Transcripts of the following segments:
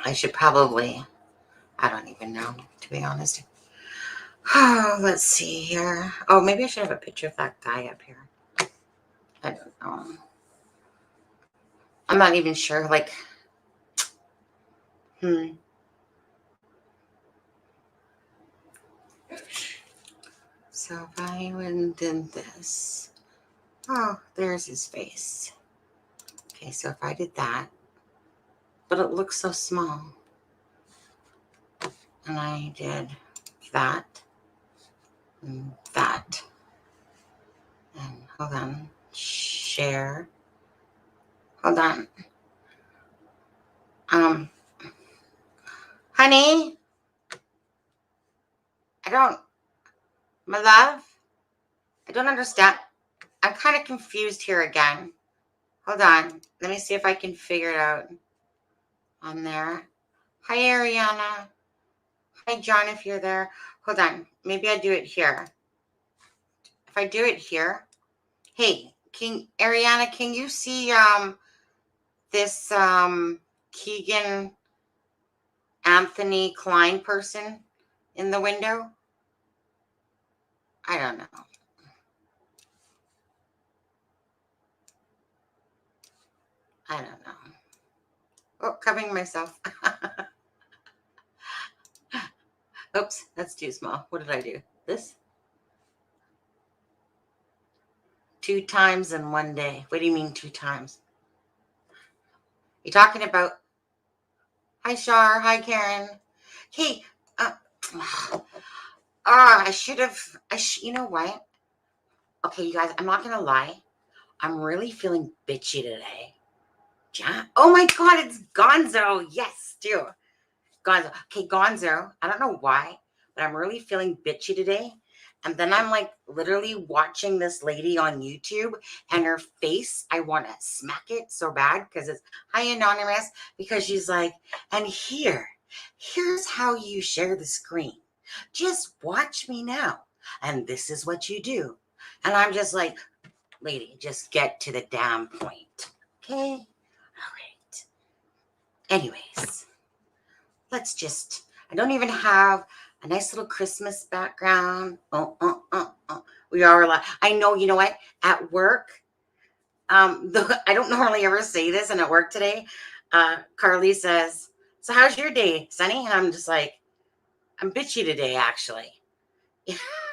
I should probably, I don't even know, to be honest. Oh, let's see here. Oh, maybe I should have a picture of that guy up here. I don't know. I'm not even sure, like, So if I went in this, oh, there's his face. Okay, so if I did that, but it looks so small. And I did that and that. And hold on, share. Hold on. Honey, my love, I don't understand. I'm kind of confused here again. Hold on. Let me see if I can figure it out on there. Hi, Ariana. Hi, John, if you're there. Hold on. Maybe I do it here. If I do it here. Hey, Ariana, can you see this Kegan Anthony Klein person in the window? I don't know. I don't know. Oh, covering myself. Oops, that's too small. What did I do? This? 2 times in one day. What do you mean 2 times? You're talking about... Hi, Shar. Hi, Karen. Hey, I should have... you know what? Okay, you guys, I'm not going to lie. I'm really feeling bitchy today. Oh my God, it's Gonzo. Yes, too. Gonzo. Okay, Gonzo. I don't know why, but I'm really feeling bitchy today. And then I'm like literally watching this lady on YouTube and her face, I want to smack it so bad because it's, hi, Anonymous, because she's like, and here's how you share the screen. Just watch me now. And this is what you do. And I'm just like, lady, just get to the damn point. Okay? All right. Anyways, let's just, I don't even have a nice little Christmas background. We are alive. I know, you know what? At work, I don't normally ever say this, and at work today, Carly says, so how's your day, Sunny? And I'm just like, I'm bitchy today, actually.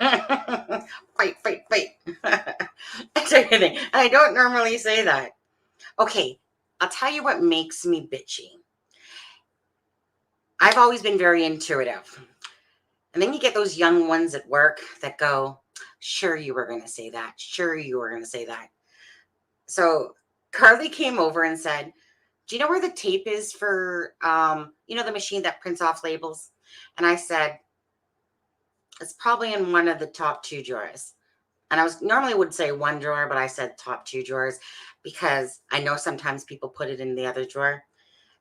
Fight. That's everything. And I don't normally say that. Okay, I'll tell you what makes me bitchy. I've always been very intuitive. And then you get those young ones at work that go, sure you were going to say that. Sure you were going to say that. So Carly came over and said, do you know where the tape is for, the machine that prints off labels? And I said, it's probably in one of the top 2 drawers. And I normally would say 1 drawer, but I said top 2 drawers because I know sometimes people put it in the other drawer.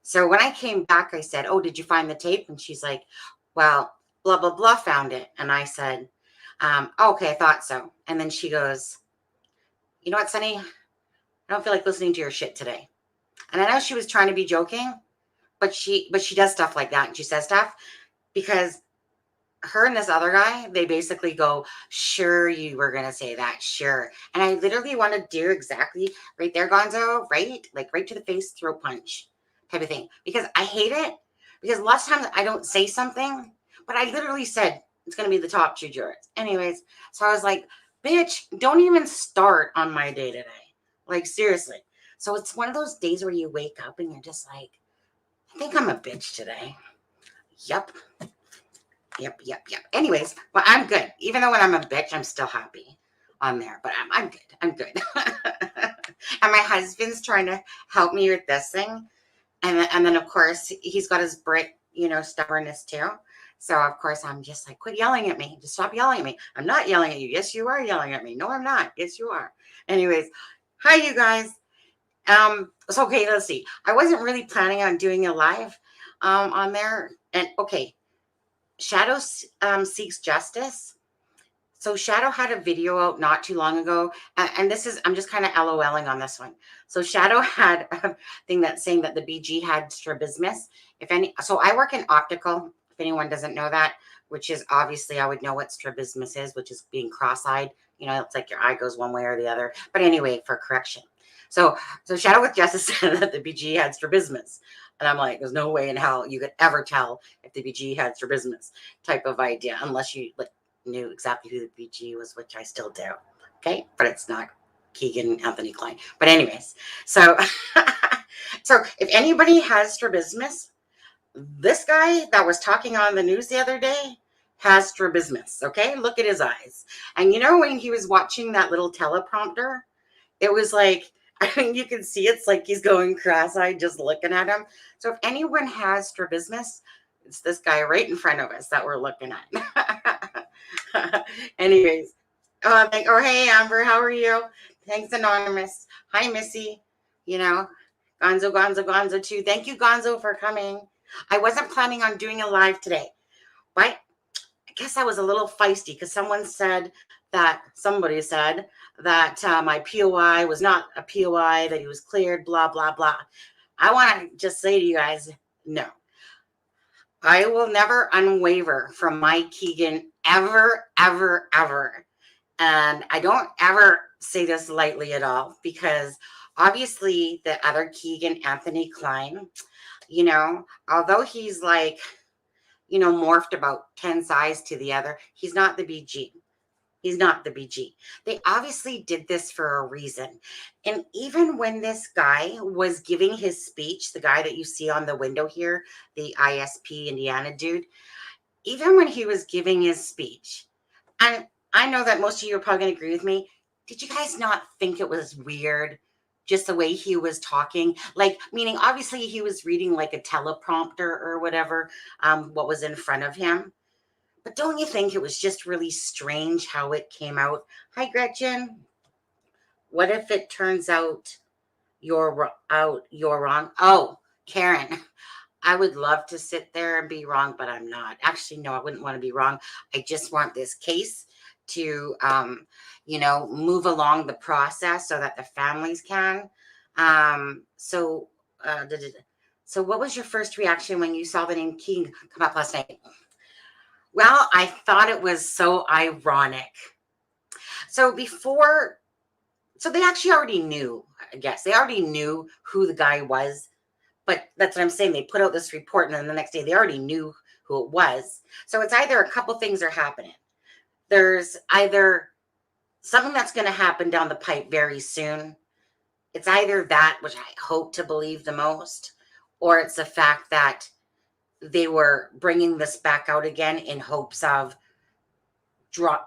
So when I came back, I said, oh, did you find the tape? And she's like, well, blah, blah, blah found it. And I said, okay, I thought so. And then she goes, you know what, Sunny? I don't feel like listening to your shit today. And I know she was trying to be joking, but she does stuff like that. And she says stuff because her and this other guy, they basically go, sure, you were going to say that. Sure. And I literally want to do exactly right there, Gonzo, right? Like right to the face, throat punch type of thing. Because I hate it. Because lots of times I don't say something, but I literally said it's going to be the top 2 drawers. Anyways, so I was like, bitch, don't even start on my day today. Like, seriously. So it's one of those days where you wake up and you're just like, I think I'm a bitch today. Yep. Anyways, well, I'm good. Even though when I'm a bitch, I'm still happy on there. But I'm good. I'm good. And my husband's trying to help me with this thing. And then, of course, he's got his Brit, stubbornness too. So, of course, I'm just like, quit yelling at me. Just stop yelling at me. I'm not yelling at you. Yes, you are yelling at me. No, I'm not. Yes, you are. Anyways, hi, you guys. So, okay, let's see. I wasn't really planning on doing a live on there. And, okay, Shadow seeks justice. So Shadow had a video out not too long ago, and this is, I'm just kind of LOLing on this one. So Shadow had a thing that's saying that the BG had strabismus. So I work in optical, if anyone doesn't know that, which is obviously I would know what strabismus is, which is being cross-eyed. You know, it's like your eye goes one way or the other. But anyway, for correction. So Shadow with Justice said that the BG had strabismus. And I'm like, there's no way in hell you could ever tell if the BG had strabismus type of idea, unless you like knew exactly who the BG was, which I still do. Okay, but it's not Kegan Anthony Klein. But anyways, so so if anybody has strabismus, this guy that was talking on the news the other day has strabismus. Okay, look at his eyes. And you know, when he was watching that little teleprompter, it was like, I mean, you can see it's like he's going cross-eyed just looking at him. So if anyone has strabismus, it's this guy right in front of us that we're looking at. Anyways, oh, hey, Amber, how are you? Thanks, Anonymous. Hi, Missy. You know, Gonzo too. Thank you, Gonzo, for coming. I wasn't planning on doing a live today, but I guess I was a little feisty because somebody said that my POI was not a POI, that he was cleared, blah, blah, blah. I want to just say to you guys, no. I will never unwaver from my Kegan ever, ever, ever. And I don't ever say this lightly at all, because obviously the other Kegan, Anthony Klein, you know, although he's like, you know, morphed about 10 size to the other, he's not the BG. He's not the BG. They obviously did this for a reason. And even when this guy was giving his speech, the guy that you see on the window here, the ISP Indiana dude, even when he was giving his speech, and I know that most of you are probably going to agree with me, did you guys not think it was weird? Just the way he was talking, like, meaning obviously he was reading like a teleprompter or whatever, what was in front of him. But don't you think it was just really strange how it came out? Hi, Gretchen. What if it turns out you're wrong? Oh, Karen, I would love to sit there and be wrong, but I'm not. Actually, no, I wouldn't want to be wrong. I just want this case to, you know, move along the process so that the families can. So what was your first reaction when you saw the name King come up last night? Well, I thought it was so ironic. So they actually already knew, I guess. They already knew who the guy was. But that's what I'm saying. They put out this report, and then the next day they already knew who it was. So it's either a couple things are happening. There's either something that's going to happen down the pipe very soon. It's either that, which I hope to believe the most, or it's the fact that they were bringing this back out again in hopes of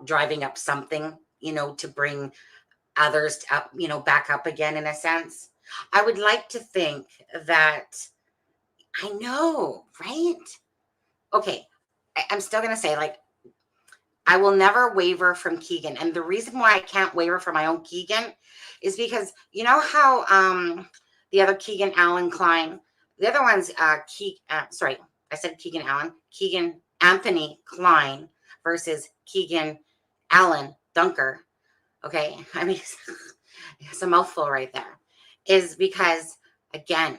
driving up something, you know, to bring others up, you know, back up again in a sense. I would like to think that, I know, right? Okay, I'm still going to say, like, I will never waver from Kegan. And the reason why I can't waver from my own Kegan is because, you know how the other Kegan Allen Klein, the other one's sorry, I said Kegan Allen, Kegan Anthony Klein versus Kegan Allen Dunker. Okay, I mean, it's a mouthful right there. Is because, again,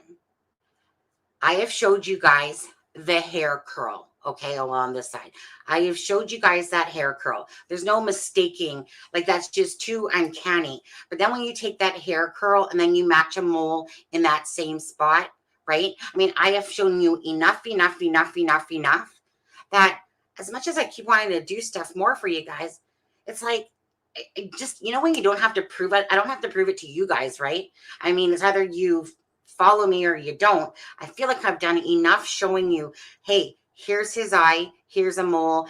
I have showed you guys the hair curl, okay, along this side. I have showed you guys that hair curl. There's no mistaking, like, that's just too uncanny. But then when you take that hair curl and then you match a mole in that same spot, right? I mean, I have shown you enough that as much as I keep wanting to do stuff more for you guys, it's like, just, you know, when you don't have to prove it, I don't have to prove it to you guys, right? I mean, it's either you follow me or you don't. I feel like I've done enough showing you, hey, here's his eye, here's a mole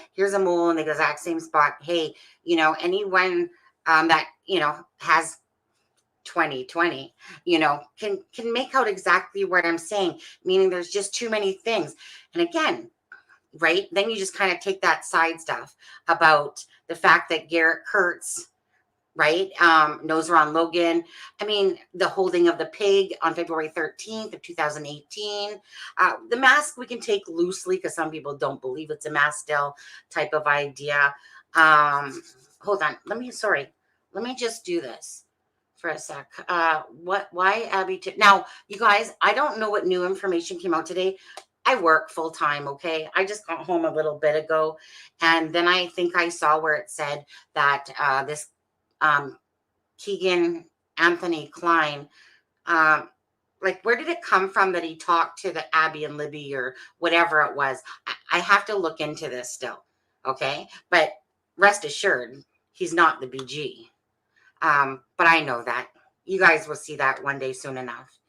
in the exact same spot. Hey, you know, anyone that, you know, has 20/20, you know, can make out exactly what I'm saying, meaning there's just too many things. And again, right, then you just kind of take that side stuff about the fact that Garrett Kurtz, right, knows Ron Logan. I mean, the holding of the pig on February 13th of 2018. The mask we can take loosely because some people don't believe it's a mask still type of idea. hold on. Let me just do this for a sec. Why Abby? Now, you guys, I don't know what new information came out today. I work full time. Okay. I just got home a little bit ago. And then I think I saw where it said that, this, Kegan Anthony Klein, um, like, where did it come from that he talked to the Abby and Libby or whatever it was? I have to look into this still. Okay. But rest assured, he's not the BG. But I know that. You guys will see that one day soon enough.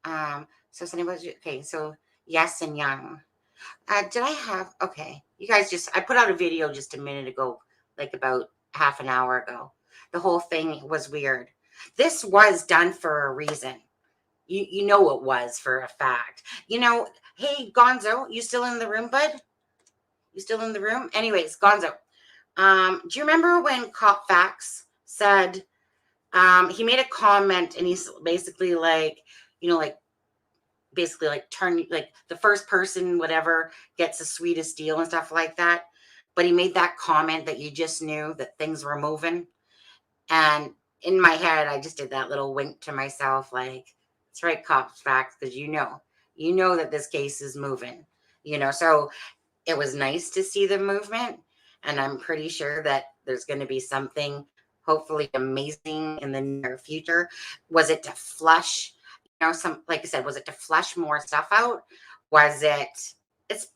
So somebody was okay. So yes and young. Did I have okay? You guys I put out a video just a minute ago, like about half an hour ago. The whole thing was weird. This was done for a reason. You know it was for a fact. Hey Gonzo, you still in the room, bud? You still in the room? Anyways, Gonzo. Do you remember when Cop Facts said, he made a comment and he's basically like, like basically like turn, like the first person, whatever, gets the sweetest deal and stuff like that. But he made that comment that you just knew that things were moving. And in my head, I just did that little wink to myself, like, that's right, Cops Facts, because you know that this case is moving, so it was nice to see the movement. And I'm pretty sure that there's going to be something hopefully amazing in the near future. Was it to flush, like I said, was it to flush more stuff out? Was it, it's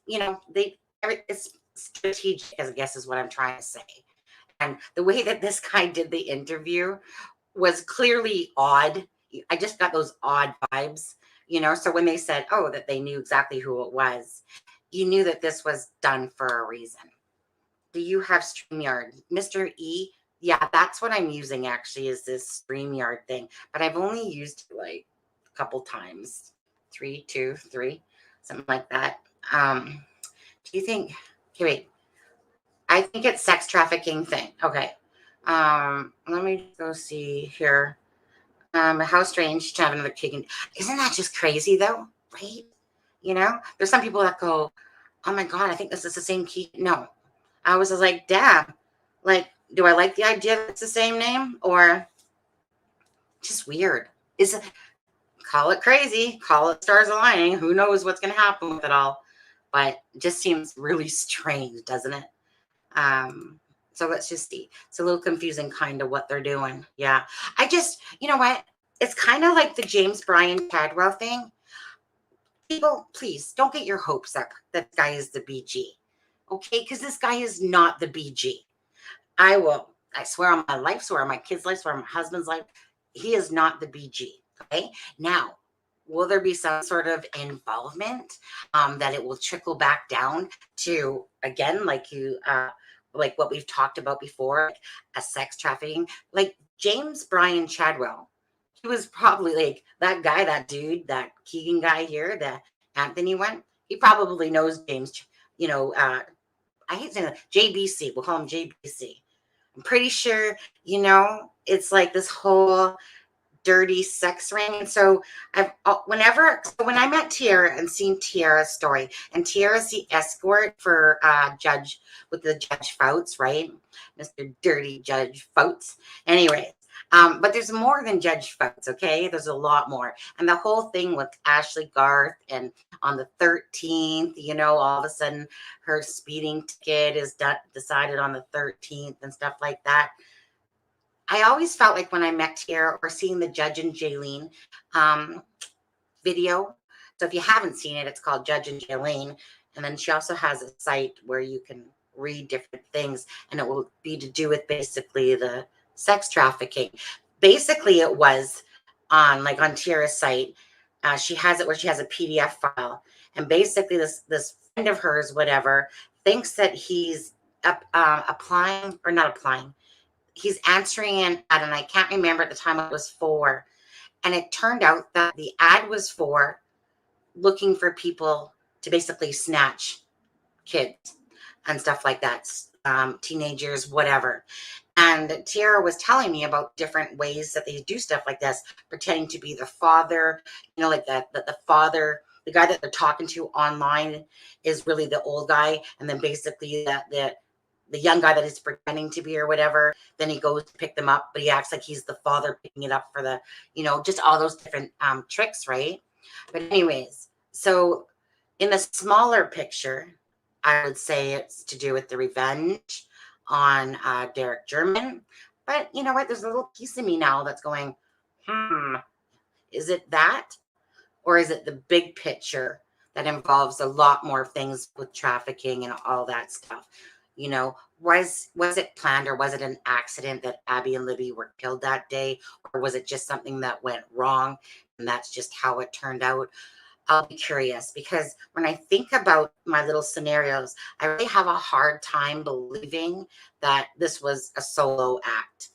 strategic, I guess is what I'm trying to say. And the way that this guy did the interview was clearly odd. I just got those odd vibes, So when they said, oh, that they knew exactly who it was, you knew that this was done for a reason. Do you have StreamYard? Mr. E? Yeah, that's what I'm using actually, is this StreamYard thing. But I've only used it like a couple times. 3, 2, 3, something like that. Do you think, okay, wait. I think it's sex trafficking thing. Okay. Let me go see here. How strange to have another Kegan. Isn't that just crazy though? Right? There's some people that go, oh my God, I think this is the same Kegan. No. I was just like, damn. Like, do I like the idea that it's the same name? Or just weird? Call it crazy, call it stars aligning. Who knows what's gonna happen with it all? But it just seems really strange, doesn't it? So let's just see. It's a little confusing kind of what they're doing. Yeah. You know what? It's kind of like the James Bryan Cadwell thing. People, please don't get your hopes up that guy is the BG. Okay? Because this guy is not the BG. I swear on my life, swear on my kids' life, swear on my husband's life, he is not the BG. Okay? Now, will there be some sort of involvement that it will trickle back down to, again, like what we've talked about before, like a sex trafficking, like James Bryan Chadwell. He was probably like that guy, that dude, that Kegan guy here, the Anthony one. He probably knows James, I hate saying that, JBC. We'll call him JBC. I'm pretty sure, it's like this whole dirty sex ring. And so when I met Tiara and seen Tiara's story, and Tiara's the escort for Judge Fouts, right? Mr. Dirty Judge Fouts. Anyway, but there's more than Judge Fouts, okay? There's a lot more. And the whole thing with Ashley Garth, and on the 13th, all of a sudden her speeding ticket is decided on the 13th and stuff like that. I always felt like when I met Tiara or seeing the Judge and Jaylene video. So if you haven't seen it, it's called Judge and Jaylene. And then she also has a site where you can read different things, and it will be to do with basically the sex trafficking. Basically, it was on Tiara's site. She has it where she has a PDF file. And basically this friend of hers, whatever, thinks that he's applying or not applying. He's answering an ad, and I can't remember at the time what it was for. And it turned out that the ad was for looking for people to basically snatch kids and stuff like that, teenagers, whatever. And Tiara was telling me about different ways that they do stuff like this, pretending to be the father, like that the father, the guy that they're talking to online is really the old guy. And then basically the young guy that is pretending to be or whatever. Then he goes to pick them up, but he acts like he's the father picking it up for the, just all those different tricks, right? But anyways, so in the smaller picture, I would say it's to do with the revenge on Derek German. But you know what? There's a little piece of me now that's going, is it that? Or is it the big picture that involves a lot more things with trafficking and all that stuff? Was it planned, or was it an accident that Abby and Libby were killed that day? Or was it just something that went wrong and that's just how it turned out? I'll be curious, because when I think about my little scenarios, I really have a hard time believing that this was a solo act.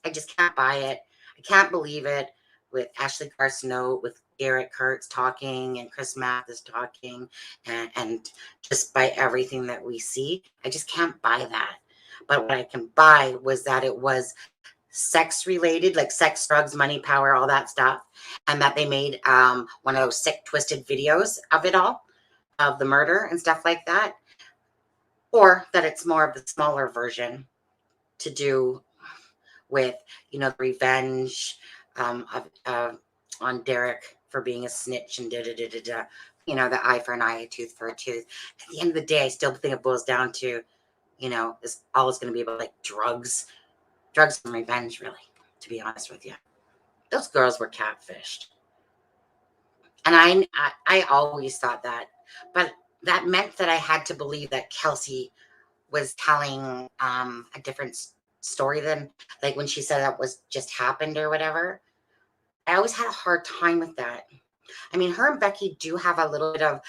I just can't buy it. I can't believe it, with Ashley Carson, with Garrett Kurtz talking and Chris Mathis talking, and just by everything that we see. I just can't buy that. But what I can buy was that it was sex related, like sex, drugs, money, power, all that stuff. And that they made one of those sick, twisted videos of it all, of the murder and stuff like that. Or that it's more of the smaller version to do with, the revenge on Derek for being a snitch and da-da-da-da-da. The eye for an eye, a tooth for a tooth. At the end of the day, I still think it boils down to, it's always going to be about like drugs and revenge, really, to be honest with you. Those girls were catfished. And I always thought that. But that meant that I had to believe that Kelsey was telling a different story than, like, when she said that was just happened or whatever. I always had a hard time with that. I mean, her and Becky do have a little bit of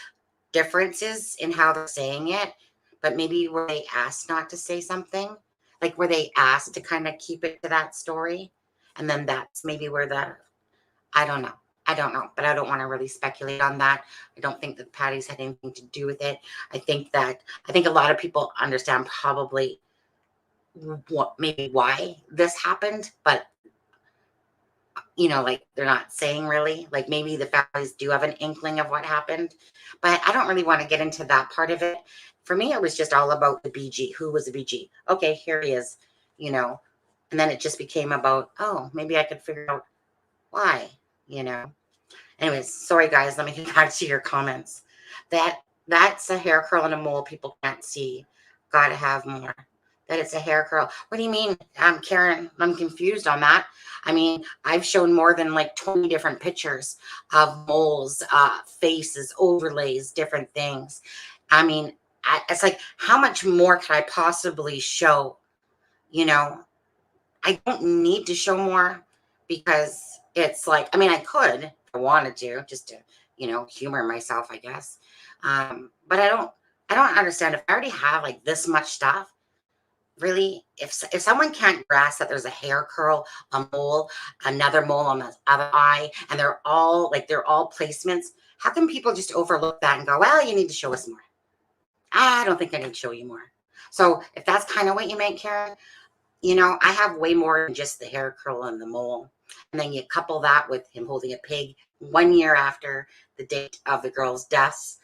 differences in how they're saying it, but maybe were they asked not to say something? Like, were they asked to kind of keep it to that story? And then that's maybe where I don't know. I don't know, but I don't want to really speculate on that. I don't think that Patty's had anything to do with it. I think a lot of people understand probably maybe why this happened, but like, they're not saying really. Like, maybe the families do have an inkling of what happened, but I don't really want to get into that part of it. For me, it was just all about the BG. Who was the BG? Okay, here he is, and then it just became about, oh, maybe I could figure out why, Anyways, sorry guys, let me get back to your comments. That's a hair curl and a mole people can't see. Gotta have more. That it's a hair curl. What do you mean, Karen? I'm confused on that. I mean, I've shown more than like 20 different pictures of moles, faces, overlays, different things. I mean, it's like, how much more could I possibly show? I don't need to show more, because it's like, I mean, I could if I wanted to, just to, humor myself, I guess. But I don't understand. If I already have like this much stuff, really, if someone can't grasp that there's a hair curl, a mole, another mole on the other eye, and they're all placements, how can people just overlook that and go, well, you need to show us more? I don't think I need to show you more. So if that's kind of what you meant, Karen, I have way more than just the hair curl and the mole. And then you couple that with him holding a pig 1 year after the date of the girl's deaths.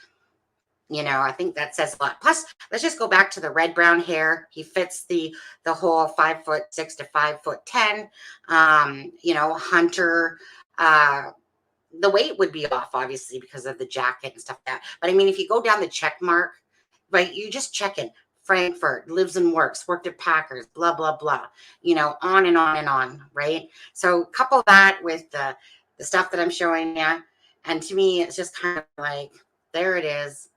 I think that says a lot. Plus, let's just go back to the red brown hair. He fits the whole 5'6" to 5'10". Hunter, the weight would be off, obviously, because of the jacket and stuff like that. But I mean, if you go down the check mark, right, you just check in. Frankfurt, lives and works, worked at Packers, blah, blah, blah, on and on and on, right? So couple that with the stuff that I'm showing you. And to me, it's just kind of like, there it is.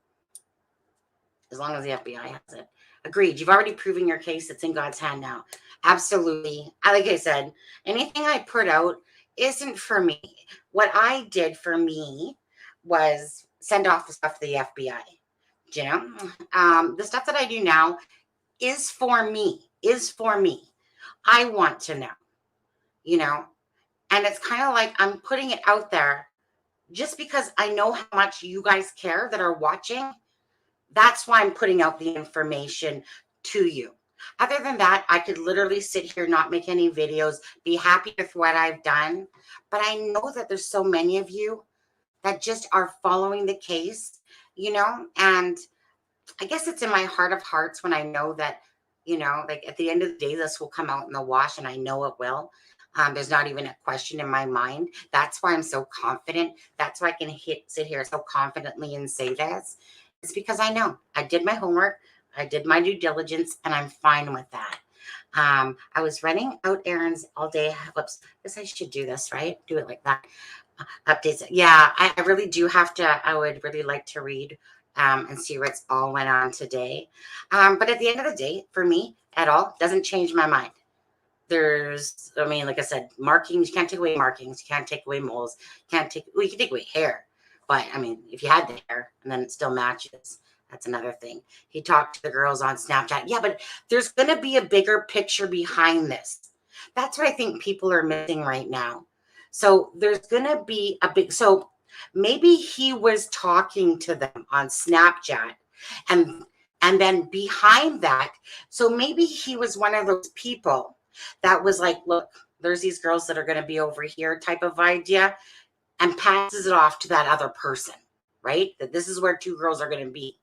As long as the FBI has it. Agreed. You've already proven your case. It's in God's hand now. Absolutely. Like I said, anything I put out isn't for me. What I did for me was send off the stuff to the FBI. The stuff that I do now is for me, I want to know, and it's kind of like I'm putting it out there just because I know how much you guys care that are watching. That's why I'm putting out the information to you. Other than that, I could literally sit here, not make any videos, be happy with what I've done. But I know that there's so many of you that just are following the case, and I guess it's in my heart of hearts when I know that, like at the end of the day, this will come out in the wash, and I know it will. There's not even a question in my mind. That's why I'm so confident. That's why I can sit here so confidently and say this. It's because I know I did my homework, I did my due diligence, and I'm fine with that. I was running out errands all day. Whoops, I guess I should do this, right? Do it like that. Updates. Yeah, I really do have to. I would really like to read and see what's all went on today. But at the end of the day, for me, at all, doesn't change my mind. Like I said, markings, you can't take away markings, you can't take away moles, you can take away hair. But I mean, if you had the hair and then it still matches, that's another thing. He talked to the girls on Snapchat. Yeah, but there's going to be a bigger picture behind this. That's what I think people are missing right now. So there's going to be so maybe he was talking to them on Snapchat and then behind that, so maybe he was one of those people that was like, look, there's these girls that are going to be over here type of idea, and passes it off to that other person, right? That this is where two girls are going to be.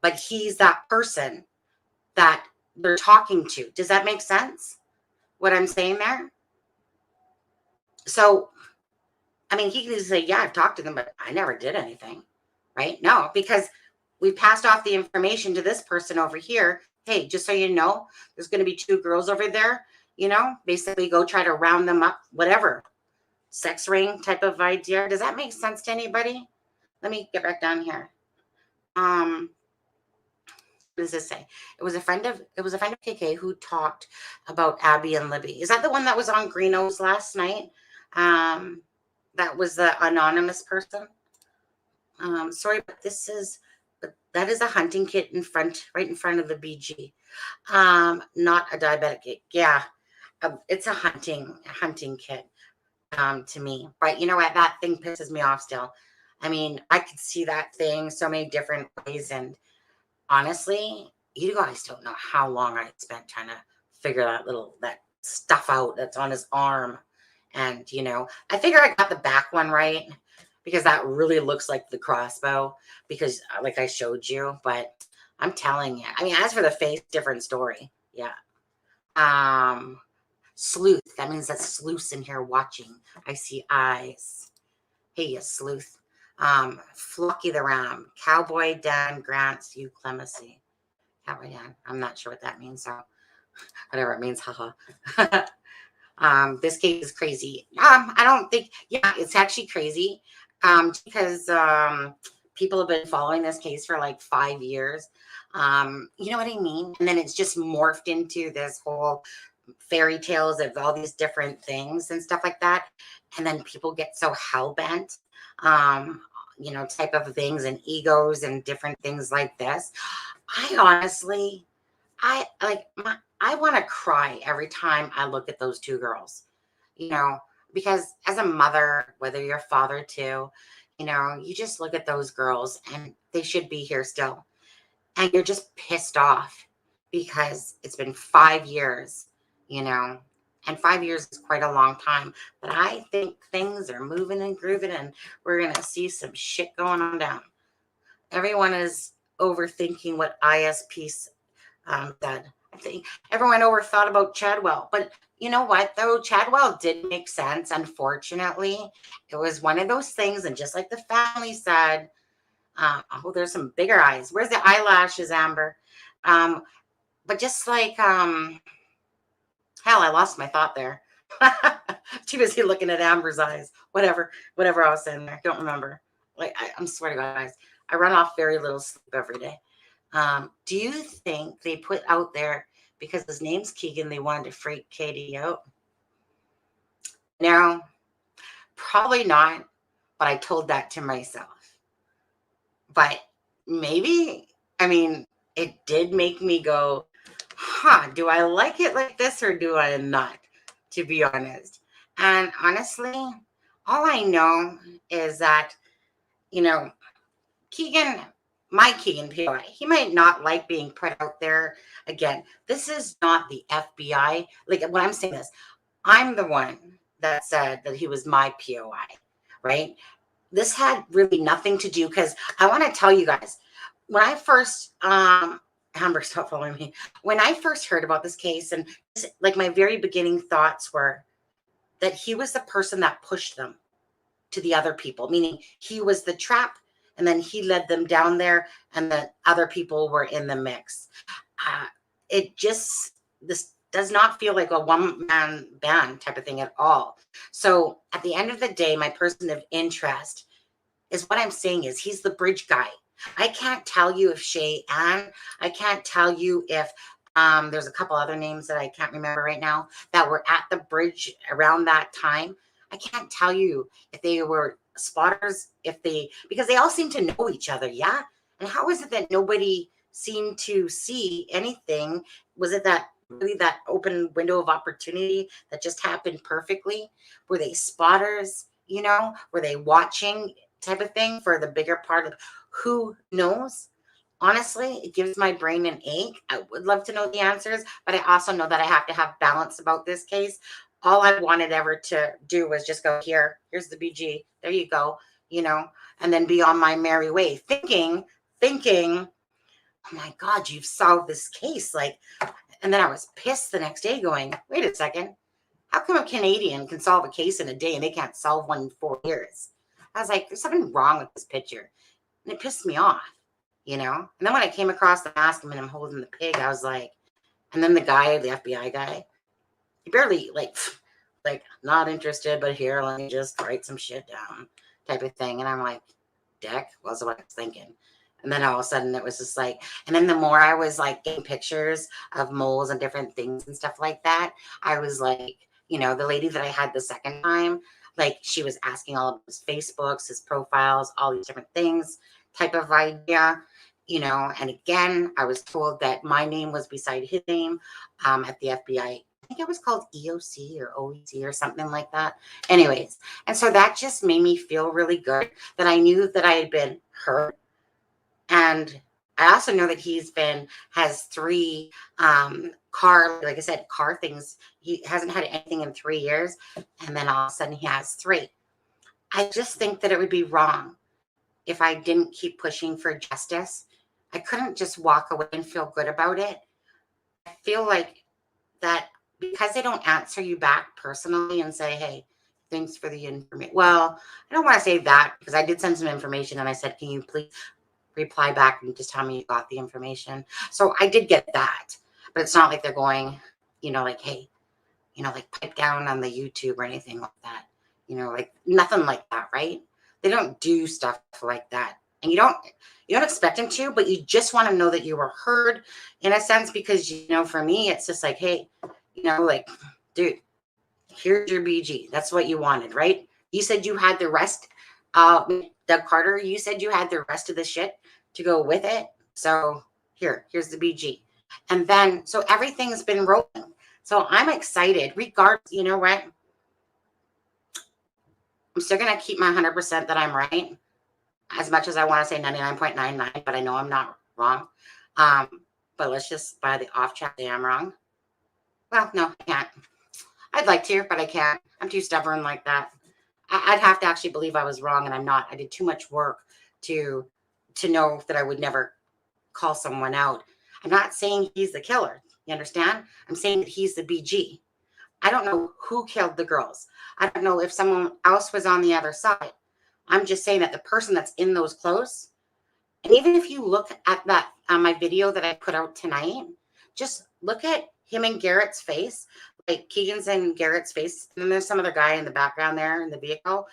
But he's that person that they're talking to. Does that make sense? What I'm saying there? So, I mean, he can say, yeah, I've talked to them, but I never did anything, right? No, because we passed off the information to this person over here. Hey, just so you know, there's going to be two girls over there, basically go try to round them up, whatever. Sex ring type of idea. Does that make sense to anybody? Let me get back down here. What does this say? It was a friend of KK who talked about Abby and Libby. Is that the one that was on Greeno's last night? That was the anonymous person. Sorry, but that is a hunting kit right in front of the BG. Not a diabetic kit. Yeah, it's a hunting kit. To me, but you know what? That thing pisses me off still. I mean, I could see that thing so many different ways, and honestly, you guys don't know how long I spent trying to figure that stuff out that's on his arm. And I figure I got the back one right, because that really looks like the crossbow, because like I showed you. But I'm telling you, I mean, as for the face, different story. Yeah. Sleuth, that means that's sleuths in here watching. I see eyes. Hey, you sleuth. Flocky the Ram, Cowboy Dan grants you clemency. Cowboy Dan, I'm not sure what that means, so whatever it means, haha. This case is crazy. I don't think, yeah, it's actually crazy. Because people have been following this case for like 5 years. You know what I mean? And then it's just morphed into this whole fairy tales of all these different things and stuff like that. And then people get so hell-bent, type of things, and egos and different things like this. I honestly, I want to cry every time I look at those two girls, because as a mother, whether you're a father too, you just look at those girls and they should be here still. And you're just pissed off because it's been 5 years, and 5 years is quite a long time. But I think things are moving and grooving, and we're going to see some shit going on down. Everyone is overthinking what ISP said. I think everyone overthought about Chadwell. But you know what, though? Chadwell did make sense. Unfortunately, it was one of those things. And just like the family said, there's some bigger eyes. Where's the eyelashes, Amber? But just like, hell, I lost my thought there. Too busy looking at Amber's eyes. Whatever I was saying there. Don't remember. I'm swear to God, guys, I run off very little sleep every day. Do you think they put out there because his name's Kegan, they wanted to freak Katie out? No, probably not. But I told that to myself. But maybe, I mean, it did make me go, do I like it like this or do I not, to be honest? And honestly, all I know is that, Kegan, my Kegan POI, he might not like being put out there. Again, this is not the FBI. Like, when I'm saying this, I'm the one that said that he was my POI, right? This had really nothing to do, because I want to tell you guys, when I first Amber, stop following me. When I first heard about this case, and like my very beginning thoughts were that he was the person that pushed them to the other people, meaning he was the trap and then he led them down there and the other people were in the mix. Uh, this does not feel like a one-man band type of thing at all. So at the end of the day, my person of interest is what I'm saying is he's the bridge guy. I can't tell you if Shay Ann, I can't tell you if there's a couple other names that I can't remember right now that were at the bridge around that time. I can't tell you if they were spotters, because they all seem to know each other, yeah? And how is it that nobody seemed to see anything? Was it that really that open window of opportunity that just happened perfectly? Were they spotters, Were they watching type of thing for the bigger part of who knows? Honestly, it gives my brain an ache. I would love to know the answers, but I also know that I have to have balance about this case. All I wanted ever to do was just go, here's the BG. There you go, and then be on my merry way, thinking, oh my God, you've solved this case. And then I was pissed the next day going, wait a second. How come a Canadian can solve a case in a day and they can't solve one in 4 years? I was like, there's something wrong with this picture. And it pissed me off, And then when I came across the mask and I'm holding the pig, I was like, and then the FBI guy, he barely like not interested, but here, let me just write some shit down type of thing. And I'm like, Dick, was what I was thinking. And then all of a sudden it was just like, and then the more I was like getting pictures of moles and different things and stuff like that, I was like, the lady that I had the second time, like she was asking all of his Facebooks, his profiles, all these different things type of idea, and again, I was told that my name was beside his name at the FBI. I think it was called EOC or OEC or something like that. Anyways, and so that just made me feel really good that I knew that I had been hurt. And I also know that has 3 like I said, car things. He hasn't had anything in 3 years. And then all of a sudden he has 3. I just think that it would be wrong if I didn't keep pushing for justice. I couldn't just walk away and feel good about it. I feel like that because they don't answer you back personally and say, hey, thanks for the information. Well, I don't want to say that because I did send some information and I said, can you please reply back and just tell me you got the information? So I did get that, but it's not like they're going, like, hey, like pipe down on the YouTube or anything like that, like nothing like that, right? They don't do stuff like that. And you don't expect them to, but you just want to know that you were heard in a sense, because, for me, it's just like, hey, like, dude, here's your BG. That's what you wanted, right? You said you had the rest, Doug Carter, you said you had the rest of the shit to go with it. So here's the BG. And then, so everything's been rolling. So I'm excited regardless, you know what? I'm still going to keep my 100% that I'm right, as much as I want to say 99.99, but I know I'm not wrong. But let's just, by the off chance, say I'm wrong. Well, no, I can't. I'd like to, but I can't. I'm too stubborn like that. I'd have to actually believe I was wrong, and I'm not. I did too much work to know that I would never call someone out. I'm not saying he's the killer. You understand? I'm saying that he's the BG. I don't know who killed the girls. I don't know if someone else was on the other side. I'm just saying that the person that's in those clothes, and even if you look at that my video that I put out tonight, just look at him and Garrett's face, like Kegan's and Garrett's face. And then there's some other guy in the background there in the vehicle,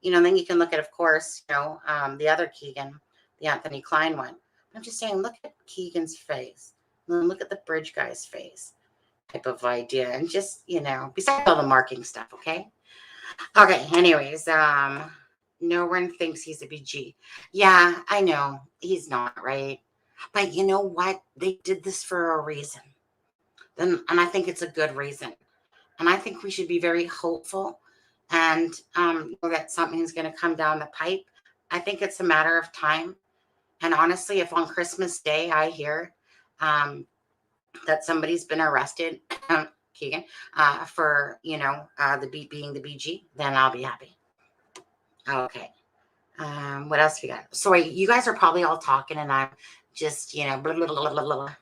then you can look at, of course, the other Kegan, the Anthony Klein one. I'm just saying, look at Kegan's face. And then look at the bridge guy's face type of idea. And just, besides all the marking stuff, okay? Okay, anyways, no one thinks he's a BG. Yeah, I know. He's not, right? But you know what? They did this for a reason. And I think it's a good reason. And I think we should be very hopeful and know that something's going to come down the pipe. I think it's a matter of time. And honestly, if on Christmas Day I hear that somebody's been arrested, Kegan, for, the beat being the BG, then I'll be happy. Okay. What else we got? Sorry, you guys are probably all talking and I'm just, blah, blah, blah, blah, blah.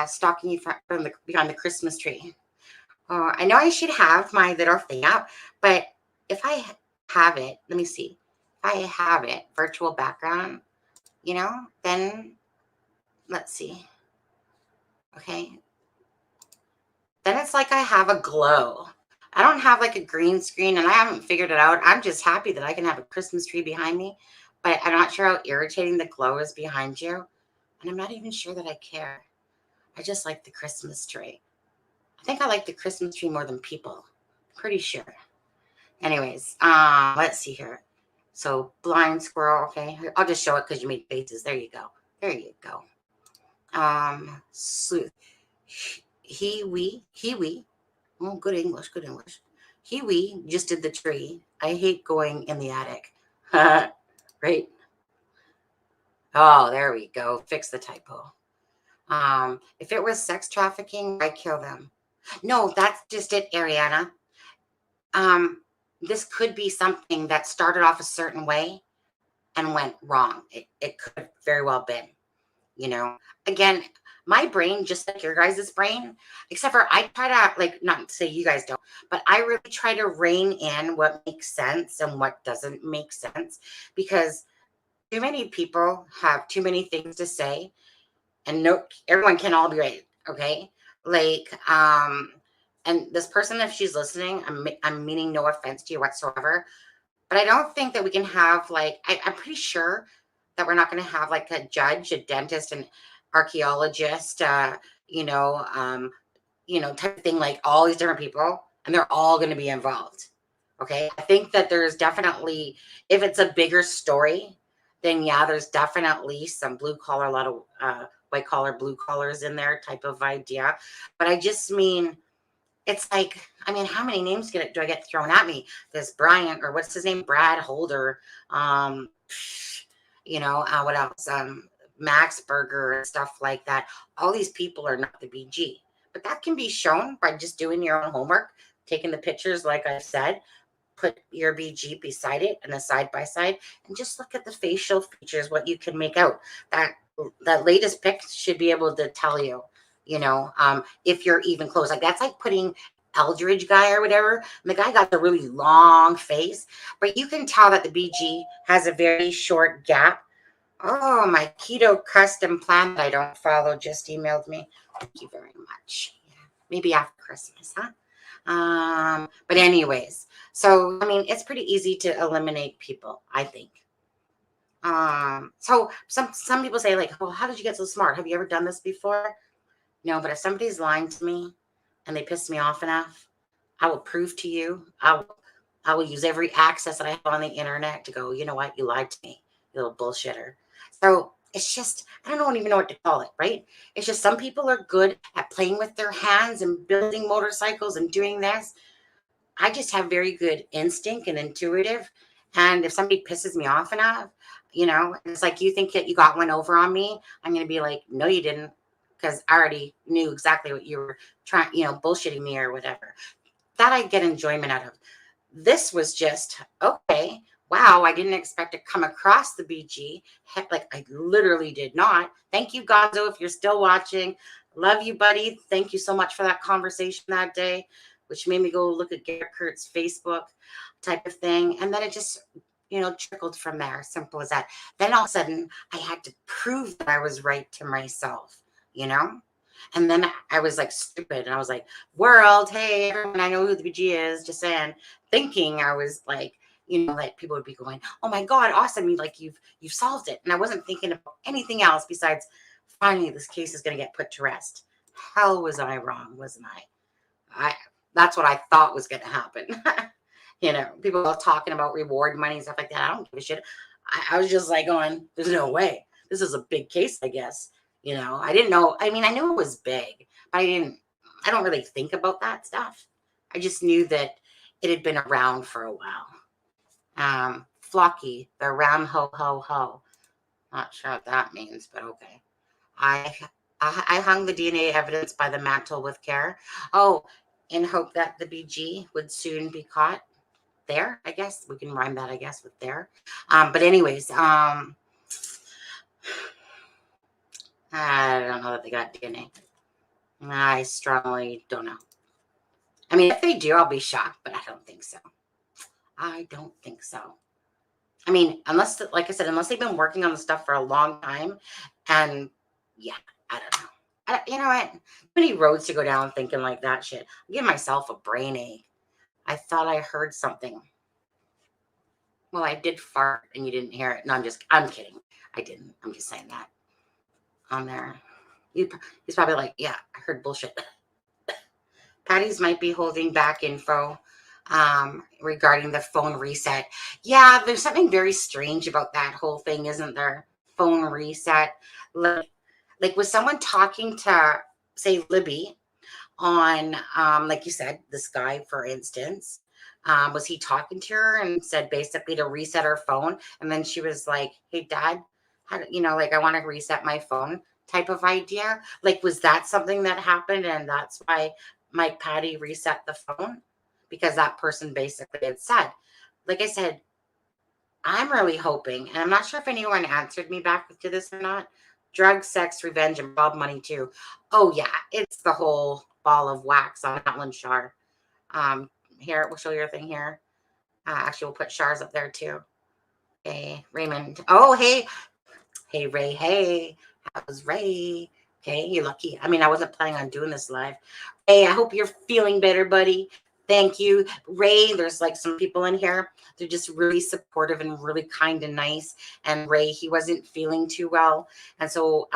stalking you from behind the Christmas tree. I know I should have my little thing up, but if I have it, let me see. If I have it, virtual background, then let's see. Okay. Then it's like I have a glow. I don't have like a green screen and I haven't figured it out. I'm just happy that I can have a Christmas tree behind me, but I'm not sure how irritating the glow is behind you. And I'm not even sure that I care. I just like the Christmas tree. I think I like the Christmas tree more than people. Pretty sure. Anyways, let's see here. So blind squirrel. Okay, I'll just show it because you made faces. There you go. There you go. Sleuth. He we. Oh, good English. Good English. He we just did the tree. I hate going in the attic. Right. Oh, there we go. Fix the typo. If it was sex trafficking, I kill them. No, that's just it, Ariana. This could be something that started off a certain way and went wrong. It could have very well been, Again, my brain, just like your guys' brain, except for I try to, like, not to say you guys don't, but I really try to rein in what makes sense and what doesn't make sense, because too many people have too many things to say, and no, everyone can all be right. Okay. Like, and this person, if she's listening, I'm meaning no offense to you whatsoever, but I don't think that we can have, like, I'm pretty sure that we're not going to have like a judge, a dentist, an archaeologist, type of thing, like all these different people, and they're all going to be involved. Okay. I think that there's definitely, if it's a bigger story, then yeah, there's definitely some blue collar, a lot of white collar, blue collars in there type of idea. But I just mean, it's like, I mean, how many names do I get thrown at me? This Brian, or what's his name? Brad Holder. What else? Max Berger and stuff like that. All these people are not the BG, but that can be shown by just doing your own homework, taking the pictures, like I said, put your BG beside it and a side by side, and just look at the facial features, what you can make out. That latest pic should be able to tell you, if you're even close. Like, that's like putting Eldridge guy or whatever. And the guy got the really long face, but you can tell that the BG has a very short gap. Oh, my keto custom plan that I don't follow just emailed me. Thank you very much. Yeah, maybe after Christmas, huh? But anyways, so I mean, it's pretty easy to eliminate people, I think. So some people say, like, well, how did you get so smart? Have you ever done this before? No, but if somebody's lying to me and they piss me off enough, I will prove to you. I will use every access that I have on the internet to go, you know what, you lied to me, you little bullshitter. So it's just, I don't even know what to call it, right? It's just some people are good at playing with their hands and building motorcycles and doing this. I just have very good instinct and intuitive. And if somebody pisses me off enough, it's like, you think that you got one over on me, I'm going to be like, no, you didn't. Because I already knew exactly what you were trying, bullshitting me or whatever. That I get enjoyment out of. This was just, okay, wow, I didn't expect to come across the BG. Heck, like, I literally did not. Thank you, Gonzo, if you're still watching. Love you, buddy. Thank you so much for that conversation that day, which made me go look at Garrett Kurt's Facebook type of thing. And then it just, trickled from there. Simple as that. Then all of a sudden, I had to prove that I was right to myself, And then I was like stupid. And I was like, world, hey, everyone, I know who the BG is. Just saying, thinking I was like, like people would be going, oh my God, awesome. You've solved it. And I wasn't thinking about anything else besides finally this case is going to get put to rest. Hell was I wrong, wasn't I? That's what I thought was going to happen. People are talking about reward money and stuff like that. I don't give a shit. I was just like going, there's no way. This is a big case, I guess. I didn't know. I mean, I knew it was big, but I don't really think about that stuff. I just knew that it had been around for a while. Flocky, the round ho, ho, ho. Not sure what that means, but okay. I hung the DNA evidence by the mantle with care. Oh, in hope that the BG would soon be caught. There, I guess. We can rhyme that, I guess, with there. But anyways, I don't know that they got DNA. I strongly don't know. I mean, if they do, I'll be shocked, but I don't think so. I don't think so. I mean, unless, like I said, unless they've been working on the stuff for a long time, and yeah, I don't know. You know what? Too many roads to go down thinking like that shit. I give myself a brain ache. I thought I heard something. Well, I did fart and you didn't hear it. No, I'm kidding. I didn't. I'm just saying that on there. He's probably like, yeah, I heard bullshit. Patty's might be holding back info regarding the phone reset. Yeah, there's something very strange about that whole thing, isn't there? Phone reset. Like was someone talking to, say, Libby on, like you said, this guy, for instance? Was he talking to her and said basically to reset her phone? And then she was like, hey, Dad, like I want to reset my phone type of idea. Like, was that something that happened? And that's why Mike Patty reset the phone? Because that person basically had said, like I said, I'm really hoping, and I'm not sure if anyone answered me back to this or not. Drug, sex, revenge, and Bob money too. Oh yeah, it's the whole ball of wax on that one, Shar. Here, we'll show your thing here. Actually, we'll put Shar's up there too. Okay, Raymond. Oh, hey, Ray. Hey, how's Ray? Okay, you're lucky. I mean, I wasn't planning on doing this live. Hey, I hope you're feeling better, buddy. Thank you, Ray. There's like some people in here. They're just really supportive and really kind and nice. And Ray, he wasn't feeling too well, and so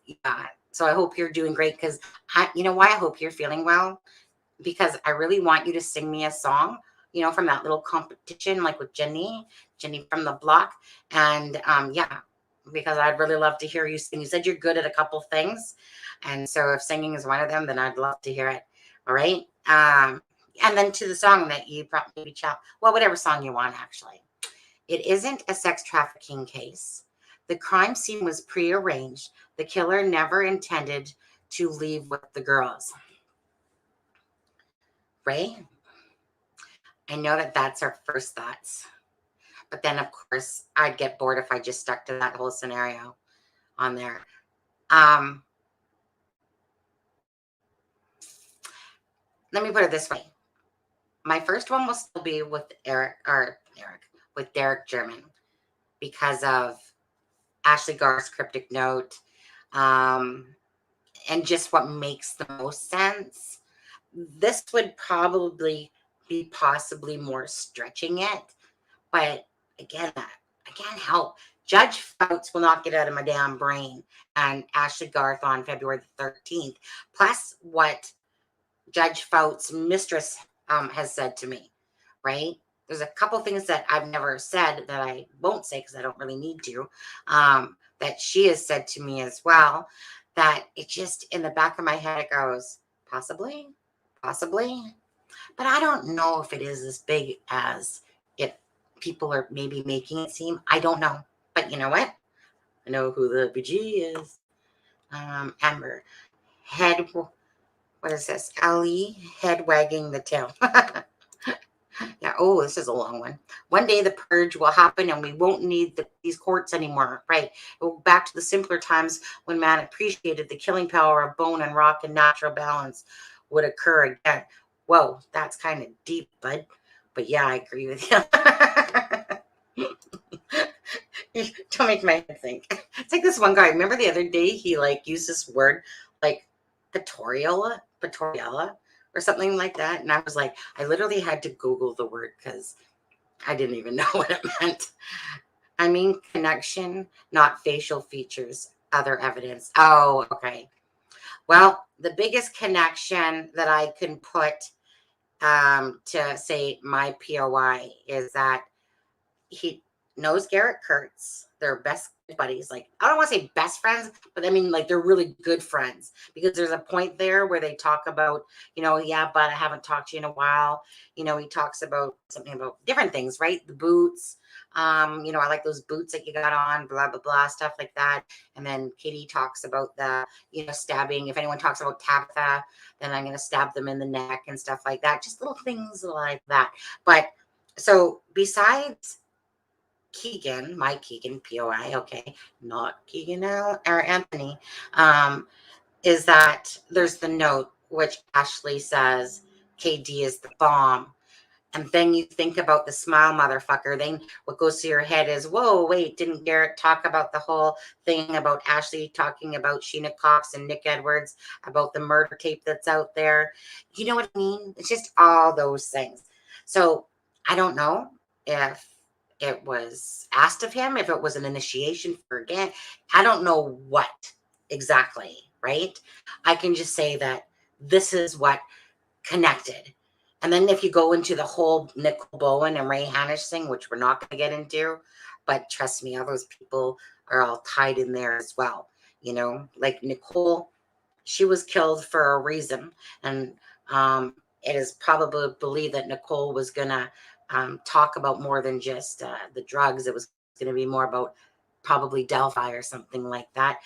yeah. So I hope you're doing great because you know why I hope you're feeling well, because I really want you to sing me a song, from that little competition, like with Jenny from the block. And yeah, because I'd really love to hear you sing. You said you're good at a couple things. And so if singing is one of them, then I'd love to hear it. All right. And then to the song that you probably well, whatever song you want, actually. It isn't a sex trafficking case. The crime scene was prearranged. The killer never intended to leave with the girls. Ray, I know that that's our first thoughts, but then of course I'd get bored if I just stuck to that whole scenario on there. Let me put it this way. My first one will still be with with Derek German, because of Ashley Garth's cryptic note, and just what makes the most sense. This would probably be possibly more stretching it. But again, I can't help. Judge Fouts will not get out of my damn brain. And Ashley Garth on February the 13th. Plus what Judge Fouts' mistress has said to me, right? There's a couple things that I've never said that I won't say because I don't really need to, that she has said to me as well, that it just, in the back of my head, it goes, possibly. But I don't know if it is as big as it people are maybe making it seem. I don't know. But you know what? I know who the BG is. Amber. Head, what is this? Ali, head wagging the tail. Yeah. Oh, this is a long one. One day the purge will happen and we won't need these courts anymore. Right. Back to the simpler times when man appreciated the killing power of bone and rock and natural balance would occur again. Whoa, that's kind of deep, bud. But yeah, I agree with you. Don't make my head think. It's like this one guy. Remember the other day he like used this word like Patoriella, or something like that. And I was like, I literally had to Google the word because I didn't even know what it meant. I mean, connection, not facial features, other evidence. Oh, okay. Well, the biggest connection that I can put to say my POI is that he knows Garrett Kurtz. They're best buddies. Like, I don't want to say best friends, but I mean, like, they're really good friends, because there's a point there where they talk about, yeah, but I haven't talked to you in a while. He talks about something about different things, right? The boots. I like those boots that you got on, blah, blah, blah, stuff like that. And then Katie talks about the, stabbing. If anyone talks about Tabitha, then I'm going to stab them in the neck and stuff like that. Just little things like that. But so besides Kegan, my Kegan, POI, okay, not Kegan or Anthony. is that there's the note which Ashley says KD is the bomb. And then you think about the smile motherfucker. Then what goes through your head is, whoa, wait, didn't Garrett talk about the whole thing about Ashley talking about Sheena Cox and Nick Edwards, about the murder tape that's out there? You know what I mean? It's just all those things. So I don't know if it was asked of him, if it was an initiation for again. I don't know what exactly, right? I can just say that this is what connected. And then if you go into the whole Nicole Bowen and Ray Hanish thing, which we're not going to get into, but trust me, all those people are all tied in there as well. You know, like Nicole, she was killed for a reason. And it is probably believed that Nicole was going to talk about more than just the drugs. It was going to be more about probably Delphi or something like that.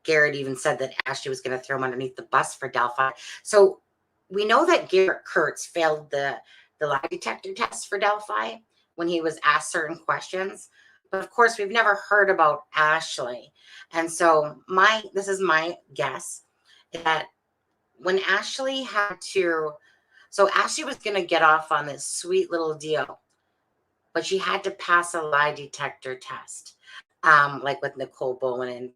Garrett even said that Ashley was going to throw him underneath the bus for Delphi. So we know that Garrett Kurtz failed the lie detector test for Delphi when he was asked certain questions. But of course, we've never heard about Ashley. And so this is my guess that when Ashley so Ashley was going to get off on this sweet little deal, but she had to pass a lie detector test. Like with Nicole Bowen and,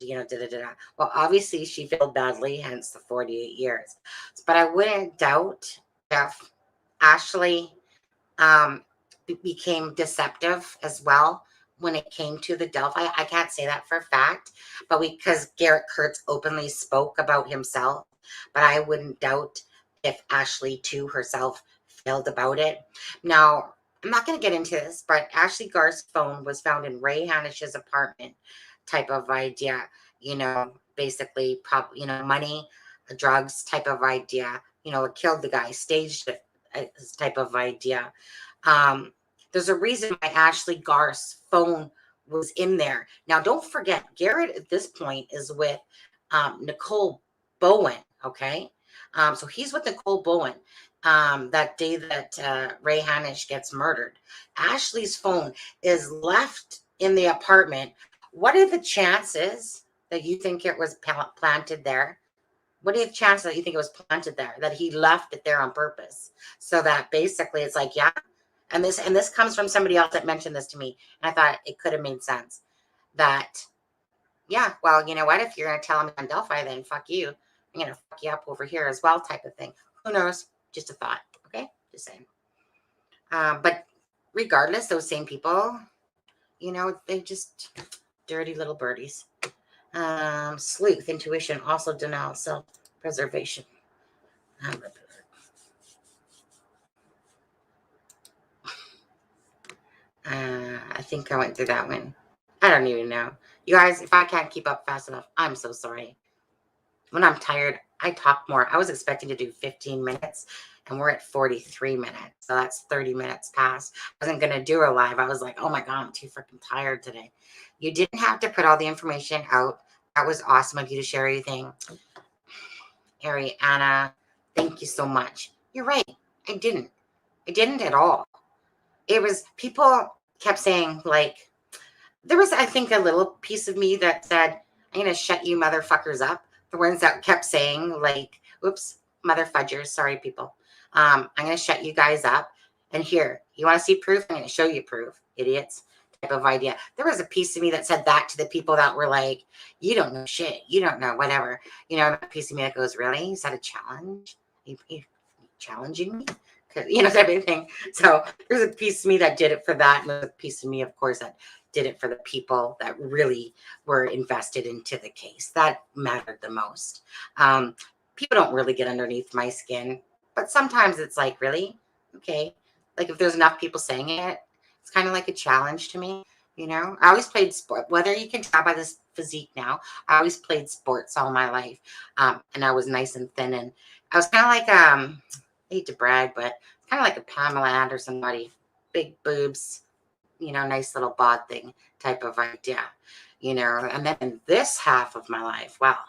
Well, obviously she failed badly, hence the 48 years. But I wouldn't doubt if Ashley became deceptive as well when it came to the Delphi. I can't say that for a fact, but because Garrett Kurtz openly spoke about himself, but I wouldn't doubt if Ashley too herself failed about it. Now, I'm not going to get into this, but Ashley Garth's phone was found in Ray Hanish's apartment type of idea, basically, money, drugs type of idea, it killed the guy, staged it type of idea. There's a reason why Ashley Garth's phone was in there. Now, don't forget, Garrett at this point is with Nicole Bowen, okay? So he's with Nicole Bowen that day that Ray Hanish gets murdered. Ashley's phone is left in the apartment. What are the chances that you think it was planted there? What are the chances that you think it was planted there, that he left it there on purpose? So that basically it's like, yeah. And this comes from somebody else that mentioned this to me. And I thought it could have made sense that, yeah, well, you know what? If you're going to tell him on Delphi, then fuck you. I'm going to fuck you up over here as well type of thing. Who knows? Just a thought. Okay. Just saying. But regardless, those same people, they just dirty little birdies. Sleuth, intuition, also denial, self-preservation. I think I went through that one. I don't even know. You guys, if I can't keep up fast enough, I'm so sorry. When I'm tired, I talk more. I was expecting to do 15 minutes, and we're at 43 minutes. So that's 30 minutes past. I wasn't going to do a live. I was like, oh my God, I'm too freaking tired today. You didn't have to put all the information out. That was awesome of you to share everything. Ariana, thank you so much. You're right. I didn't at all. It was, people kept saying, like, there was, I think, a little piece of me that said, I'm going to shut you motherfuckers up. The ones that kept saying, like, oops, mother fudgers. Sorry, people. I'm going to shut you guys up. And here, you want to see proof? I'm going to show you proof, idiots. Type of idea. There was a piece of me that said that to the people that were like, you don't know shit. You don't know whatever. A piece of me that goes, really? Is that a challenge? You challenging me? Type of thing. So there's a piece of me that did it for that. And there's a piece of me, of course, that did it for the people that really were invested into the case. That mattered the most. People don't really get underneath my skin, but sometimes it's like, really? Okay. Like if there's enough people saying it, it's kind of like a challenge to me. I always played sport, whether you can tell by this physique now, I always played sports all my life. And I was nice and thin. And I was kind of like, I hate to brag, but kind of like a Pamela Anderson body, big boobs, nice little bod thing type of idea, and then in this half of my life, well,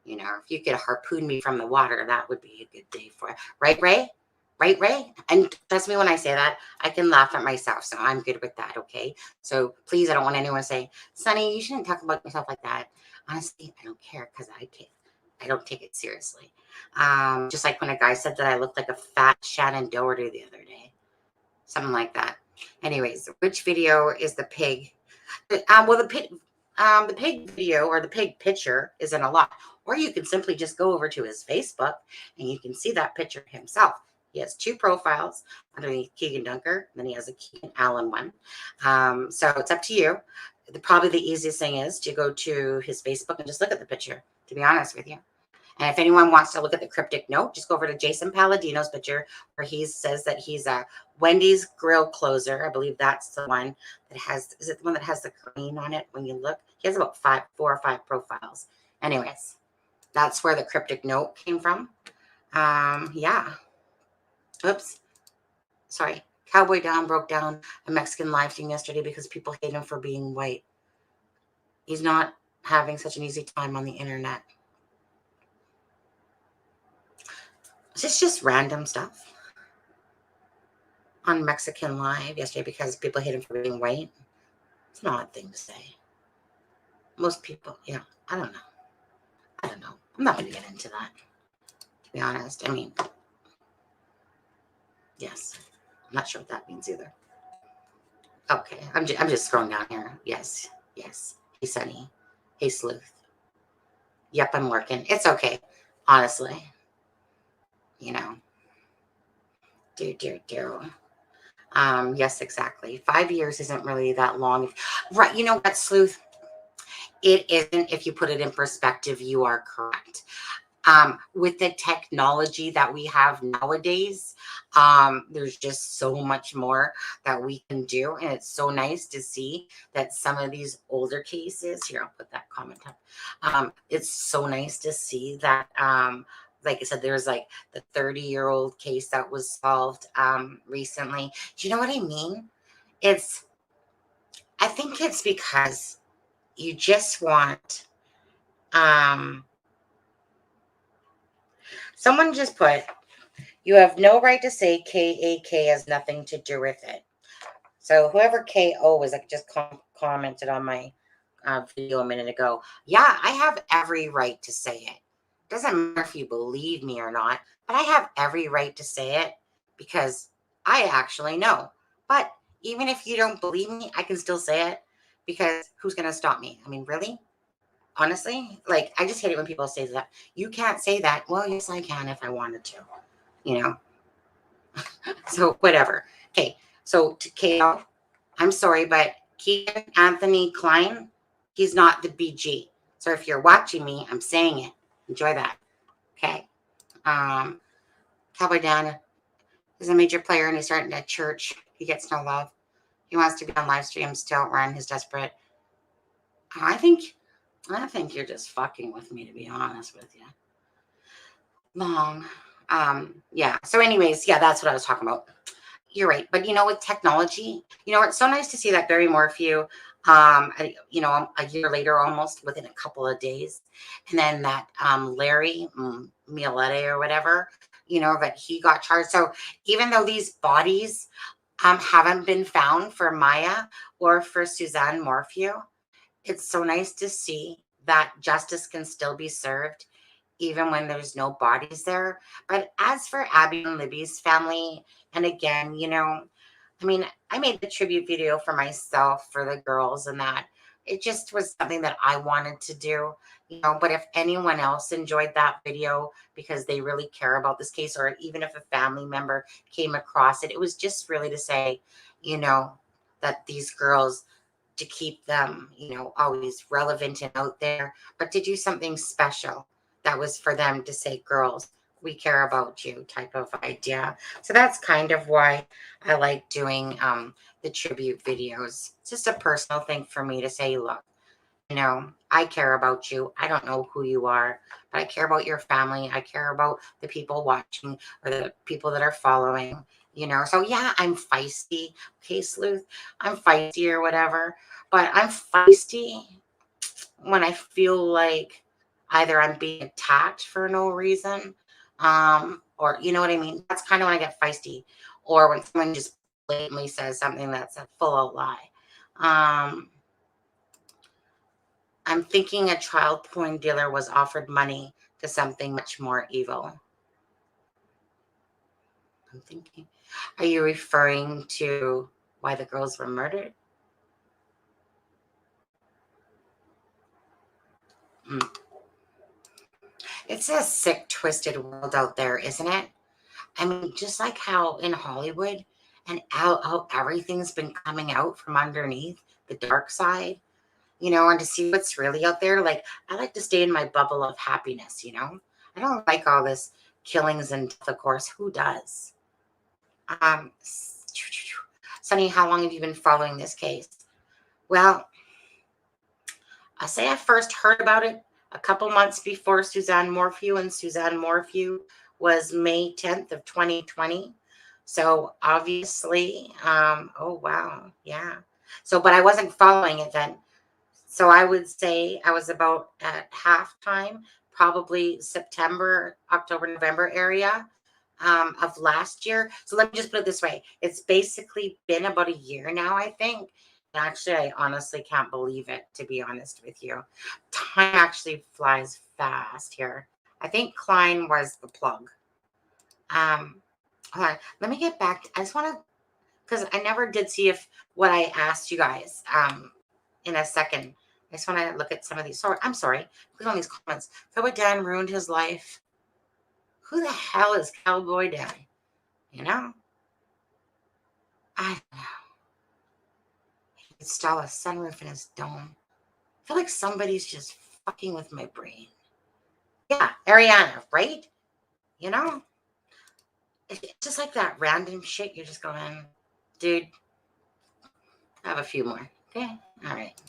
if you could harpoon me from the water, that would be a good day for it. Right, Ray? Right, Ray? And trust me when I say that, I can laugh at myself. So I'm good with that, okay? So please, I don't want anyone to say, Sonny, you shouldn't talk about yourself like that. Honestly, I don't care because I don't take it seriously. Just like when a guy said that I looked like a fat Shannon Doherty the other day. Something like that. Anyways, which video is the pig? Well, the pig video or the pig picture is in a lot. Or you can simply just go over to his Facebook and you can see that picture himself. He has two profiles underneath Kegan Dunker, and then he has a Kegan Allen one. So it's up to you. Probably the easiest thing is to go to his Facebook and just look at the picture, to be honest with you. And if anyone wants to look at the cryptic note, just go over to Jason Palladino's picture where he says that he's a Wendy's grill closer. I believe that's the one that has, is it the one that has the green on it when you look? He has about 4 or 5 profiles. Anyways, that's where the cryptic note came from. Yeah. Oops. Sorry. Cowboy Down broke down a Mexican live stream yesterday because people hate him for being white. He's not having such an easy time on the internet. Is this just random stuff on Mexican Live yesterday because people hate him for being white? It's an odd thing to say. Most people, yeah, I don't know. I'm not going to get into that, to be honest. I mean, yes. I'm not sure what that means either. Okay, I'm just scrolling down here. Yes. Hey, Sunny. Hey, Sleuth. Yep, I'm working. It's okay, honestly. You know. Yes, exactly. 5 years isn't really that long. Right, you know what, Sleuth? It isn't. If you put it in perspective, you are correct. With the technology that we have nowadays, there's just so much more that we can do. And it's so nice to see that some of these older cases, here, I'll put that comment up. It's so nice to see that, like I said, there's like the 30-year-old case that was solved recently. Do you know what I mean? I think it's because you just want, someone just put, you have no right to say KAK has nothing to do with it. So whoever KO was, like, just commented on my video a minute ago. Yeah, I have every right to say it. Doesn't matter if you believe me or not, but I have every right to say it because I actually know. But even if you don't believe me, I can still say it because who's going to stop me? I mean, really? Honestly? Like, I just hate it when people say that. You can't say that. Well, yes, I can if I wanted to, you know? So whatever. Okay. So to KO, I'm sorry, but Keegan Anthony Klein, he's not the BG. So if you're watching me, I'm saying it. Enjoy that. Okay. Cowboy Dan is a major player and he's starting at church. He gets no love. He wants to be on live streams, don't run. He's desperate. I think you're just fucking with me, to be honest with you. Long. Yeah. So anyways, yeah, that's what I was talking about. You're right. But with technology, it's so nice to see that Barry Morphew, a year later, almost within a couple of days. And then that Larry Mialete or whatever, that he got charged. So even though these bodies haven't been found for Maya or for Suzanne Morphew, it's so nice to see that justice can still be served even when there's no bodies there. But as for Abby and Libby's family, and again, I made the tribute video for myself, for the girls, and that it just was something that I wanted to do, but if anyone else enjoyed that video because they really care about this case, or even if a family member came across it, it was just really to say, that these girls, to keep them, always relevant and out there, but to do something special that was for them to say, girls, we care about you type of idea. So that's kind of why I like doing the tribute videos. It's just a personal thing for me to say, look, I care about you. I don't know who you are, but I care about your family. I care about the people watching or the people that are following, So yeah, I'm feisty. Okay, Sleuth, I'm feisty or whatever, but I'm feisty when I feel like either I'm being attacked for no reason, Or you know what I mean? That's kind of when I get feisty, or when someone just blatantly says something that's a full out lie. Um, I'm thinking a child porn dealer was offered money to something much more evil. I'm thinking, are you referring to why the girls were murdered? Hmm. It's a sick, twisted world out there, isn't it? I mean, just like how in Hollywood and how everything's been coming out from underneath the dark side, and to see what's really out there. Like, I like to stay in my bubble of happiness. I don't like all this killings and death, of course. Who does? Um, Sonny, how long have you been following this case? Well, I say I first heard about it a couple months before Suzanne Morphew, and Suzanne Morphew was May 10th of 2020. So obviously, oh wow, yeah. So, but I wasn't following it then. So I would say I was about at halftime, probably September, October, November area of last year. So let me just put it this way. It's basically been about a year now, I think. Actually, I honestly can't believe it, to be honest with you. Time actually flies fast here. I think Klein was the plug. Um, Hold on. Let me get back. I just want to, because I never did see if what I asked you guys in a second. I just want to look at some of these. Sorry, I'm sorry. Look at all these comments. Cowboy Dan ruined his life. Who the hell is Cowboy Dan? You know? I don't know. He could install a sunroof in his dome. I feel like somebody's just fucking with my brain. Yeah, Ariana, right? You know? It's just like that random shit. You're just going, dude, I have a few more. Okay. All right.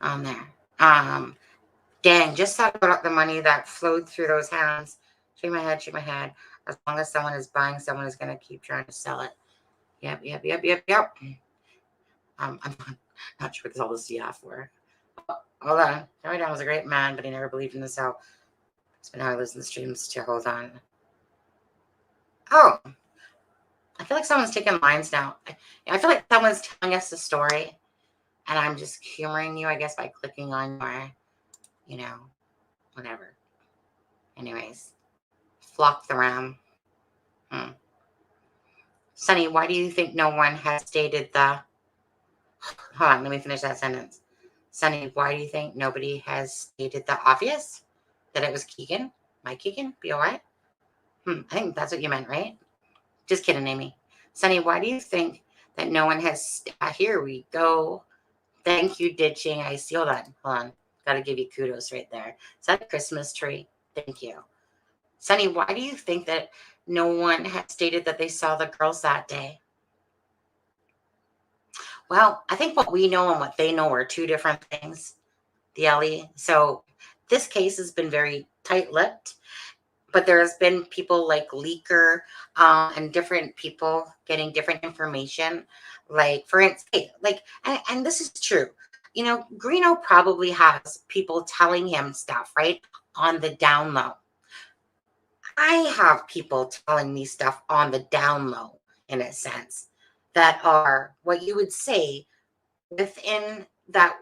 On there. Dang, just thought about the money that flowed through those hands. Shake my head, shake my head. As long as someone is buying, someone is going to keep trying to sell it. Yep. I'm not sure what all this yeah for. Oh, hold on. Harry Down was a great man, but he never believed in the cell. But now he lives in the streams to hold on. Oh, I feel like someone's taking lines now. I feel like someone's telling us the story, and I'm just humoring you, I guess, by clicking on your, whatever. Anyways, flock the ram. Hmm. Sonny, why do you think no one has stated the... Hold on, let me finish that sentence. Sonny, why do you think nobody has stated the obvious? That it was Kegan? My Kegan? B-O-I? I think that's what you meant, right? Just kidding, Amy. Sonny, why do you think that no one has... here we go. Thank you, ditching. I see. Hold on. Got to give you kudos right there. Is that a Christmas tree? Thank you. Sonny, why do you think that no one has stated that they saw the girls that day? Well, I think what we know and what they know are two different things, the Ellie. So this case has been very tight-lipped, but there's been people like Leaker and different people getting different information. Like, for instance, and this is true. Greeno probably has people telling him stuff, right, on the down low. I have people telling me stuff on the down low, in a sense, that are what you would say within that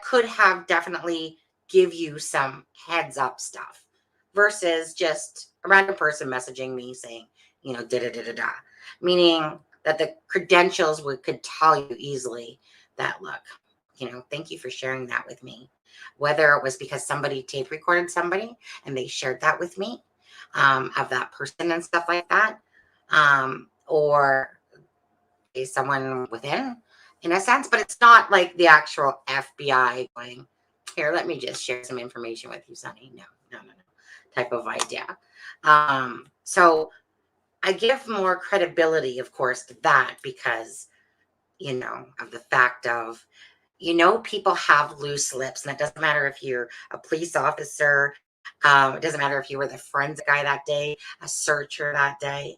could have definitely give you some heads up stuff versus just a random person messaging me saying, da da da da da, meaning that the credentials could tell you easily that, look, thank you for sharing that with me. Whether it was because somebody tape recorded somebody and they shared that with me, of that person and stuff like that, or someone within, in a sense, but it's not like the actual FBI going, here, let me just share some information with you, Sonny. No, type of idea. So I give more credibility, of course, to that because, of the fact of, people have loose lips, and it doesn't matter if you're a police officer. It doesn't matter if you were the forensic guy that day, a searcher that day.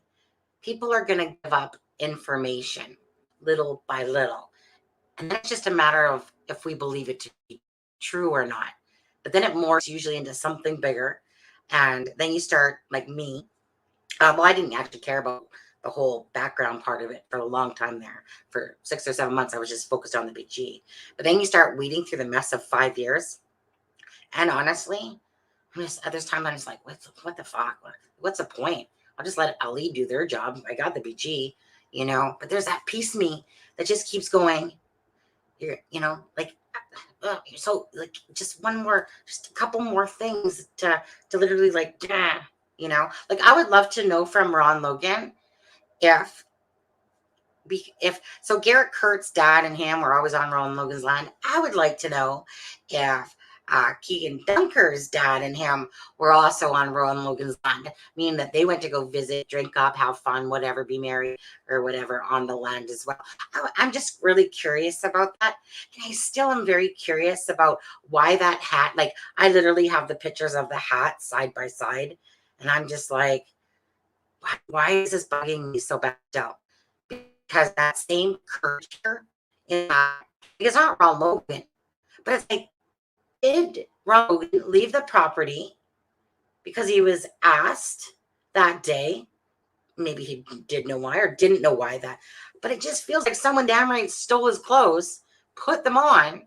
People are going to give up information little by little. And that's just a matter of if we believe it to be true or not. But then it morphs usually into something bigger. And then you start, like me, well, I didn't actually care about the whole background part of it for a long time there. For 6 or 7 months, I was just focused on the BG. But then you start weeding through the mess of 5 years. And honestly, there's times I'm just like, what the fuck? What's the point? I'll just let Ali do their job. I got the BG, but there's that piece of me that just keeps going. Like, so like just just a couple more things to literally like, like I would love to know from Ron Logan if if so Garrett Kurt's dad and him were always on Ron Logan's land. I would like to know if Kegan Dunker's dad and him were also on Ron Logan's land, meaning that they went to go visit, drink up, have fun, whatever, be married or whatever on the land as well. I'm just really curious about that. And I still am very curious about why that hat, like I literally have the pictures of the hat side by side. And I'm just like, why is this bugging me so bad? Because that same culture in it's not Ron Logan, but it's like, did Ron Logan leave the property because he was asked that day? Maybe he did know why or didn't know why that, but it just feels like someone damn right stole his clothes, put them on,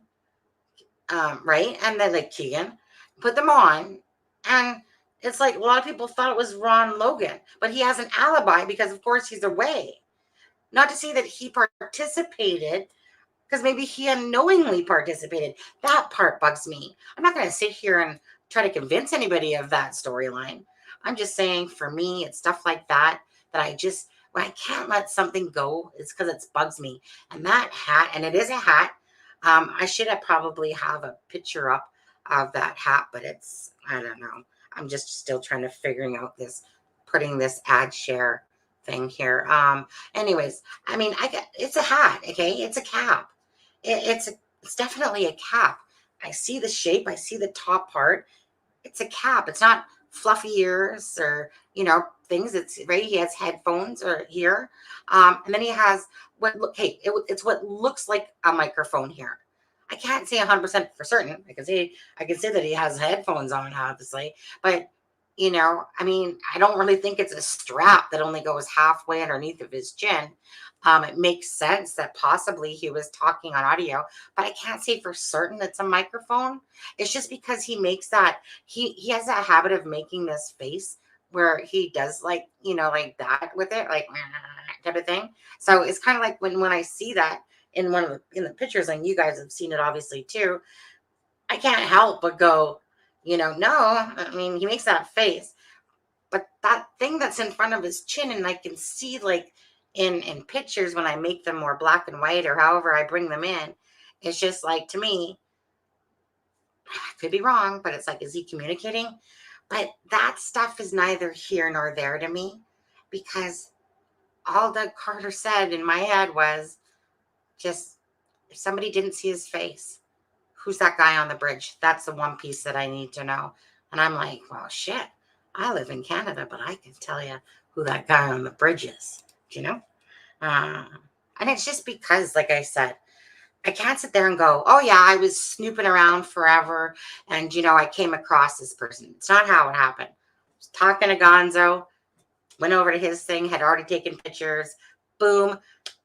right? And then like Kegan put them on, and it's like a lot of people thought it was Ron Logan, but he has an alibi because of course he's away. Not to say that he participated, because maybe he unknowingly participated. That part bugs me. I'm not going to sit here and try to convince anybody of that storyline. I'm just saying for me, it's stuff like that when I can't let something go, it's because it bugs me. And that hat, and it is a hat. I should have probably have a picture up of that hat, but I don't know. I'm just still trying to figuring out putting this ad share thing here. Anyways, I mean, it's a hat, okay? It's a cap. It's definitely a cap. I see the shape. I see the top part. It's a cap. It's not fluffy ears or things. It's right. He has headphones or here, and then he has it's what looks like a microphone here. I can't say 100% for certain. I can say that he has headphones on, obviously, but I mean, I don't really think it's a strap that only goes halfway underneath of his chin. It makes sense that possibly he was talking on audio, but I can't say for certain it's a microphone. It's just because he makes he has that habit of making this face where he does like that with it, like type of thing. So it's kind of like when I see that in in the pictures, and you guys have seen it obviously too. I can't help but go, no. I mean, he makes that face, but that thing that's in front of his chin, and I can see like in pictures when I make them more black and white or however I bring them in, it's just like, to me, I could be wrong, but it's like, is he communicating? But that stuff is neither here nor there to me, because all Doug Carter said in my head was just, if somebody didn't see his face, who's that guy on the bridge? That's the one piece that I need to know. And I'm like, well, shit, I live in Canada, but I can tell you who that guy on the bridge is, you know? Uh, and it's just because, like I said, I can't sit there and go, oh, yeah, I was snooping around forever. And, I came across this person. It's not how it happened. I was talking to Gonzo, went over to his thing, had already taken pictures. Boom.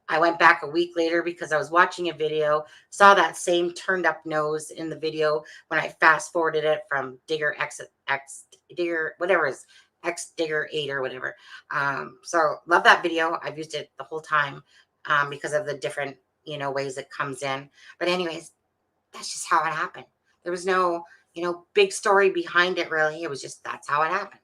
I went back a week later because I was watching a video, saw that same turned up nose in the video when I fast forwarded it from Digger X Digger, whatever it is, X Digger 8 or whatever. So love that video. I've used it the whole time because of the different, ways it comes in. But anyways, that's just how it happened. There was no, big story behind it really. It was just, that's how it happened.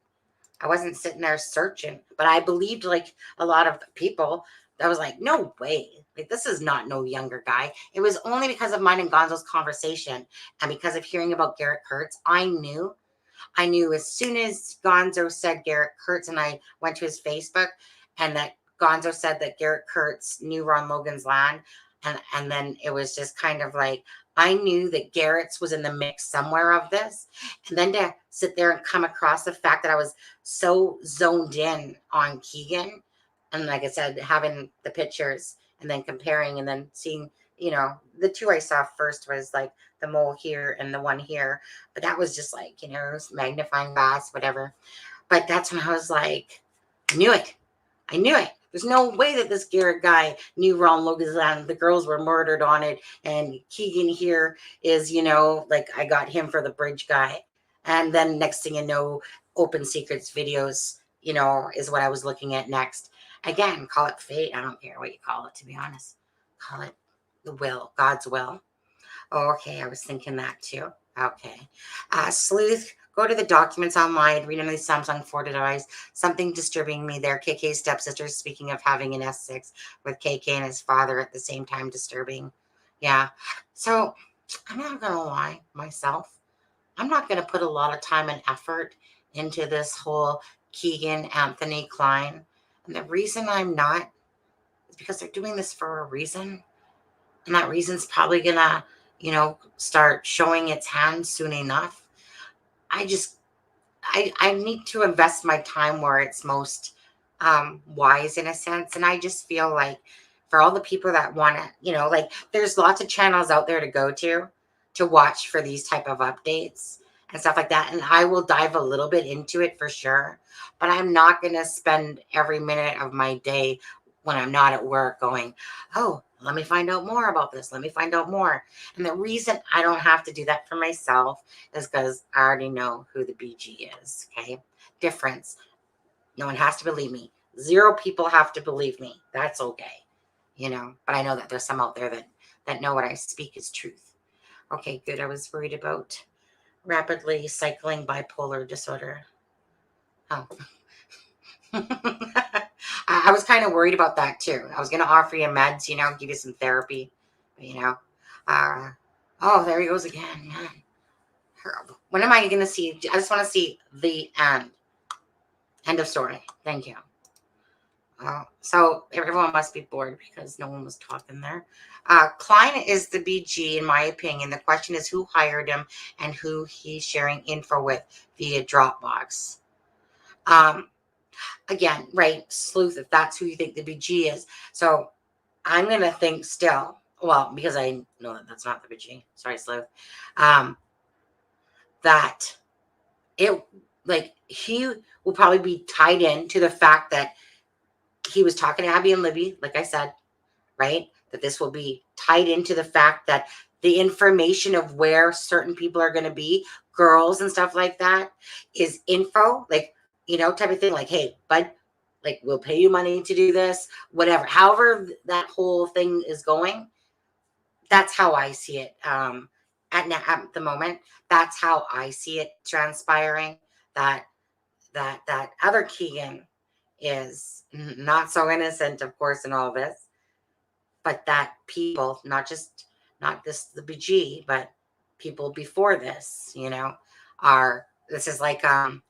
I wasn't sitting there searching, but I believed like a lot of people. I was like, no way. Like, this is not no younger guy. It was only because of mine and Gonzo's conversation and because of hearing about Garrett Kurtz. I knew as soon as Gonzo said Garrett Kurtz, and I went to his Facebook, and that Gonzo said that Garrett Kurtz knew Ron Logan's land. And then it was just kind of like, I knew that Garrett's was in the mix somewhere of this. And then to sit there and come across the fact that I was so zoned in on Kegan, and like I said, having the pictures and then comparing and then seeing, the two I saw first was like the mole here and the one here, but that was just like, it was magnifying glass, whatever. But that's when I was like, I knew it. I knew it. There's no way that this Garrett guy knew Ron Logan's land. The girls were murdered on it. And Kegan here is, like I got him for the bridge guy. And then next thing you know, Open Secrets videos, is what I was looking at next. Again, call it fate. I don't care what you call it, to be honest. Call it the will, God's will. Okay, I was thinking that too. Okay. Sleuth, go to the documents online, read on the Samsung 4 device. Something disturbing me there. KK's stepsister, speaking of having an S6 with KK and his father at the same time, disturbing. Yeah. So I'm not going to lie myself. I'm not going to put a lot of time and effort into this whole Kegan, Anthony, Klein. And the reason I'm not is because they're doing this for a reason. And that reason's probably going to, start showing its hand soon enough. I need to invest my time where it's most wise in a sense. And I just feel like for all the people that want to, like there's lots of channels out there to go to watch for these type of updates and stuff like that. And I will dive a little bit into it for sure. But I'm not going to spend every minute of my day when I'm not at work going, oh, let me find out more about this. Let me find out more. And the reason I don't have to do that for myself is because I already know who the BG is. Okay. Difference. No one has to believe me. 0 people have to believe me. That's okay. But I know that there's some out there that know what I speak is truth. Okay, good. I was worried about rapidly cycling bipolar disorder. Oh. I was kind of worried about that too. I was going to offer you meds, give you some therapy, oh, there he goes again, man. When am I going to see? I just want to see the end. End of story. Thank you. So everyone must be bored because no one was talking there. Klein is the BG, in my opinion. The question is who hired him and who he's sharing info with via Dropbox. Again, right, Sleuth, if that's who you think the BG is. So I'm going to think still, well, because I know that that's not the BG. Sorry, Sleuth. That it, like, he will probably be tied in to the fact that he was talking to Abby and Libby, like I said, right? That this will be tied into the fact that the information of where certain people are going to be, girls and stuff like that, is info, like, type of thing. Like, hey, bud, like, we'll pay you money to do this, whatever. However that whole thing is going, that's how I see it. At the moment, that's how I see it transpiring. That other Kegan is not so innocent, of course, in all this, but that people, not the BG, but people before this, this is like a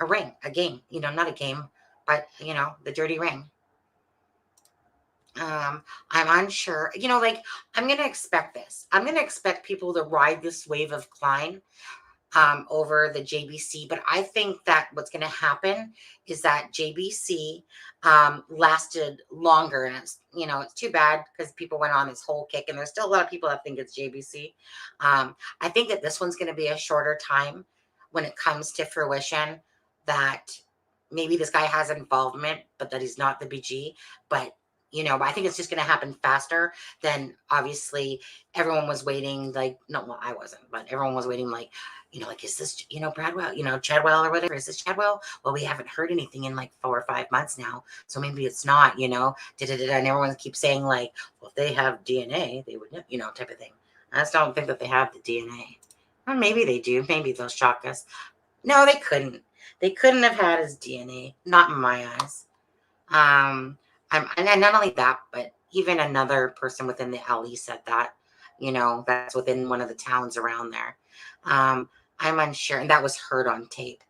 ring, a game, not a game, but the dirty ring. I'm unsure, like I'm going to expect this. I'm going to expect people to ride this wave of Klein over the JBC. But I think that what's going to happen is that JBC lasted longer. And it's too bad because people went on this whole kick. And there's still a lot of people that think it's JBC. I think that this one's going to be a shorter time when it comes to fruition, that maybe this guy has involvement, but that he's not the BG. But I think it's just going to happen faster than obviously everyone was waiting. Like, no, well, I wasn't, but everyone was waiting like, like, is this, Bradwell, Chadwell or whatever, is this Chadwell? Well, we haven't heard anything in like 4 or 5 months now. So maybe it's not, and everyone keeps saying like, well, if they have DNA, they would, type of thing. I just don't think that they have the DNA. Or maybe they do. Maybe they'll shock us. No, they couldn't. They couldn't have had his DNA. Not in my eyes. And not only that, but even another person within the LE said that, that's within one of the towns around there. I'm unsure, and that was heard on tape.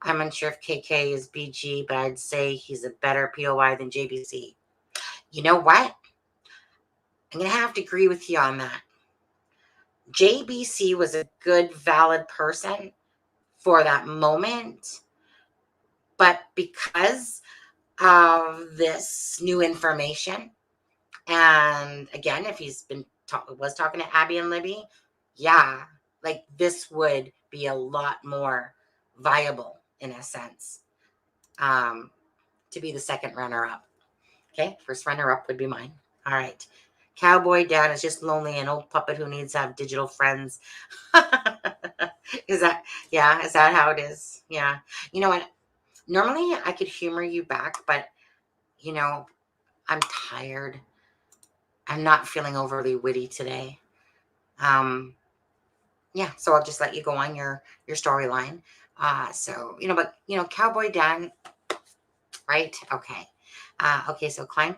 I'm unsure if KK is BG, but I'd say he's a better POI than JBC. You know what? I'm going to have to agree with you on that. JBC was a good, valid person for that moment, but because of this new information, and again, if he's been was talking to Abby and Libby, yeah, like this would be a lot more viable in a sense, to be the second runner-up. Okay, first runner-up would be mine. All right. Cowboy Dad is just lonely, an old puppet who needs to have digital friends. Is that, yeah, is that how it is? Yeah. You know what? Normally I could humor you back, but you know, I'm tired. I'm not feeling overly witty today. Um, yeah, so I'll just let you go on your storyline. So but Cowboy Dan, right? Okay. Okay, so Klein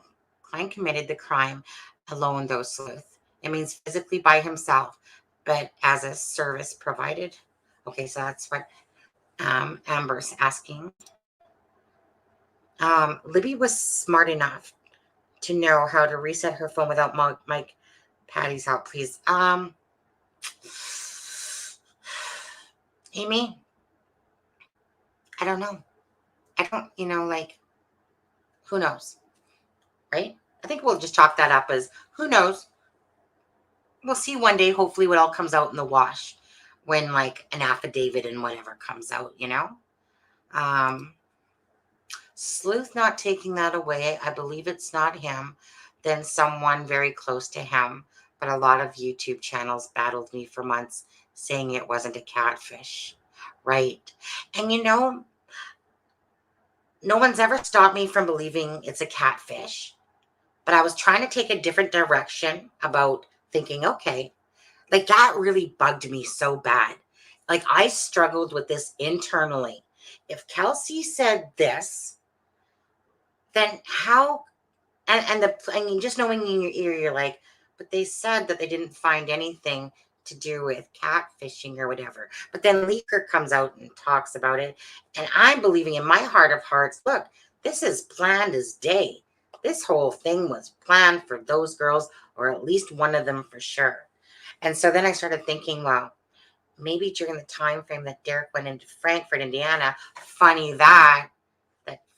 committed the crime alone, though, Sleuth. It means physically by himself, but as a service provided. Okay, so that's what Amber's asking. Libby was smart enough to know how to reset her phone without Mike Patty's help, please. Amy, I don't know. I don't, like, who knows, right? I think we'll just chalk that up as who knows. We'll see one day, hopefully, what all comes out in the wash when, like, an affidavit and whatever comes out. Um, Sleuth not taking that away. I believe it's not him, then someone very close to him. But a lot of YouTube channels battled me for months saying it wasn't a catfish, right? And no one's ever stopped me from believing it's a catfish. But I was trying to take a different direction about thinking, okay, like that really bugged me so bad. Like I struggled with this internally. If Kelsey said this, then how, I mean, just knowing in your ear, you're like, but they said that they didn't find anything to do with catfishing or whatever. But then Leaker comes out and talks about it. And I'm believing in my heart of hearts, look, this is planned as day. This whole thing was planned for those girls, or at least one of them for sure. And so then I started thinking, well, maybe during the time frame that Derek went into Frankfurt, Indiana, funny that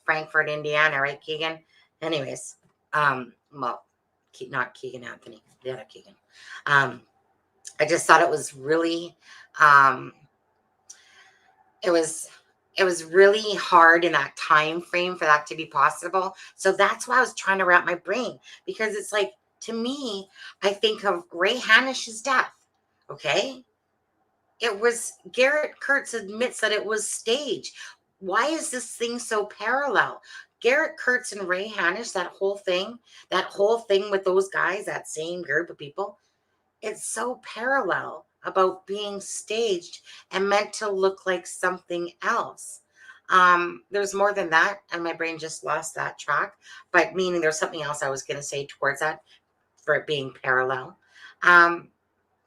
Frankfurt, Indiana, right, Kegan? Anyways, well, not Kegan Anthony, the other Kegan. I just thought it was really, it was really hard in that time frame for that to be possible. So that's why I was trying to wrap my brain, because it's like, to me, I think of Ray Hanish's death. Okay. It was Garrett Kurtz admits that it was staged. Why is this thing so parallel? Garrett Kurtz and Ray Hanish, that whole thing with those guys, that same group of people, it's so parallel about being staged and meant to look like something else. There's more than that, and my brain just lost that track, but meaning there's something else I was going to say towards that for it being parallel.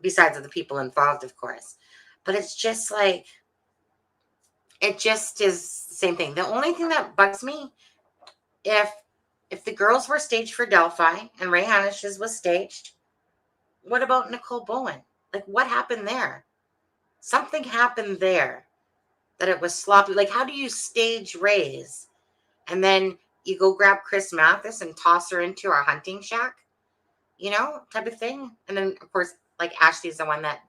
Besides of the people involved, of course. But it's just like, it just is the same thing. The only thing that bugs me, if the girls were staged for Delphi and Ray Hanish's was staged, what about Nicole Bowen? Like, what happened there? Something happened there that it was sloppy. Like, how do you stage Ray's and then you go grab Chris Mathis and toss her into our hunting shack, type of thing? And then, of course, like Ashley's the one that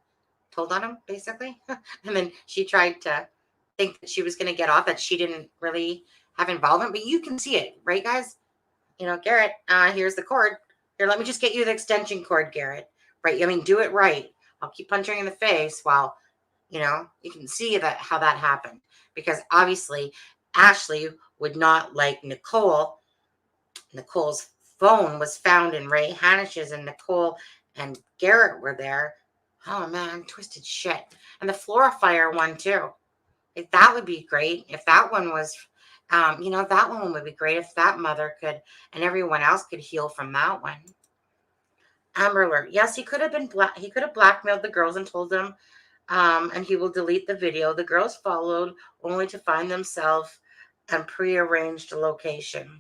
told on him, basically. And then she tried to think that she was going to get off, that she didn't really have involvement. But you can see it, right, guys? Garrett, here's the cord. Here, let me just get you the extension cord, Garrett. Right? I mean, do it right. I'll keep punching in the face while, you can see that how that happened. Because obviously, Ashley would not like Nicole. Nicole's phone was found in Ray Hanish's, and Nicole and Garrett were there. Oh man, twisted shit. And the Florifier one too. Like, that would be great if that one was, that one would be great if that mother could, and everyone else could heal from that one. Amber Alert. Yes, he could have he could have blackmailed the girls and told them, and he will delete the video. The girls followed only to find themselves and prearranged a location.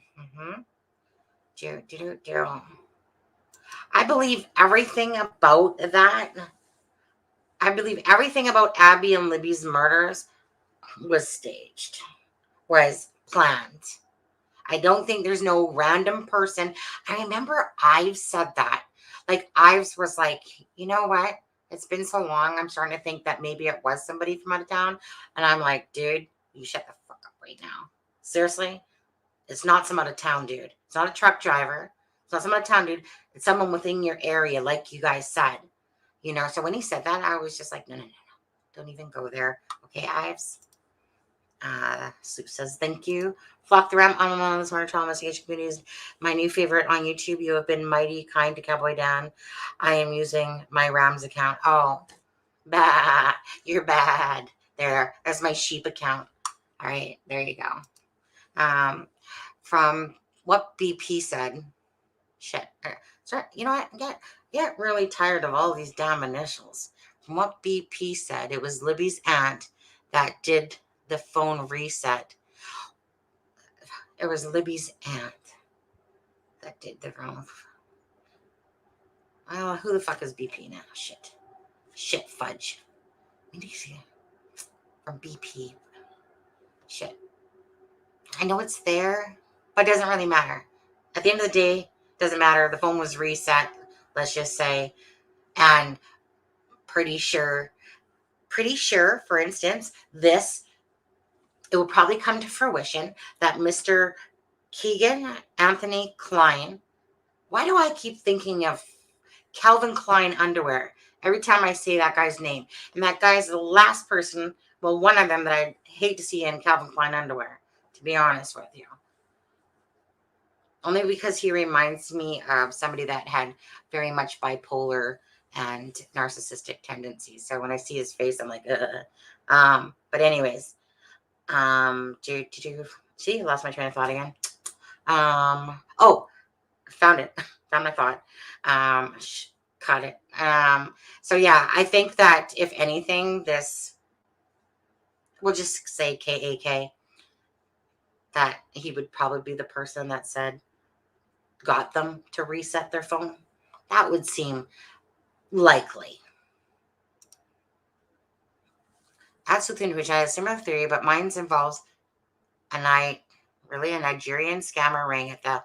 I believe everything about that. I believe everything about Abby and Libby's murders was staged, was planned. I don't think there's no random person. I remember I've said that. Like, Ives was like, you know what? It's been so long. I'm starting to think that maybe it was somebody from out of town. And I'm like, dude, you shut the fuck up right now. Seriously? It's not some out of town dude. It's not a truck driver. It's not some out of town dude. It's someone within your area, like you guys said. You know, so when he said that, I was just like, no, no, no, no. Don't even go there. Okay, Ives? Soup says, thank you. Flock the Ram on the Smart Trauma Investigation Communities. My new favorite on YouTube. You have been mighty kind to Cowboy Dan. I am using my Rams account. Oh, bad. You're bad. That's my sheep account. All right, there you go. From what BP said. Shit. So, you know what? Get really tired of all these damn initials. From what BP said, it was Libby's aunt that did the phone reset. It was Libby's aunt that did the wrong. Oh, who the fuck is BP now? Shit, fudge. From BP. Shit. I know it's there, but it doesn't really matter. At the end of the day, it doesn't matter. The phone was reset, let's just say. And pretty sure, for instance, it will probably come to fruition that Mr. Kegan Anthony Klein, why do I keep thinking of Calvin Klein underwear every time I say that guy's name? And that guy's the last person, well, one of them that I hate to see in Calvin Klein underwear, to be honest with you. Only because he reminds me of somebody that had very much bipolar and narcissistic tendencies. So when I see his face, I'm like, ugh. But anyways, see, I lost my train of thought again. Oh, found it. Found my thought. Caught it. So yeah, I think that if anything, we'll just say KAK, that he would probably be the person that got them to reset their phone. That would seem likely. That's within which I have a similar theory, but mine involves a Nigerian scammer ring at the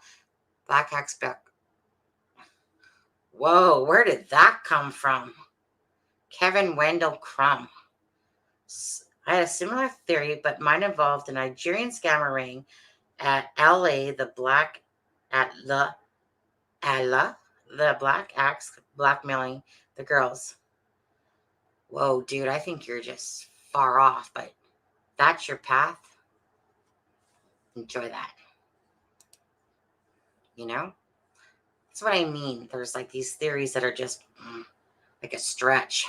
Black Axe Book. Whoa, where did that come from? Kevin Wendell Crumb. I had a similar theory, but mine involved a Nigerian scammer ring at LA, the Black Axe blackmailing the girls. Whoa, dude, I think you're just far off, but that's your path. Enjoy that. You know? That's what I mean. There's like these theories that are just like a stretch,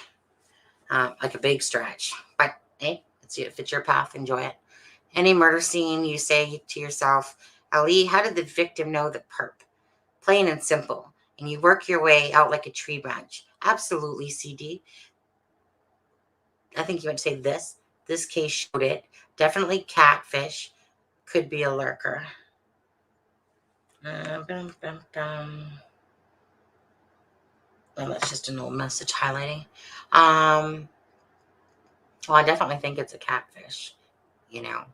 like a big stretch. But hey, if it's your path, enjoy it. Any murder scene, you say to yourself, Ali, how did the victim know the perp? Plain and simple. And you work your way out like a tree branch. Absolutely, CD. I think you would say this. This case showed it. Definitely catfish. Could be a lurker. Well, that's just an old message highlighting. Well, I definitely think it's a catfish. You know.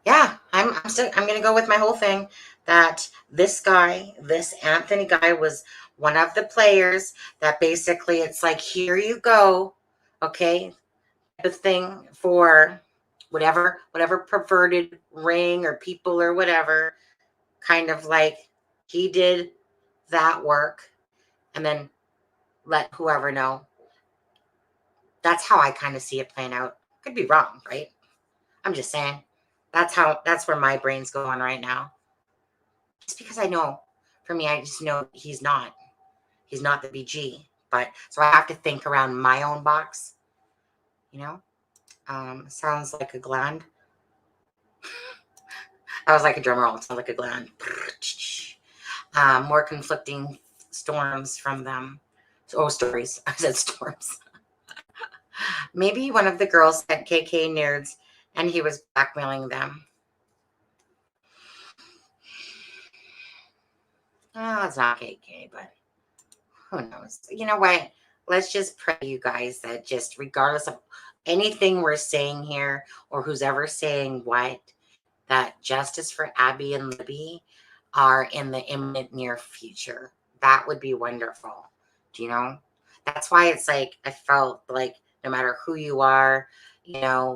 Yeah, I'm gonna go with my whole thing that this Anthony guy was one of the players that basically it's like, here you go, okay, the thing for whatever perverted ring or people or whatever, kind of like he did that work and then let whoever know. That's how I kind of see it playing out. Could be wrong, right? I'm just saying. That's where my brain's going right now. Just because I know, for me, I just know he's not the BG. But so I have to think around my own box, you know. Sounds like a gland. I was like a drum roll. It sounds like a gland. More conflicting storms from them. Oh, stories. I said storms. Maybe one of the girls sent KK nerds and he was blackmailing them. Oh, it's not KK, but who knows? You know what? Let's just pray, you guys, that just regardless of anything we're saying here or who's ever saying what, that justice for Abby and Libby are in the imminent near future. That would be wonderful. Do you know? That's why it's like I felt like no matter who you are,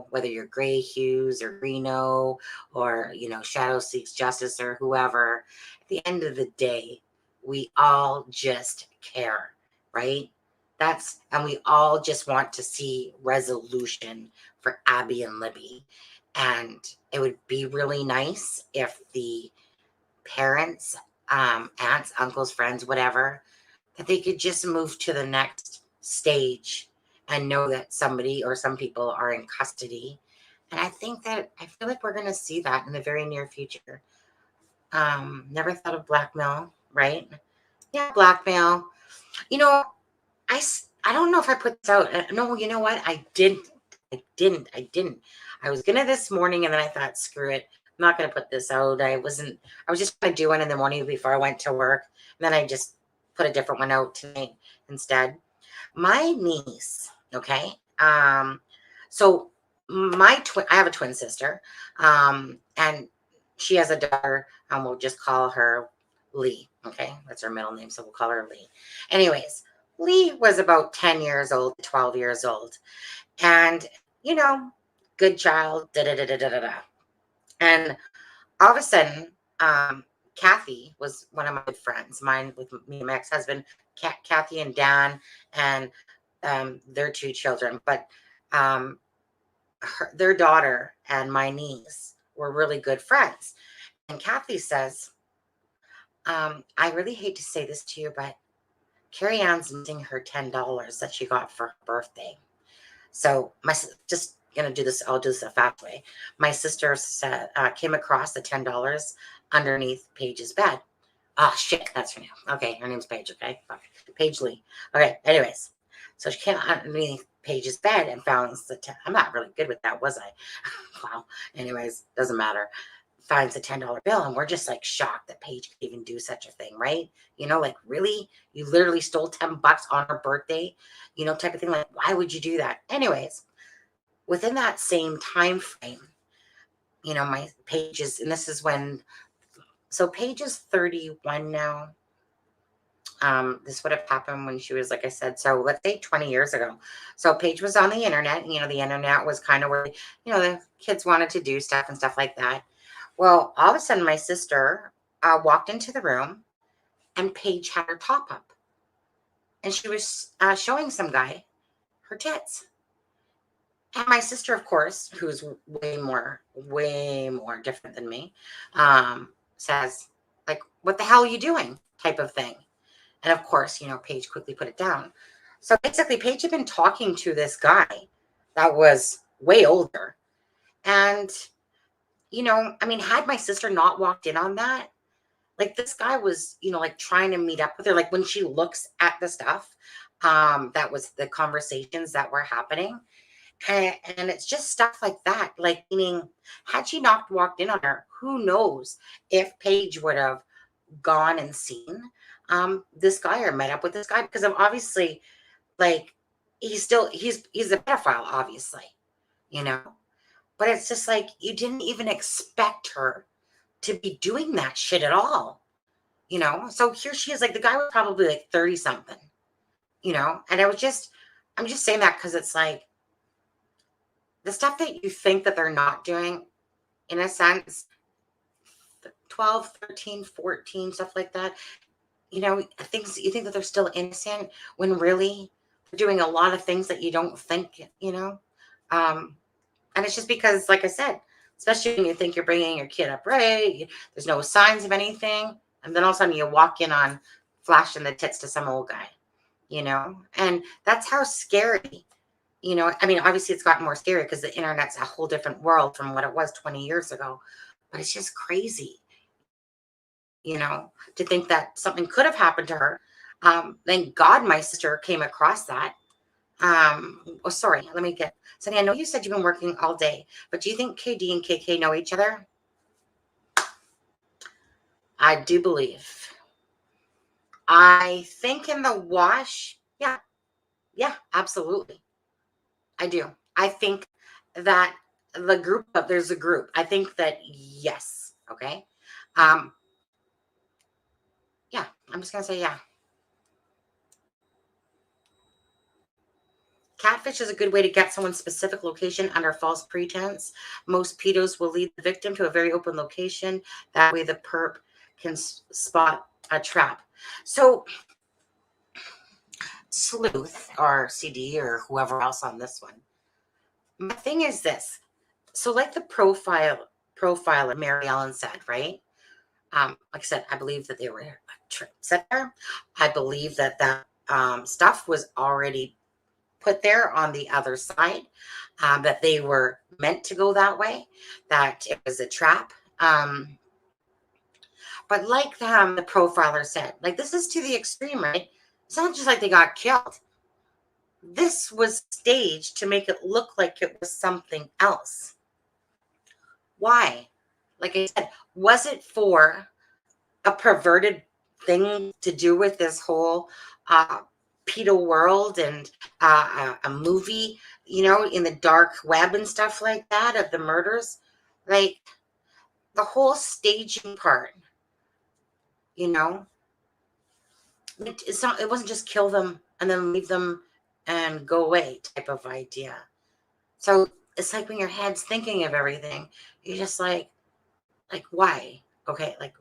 whether you're gray hues or Reno or, Shadow Seeks Justice or whoever, at the end of the day, we all just care, right? And we all just want to see resolution for Abby and Libby. And it would be really nice if the parents, aunts, uncles, friends, whatever, that they could just move to the next stage and know that somebody or some people are in custody. And I feel like we're going to see that in the very near future. Never thought of blackmail, right? Yeah, blackmail. You know, I don't know if I put this out. No, you know what? I didn't. I was gonna this morning, and then I thought, screw it. I'm not gonna put this out. I was just gonna do one in the morning before I went to work. And then I just put a different one out tonight instead. My niece, okay. So I have a twin sister, and she has a daughter, and we'll just call her Lee. Okay, that's her middle name, so we'll call her Lee. Anyways, Lee was about 10 years old, 12 years old, and you know, good child, da da da da da da. And all of a sudden, Kathy was one of my good friends, mine with me and my ex-husband, Kathy and Dan, and their two children. But um, their daughter and my niece were really good friends. And Kathy says, I really hate to say this to you, but Carrie Ann's missing her $10 that she got for her birthday. So just gonna do this. I'll do this a fast way. My sister said came across the $10 underneath Paige's bed. Oh shit, that's her name. Okay, her name's Paige. Okay, fuck. Paige Lee. Okay. Anyways, so she came underneath Paige's bed and found I'm not really good with that, was I? Wow. Anyways, doesn't matter. Finds a $10 bill, and we're just like shocked that Paige could even do such a thing, right? Like really, you literally stole $10 on her birthday, type of thing. Like, why would you do that? Anyways, within that same time frame, my Paige and this is when, so Paige is 31 now. This would have happened when she was, like I said, so let's say 20 years ago. So Paige was on the internet. The internet was kind of where, the kids wanted to do stuff and stuff like that. Well, all of a sudden, my sister walked into the room, and Paige had her top up, and she was showing some guy her tits. And my sister, of course, who's way more different than me, says, like, what the hell are you doing? Type of thing. And of course, Paige quickly put it down. So basically, Paige had been talking to this guy that was way older. And, had my sister not walked in on that, like this guy was, like trying to meet up with her. Like when she looks at the stuff, that was the conversations that were happening. And it's just stuff like that. Like, meaning, had she not walked in on her, who knows if Paige would have gone and seen this guy or met up with this guy, because I'm obviously, like, he's a pedophile, obviously, you know. But it's just like you didn't even expect her to be doing that shit at all, So here she is, like the guy was probably like 30 something, And I'm just saying that because it's like the stuff that you think that they're not doing, in a sense, 12, 13, 14, stuff like that, things you think that they're still innocent when really they're doing a lot of things that you don't think. Um, and it's just because, like I said, especially when you think you're bringing your kid up right, there's no signs of anything. And then all of a sudden you walk in on flashing the tits to some old guy. And that's how scary, I mean, obviously it's gotten more scary because the internet's a whole different world from what it was 20 years ago. But it's just crazy, to think that something could have happened to her. Thank God my sister came across that. Oh, sorry. Let me get, Sunny, I know you said you've been working all day, but do you think KD and KK know each other? I do believe. I think in the wash. Yeah. Yeah, absolutely. I do. I think that there's a group. I think that, yes. Okay. Um, yeah, I'm just going to say, yeah. Catfish is a good way to get someone's specific location under false pretense. Most pedos will lead the victim to a very open location. That way the perp can spot a trap. So Sleuth or CD or whoever else on this one. My thing is this. So like the profiler Mary Ellen said, right? Like I said, I believe that they were a trendsetter. I believe that stuff was already put there on the other side, that they were meant to go that way, that it was a trap. But like the profiler said, like this is to the extreme, right? It's not just like they got killed. This was staged to make it look like it was something else. Why? Like I said, was it for a perverted thing to do with this whole pedo world and a movie, you know, in the dark web and stuff like that of the murders? Like the whole staging part, you know, it wasn't just kill them and then leave them and go away type of idea. So it's like when your head's thinking of everything, you're just like why? Okay, like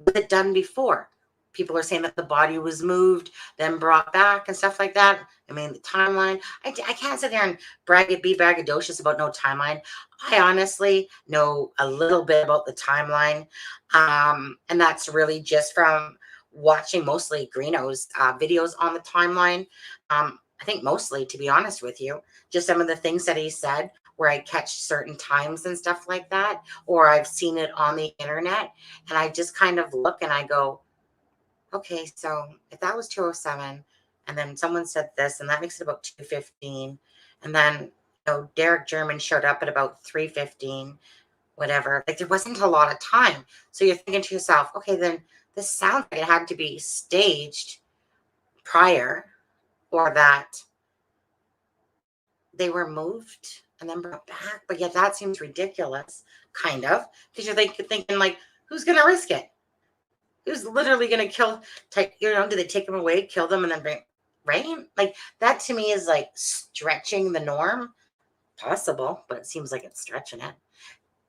was it done before? People are saying that the body was moved, then brought back and stuff like that. I mean, the timeline. I can't sit there and be braggadocious about no timeline. I honestly know a little bit about the timeline. And that's really just from watching mostly Greeno's videos on the timeline. I think mostly, to be honest with you, just some of the things that he said where I catch certain times and stuff like that, or I've seen it on the internet, and I just kind of look and I go, okay, so if that was 207, and then someone said this, and that makes it about 2:15, and then Derek German showed up at about 3:15, whatever. Like there wasn't a lot of time, so you're thinking to yourself, okay, then this sounds like it had to be staged prior, or that they were moved and then brought back. But yet that seems ridiculous, kind of, because you're thinking like, who's going to risk it? Who's literally going to kill? Do they take them away, kill them, and then bring? Right? Like that to me is like stretching the norm. Possible, but it seems like it's stretching it.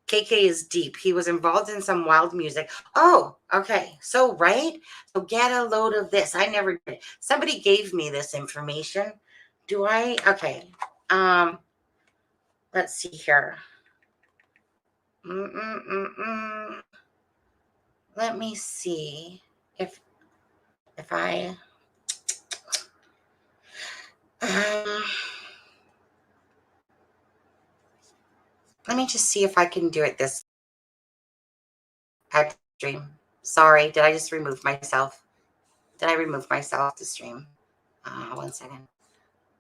KK is deep. He was involved in some wild music. Oh, okay. So, right? So get a load of this. I never did. Somebody gave me this information. Do I? Okay. Let's see here. Let me see if I let me just see if I can do it this at stream. Sorry, did I just remove myself? Did I remove myself to stream? 1 second.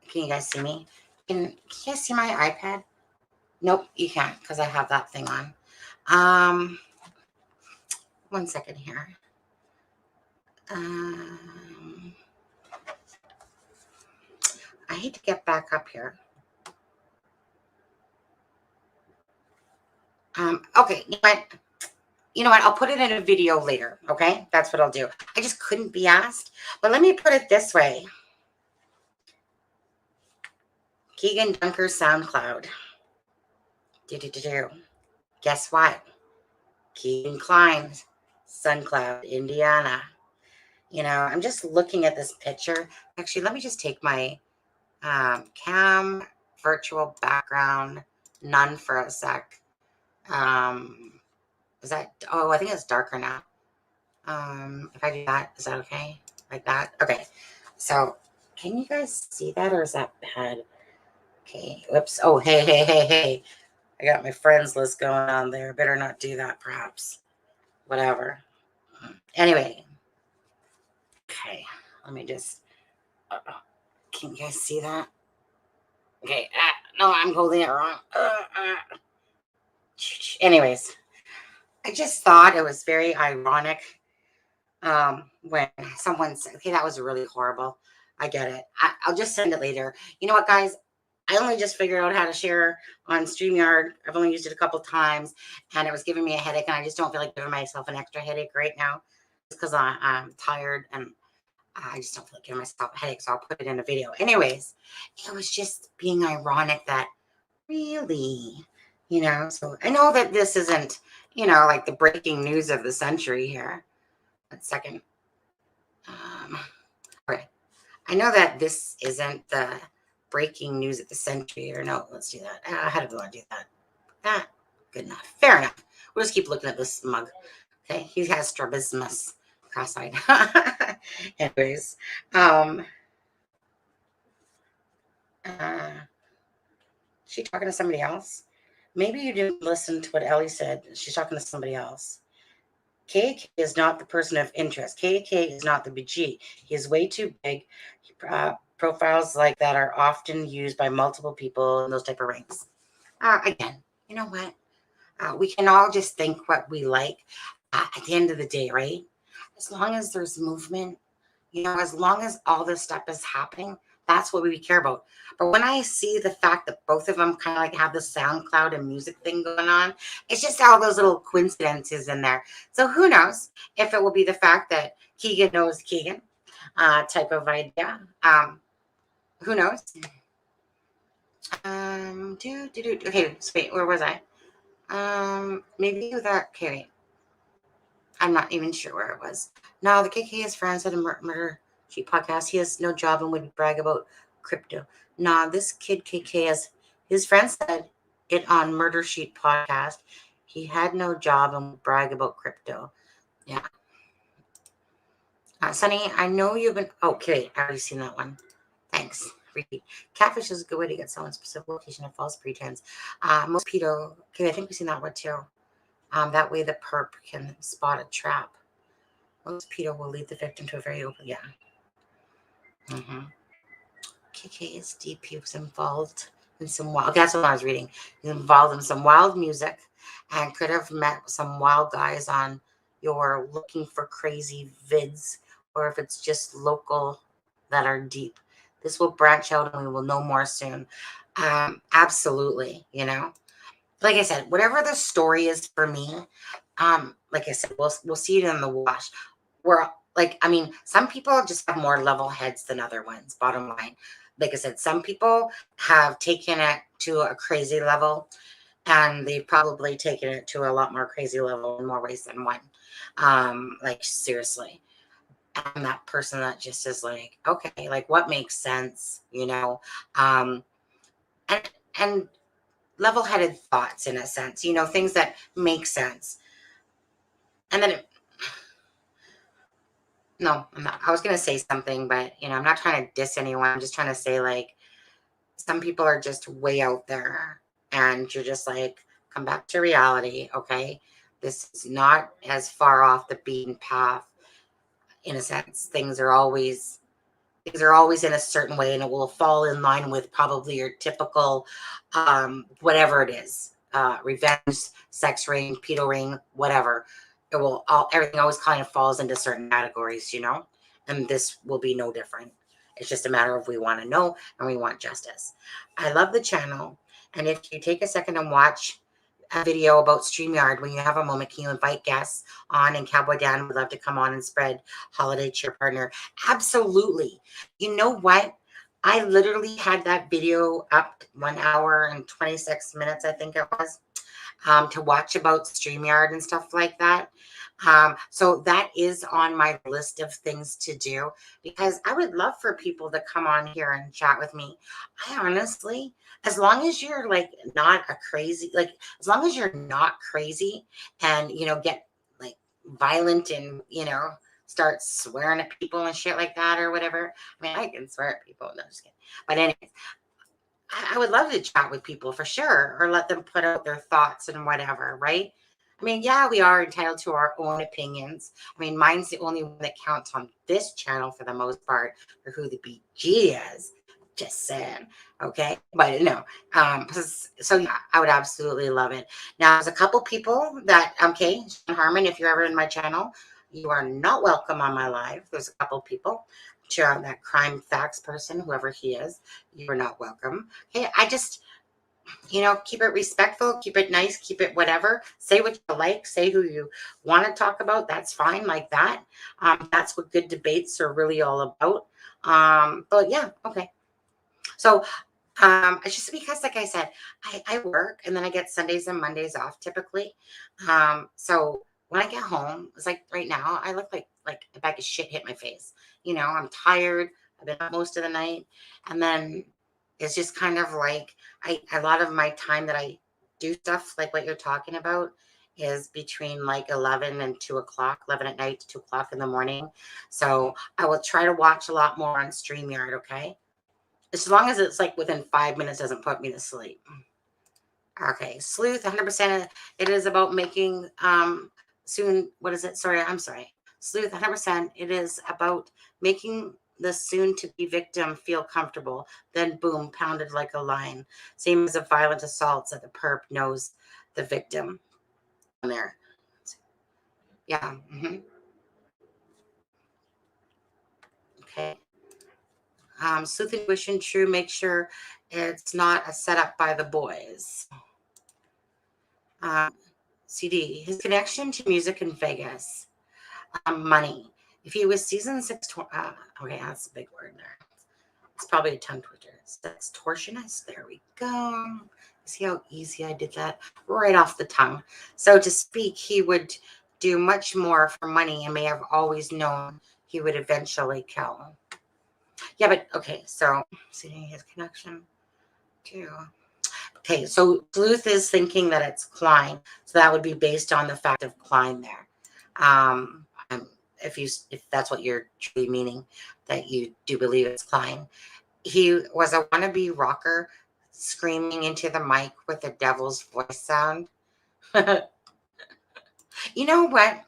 Can you guys see me? Can you guys see my iPad? Nope, you can't because I have that thing on. 1 second here. I hate to get back up here. Okay, you know what? I'll put it in a video later, okay? That's what I'll do. I just couldn't be asked. But let me put it this way. Kegan Dunker SoundCloud. Guess what? Kegan Klein's SoundCloud, Indiana. You know, I'm just looking at this picture. Actually, let me just take my cam virtual background none for a sec. Is that, oh, I think it's darker now. If I do that, is that okay? Like that? Okay. So can you guys see that, or is that bad? Okay. Whoops. Oh, hey. I got my friends list going on there. Better not do that, perhaps. Whatever. Anyway. Okay. Let me just, can you guys see that? Okay. No, I'm holding it wrong. Anyways, I just thought it was very ironic when someone said, okay, that was really horrible. I get it. I'll just send it later. You know what, guys? I only just figured out how to share on StreamYard. I've only used it a couple times, and it was giving me a headache, and I just don't feel like giving myself an extra headache right now because I'm tired, and I just don't feel like giving myself a headache, so I'll put it in a video. Anyways, it was just being ironic that really, so I know that this isn't, like the breaking news of the century here. 1 second. Okay. I know that this isn't the breaking news of the century, or no, let's do that. How do we want to do that? That, good enough. Fair enough. We'll just keep looking at this mug. Okay, he has strabismus, cross-eyed. Anyways, she talking to somebody else? Maybe you didn't listen to what Ellie said. She's talking to somebody else. KK is not the person of interest. KK is not the BG. He is way too big. Profiles like that are often used by multiple people in those type of ranks. Again, you know what? We can all just think what we like at the end of the day, right? As long as there's movement, as long as all this stuff is happening, that's what we care about. But when I see the fact that both of them kind of like have the SoundCloud and music thing going on, it's just all those little coincidences in there. So who knows if it will be the fact that Kegan knows Kegan type of idea. Who knows? Okay, so wait, where was I? Maybe that, okay, wait. I'm not even sure where it was. No, the KK is friends at a murder sheet podcast. He has no job and would brag about crypto. Nah, this kid KK has his friend said it on Murder Sheet podcast. He had no job and would brag about crypto. Yeah. Sunny, I know you've been okay. I already seen that one. Thanks. Repeat. Catfish is a good way to get someone's specific location of false pretense. Most pedo. Okay, I think we've seen that one too. That way the perp can spot a trap. Most pedo will lead the victim to a very open, yeah. KK is deep. He was involved in some wild, that's what I was reading. He was involved in some wild music and could have met some wild guys on your looking for crazy vids, or if it's just local that are deep. This will branch out and we will know more soon. Absolutely, like I said, whatever the story is for me, like I said, we'll see it in the wash. We're like, I mean, some people just have more level heads than other ones, bottom line. Like I said, some people have taken it to a crazy level, and they've probably taken it to a lot more crazy level in more ways than one. Like seriously. I'm that person that just is like, okay, like what makes sense, and level-headed thoughts in a sense, things that make sense. And then no, I'm not. I was going to say something, but I'm not trying to diss anyone. I'm just trying to say, like, some people are just way out there and you're just like, come back to reality. Okay. This is not as far off the beaten path in a sense. Things are always in a certain way, and it will fall in line with probably your typical, whatever it is, revenge, sex ring, pedo ring, whatever. Everything always kind of falls into certain categories, and this will be no different. It's just a matter of we want to know and we want justice. I love the channel. And if you take a second and watch a video about StreamYard, when you have a moment, can you invite guests on? And Cowboy Dan would love to come on and spread holiday cheer partner. Absolutely. You know what? I literally had that video up 1 hour and 26 minutes, I think it was, to watch about StreamYard and stuff like that. So that is on my list of things to do, because I would love for people to come on here and chat with me. I honestly, as long as you're like not a crazy, like as long as you're not crazy and, get like violent and, start swearing at people and shit like that or whatever. I mean, I can swear at people. No, just kidding. But anyways, I would love to chat with people for sure, or let them put out their thoughts and whatever, right? I mean, yeah, we are entitled to our own opinions. I mean, mine's the only one that counts on this channel for the most part, for who the BG is. Just saying, okay? But no, so yeah, I would absolutely love it. Now, there's a couple people that, okay, Sean Harmon, if you're ever in my channel, you are not welcome on my live. There's a couple people. That crime facts person, whoever he is, you are not welcome. Okay, you know, keep it respectful, keep it nice, keep it whatever. Say what you like, say who you want to talk about. That's fine, like that. That's what good debates are really all about. But yeah, okay. So it's just because, like I said, I work and then I get Sundays and Mondays off typically. So when I get home, it's like right now, I look like a bag of shit hit my face. You know, I'm tired. I've been up most of the night, and then it's just kind of like a lot of my time that I do stuff like what you're talking about is between like 11 and 2 o'clock, 11 at night to 2 o'clock in the morning. So I will try to watch a lot more on StreamYard, okay? As long as it's like within 5 minutes, doesn't put me to sleep. Okay, sleuth, 100%. It is about making soon. What is it? Sorry, I'm sorry. Sleuth, 100%. It is about making the soon-to-be victim feel comfortable. Then, boom, pounded like a lion. Same as a violent assault that the perp knows the victim. There. Yeah. Okay. Sleuth intuition, true. Make sure it's not a setup by the boys. CD, his connection to music in Vegas. Money. If he was season six, okay, that's a big word there. It's probably a tongue twister. Sextortionist. There we go. See how easy I did that? Right off the tongue. So to speak, he would do much more for money and may have always known he would eventually kill. Yeah, but okay, so seeing his connection to. Okay, so sleuth is thinking that it's Klein, so that would be based on the fact of Klein there. Um, if that's what you're truly meaning, that you do believe it's Klein. He was a wannabe rocker, screaming into the mic with a devil's voice sound. You know what?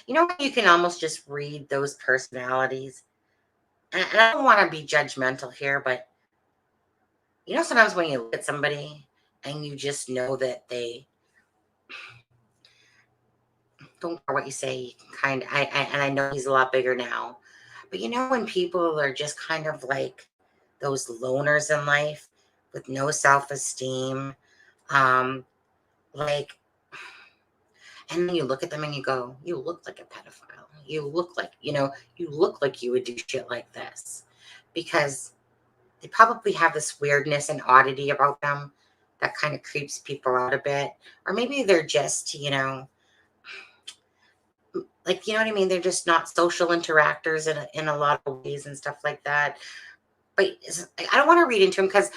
You know what? You can almost just read those personalities, and I don't want to be judgmental here, but you know, sometimes when you look at somebody and you just know that they don't care what you say, you can kind of, and I know he's a lot bigger now, but you know, when people are just kind of like those loners in life with no self-esteem, um, like, and then you look at them and you go, you look like a pedophile. You look like, you look like you would do shit like this because they probably have this weirdness and oddity about them that kind of creeps people out a bit. Or maybe they're just, like, you know what I mean? They're just not social interactors in a lot of ways and stuff like that. But I don't want to read into them because,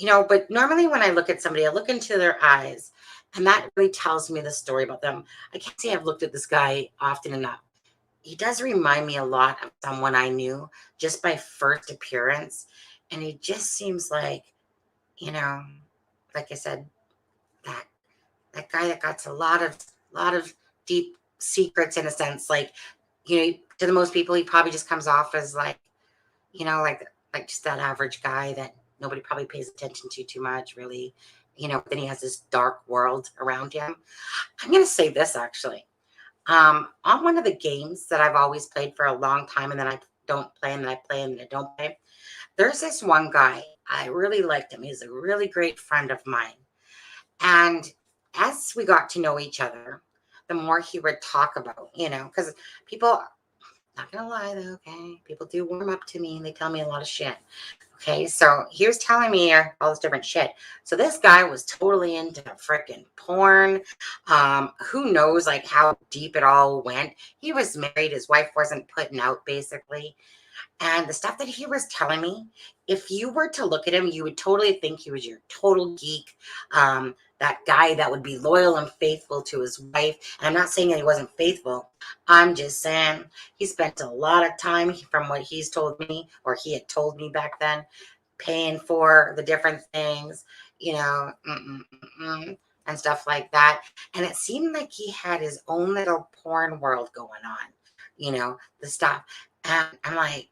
but normally when I look at somebody, I look into their eyes and that really tells me the story about them. I can't say I've looked at this guy often enough. He does remind me a lot of someone I knew just by first appearance. And he just seems like, you know, like I said, that that guy that got a lot of deep secrets in a sense. Like, to the most people, he probably just comes off as like, like just that average guy that nobody probably pays attention to too much, really. Then he has this dark world around him. I'm gonna say this actually. On one of the games that I've always played for a long time, and then I don't play, and then I play, and then I don't play. There's this one guy. I really liked him. He's a really great friend of mine. And as we got to know each other, the more he would talk about, because people, not gonna lie though, okay, people do warm up to me and they tell me a lot of shit. Okay, so he was telling me all this different shit. So this guy was totally into freaking porn. Who knows like how deep it all went. He was married, his wife wasn't putting out basically. And the stuff that he was telling me, if you were to look at him, you would totally think he was your total geek. That guy that would be loyal and faithful to his wife. And I'm not saying that he wasn't faithful. I'm just saying he spent a lot of time, from what he's told me, or he had told me back then, paying for the different things, and stuff like that. And it seemed like he had his own little porn world going on, the stuff. And I'm like,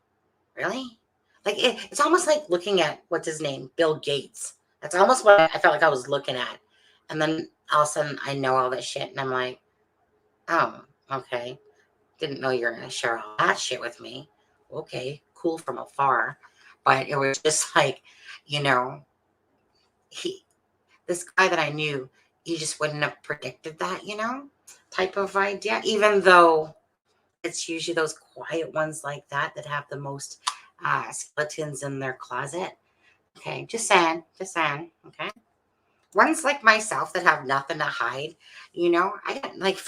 really? Like it's almost like looking at what's his name, Bill Gates. That's almost what I felt like I was looking at. And then all of a sudden I know all this shit and I'm like, oh, okay. Didn't know you were gonna share all that shit with me. Okay, cool from afar. But it was just like, you know, this guy that I knew, he just wouldn't have predicted that, type of idea, even though it's usually those quiet ones like that that have the most skeletons in their closet. Okay, just saying, okay? Ones like myself that have nothing to hide, I got like,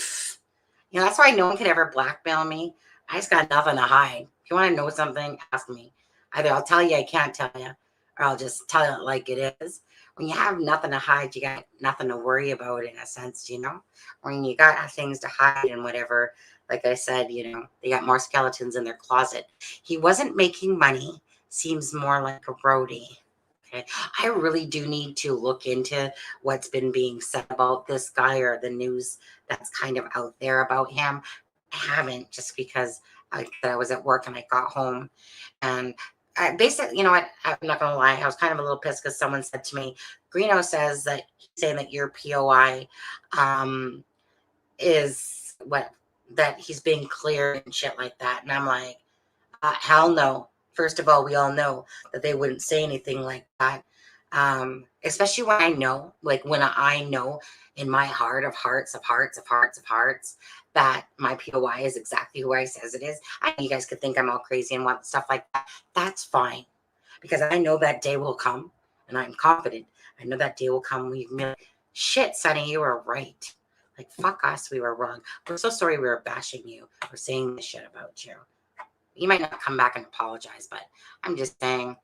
that's why no one could ever blackmail me. I just got nothing to hide. If you want to know something, ask me. Either I'll tell you I can't tell you, or I'll just tell you like it is. When you have nothing to hide, you got nothing to worry about in a sense, When you got things to hide and whatever, like I said, they got more skeletons in their closet. He wasn't making money. Seems more like a roadie. Okay. I really do need to look into what's been being said about this guy or the news that's kind of out there about him. I haven't, just because I was at work and I got home. And basically, you know what? I'm not going to lie. I was kind of a little pissed because someone said to me, Greeno says that he's saying that your POI is that he's being clear and shit like that. And I'm like, hell no. First of all, we all know that they wouldn't say anything like that. Especially when I know, in my heart of hearts, that my POI is exactly who I says it is. I know you guys could think I'm all crazy and want stuff like that. That's fine, because I know that day will come, and I'm confident. I know that day will come when you can be like, shit, Sonny, you were right. Like, fuck us, we were wrong. We're so sorry we were bashing you or saying this shit about you. You might not come back and apologize, but I'm just saying,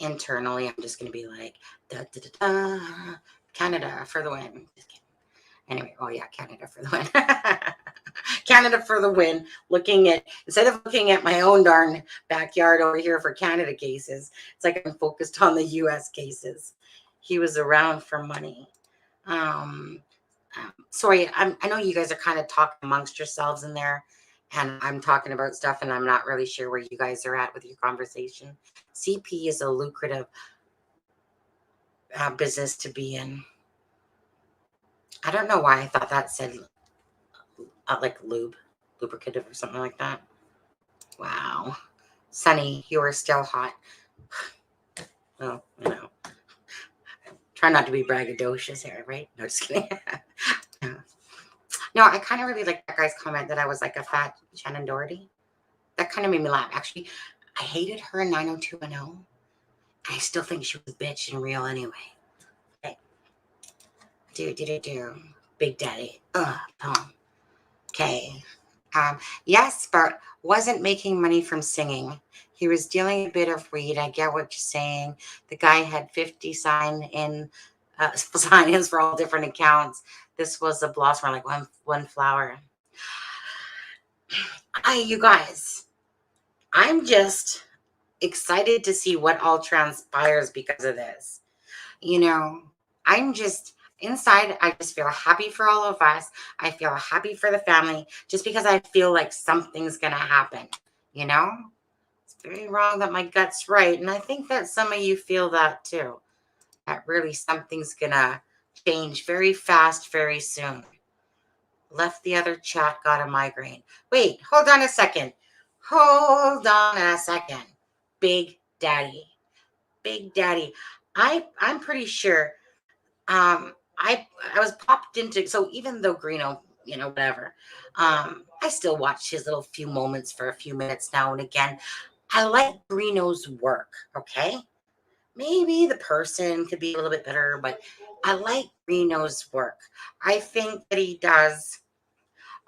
internally, I'm just going to be like, da, da, da, da, Canada for the win. Just kidding. Anyway, oh yeah, Canada for the win. Canada for the win. Instead of looking at my own darn backyard over here for Canada cases, it's like I'm focused on the US cases. He was around for money. Sorry, I know you guys are kind of talking amongst yourselves in there, and I'm talking about stuff, and I'm not really sure where you guys are at with your conversation. CP is a lucrative business to be in. I don't know why I thought that said like lubricative or something like that. Wow. Sunny, you are still hot. Well, try not to be braggadocious here, right? No, just kidding. No, I kind of really like that guy's comment that I was like a fat Shannon Doherty. That kind of made me laugh. Actually, I hated her in 90210. I still think she was a bitch in real anyway. Okay. Do. Big Daddy. Tom. Okay. Yes, but wasn't making money from singing. He was dealing a bit of weed. I get what you're saying. The guy had 50 sign-ins for all different accounts. This was a blossom, like one flower. You guys, I'm just excited to see what all transpires because of this. I'm just inside. I just feel happy for all of us. I feel happy for the family, just because I feel like something's going to happen. It's very wrong that my gut's right. And I think that some of you feel that too, that really something's going to change very fast, very soon. Left the other chat, got a migraine. Wait, hold on a second. Big Daddy. I'm pretty sure I was popped into, so even though Greeno, whatever, I still watch his little few moments for a few minutes now and again. I like Greeno's work, okay? Maybe the person could be a little bit better, but I like Greeno's work. I think that he does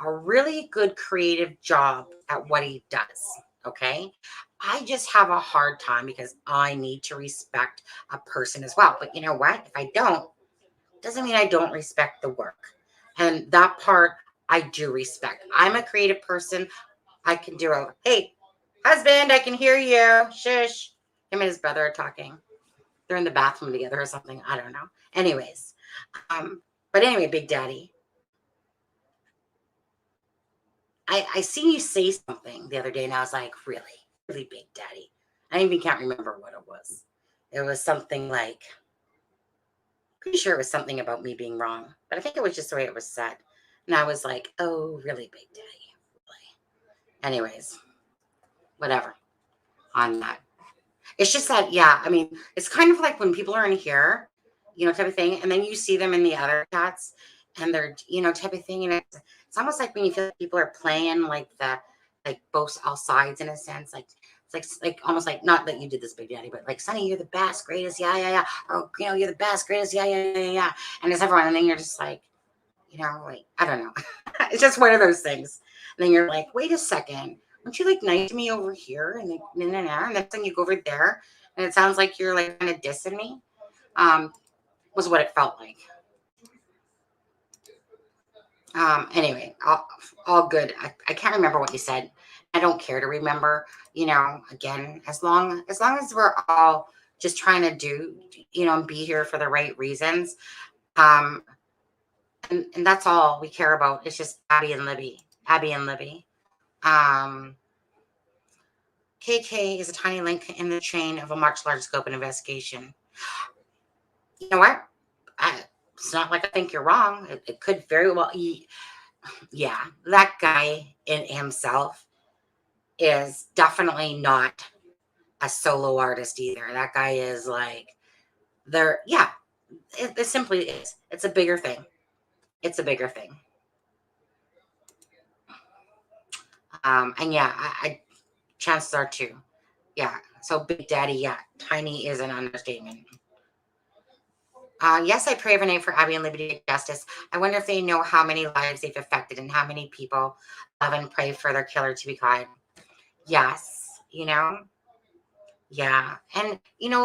a really good creative job at what he does, okay? I just have a hard time because I need to respect a person as well. But you know what? If I don't, doesn't mean I don't respect the work. And that part I do respect. I'm a creative person. I can do it. Hey, husband, I can hear you. Shush. Him and his brother are talking. They're in the bathroom together or something. I don't know. Anyways. But anyway, Big Daddy. I seen you say something the other day, and I was like, really, really, Big Daddy. I even can't remember what it was. It was something like, pretty sure it was something about me being wrong, but I think it was just the way it was said. And I was like, oh, really, Big Daddy? Really? Anyways, whatever on that. It's just that, yeah, I mean, it's kind of like when people are in here, type of thing. And then you see them in the other chats and they're, type of thing. And it's almost like when you feel like people are playing like both all sides in a sense. Like, it's like almost like, not that you did this, Big Daddy, but like, Sonny, you're the best, greatest. Yeah, yeah, yeah. Or, you're the best, greatest. Yeah, yeah, yeah, yeah. And it's everyone. And then you're just like, like, I don't know. It's just one of those things. And then you're like, wait a second. Aren't you like nice to me over here? And then, and next thing you go over there and it sounds like you're like kind of dissing me. Was what it felt like. Anyway, all good. I can't remember what you said. I don't care to remember, again, as long as we're all just trying to do, and be here for the right reasons. And that's all we care about. It's just Abby and Libby. KK is a tiny link in the chain of a much larger scope and investigation. You know what? It's not like I think you're wrong. It could very well. Yeah, that guy in himself is definitely not a solo artist either. That guy is like, yeah, it simply is. It's a bigger thing. And yeah, I chances are too. Yeah. So Big Daddy, yeah, tiny is an understatement. Yes, I pray every night for Abby and Libby to get justice. I wonder if they know how many lives they've affected and how many people love and pray for their killer to be caught. Yes, yeah. And,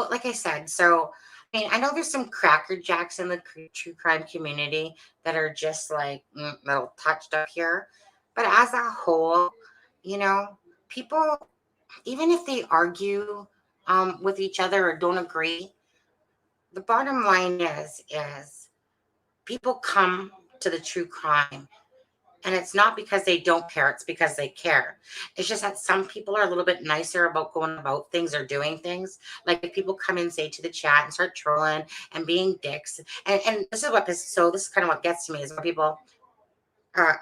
like I said, so, I mean, I know there's some crackerjacks in the true crime community that are just like little touched up here. But as a whole, people, even if they argue with each other or don't agree, the bottom line is people come to the true crime. And it's not because they don't care, it's because they care. It's just that some people are a little bit nicer about going about things or doing things. Like if people come and say to the chat and start trolling and being dicks. And this is kind of what gets to me is when people I'm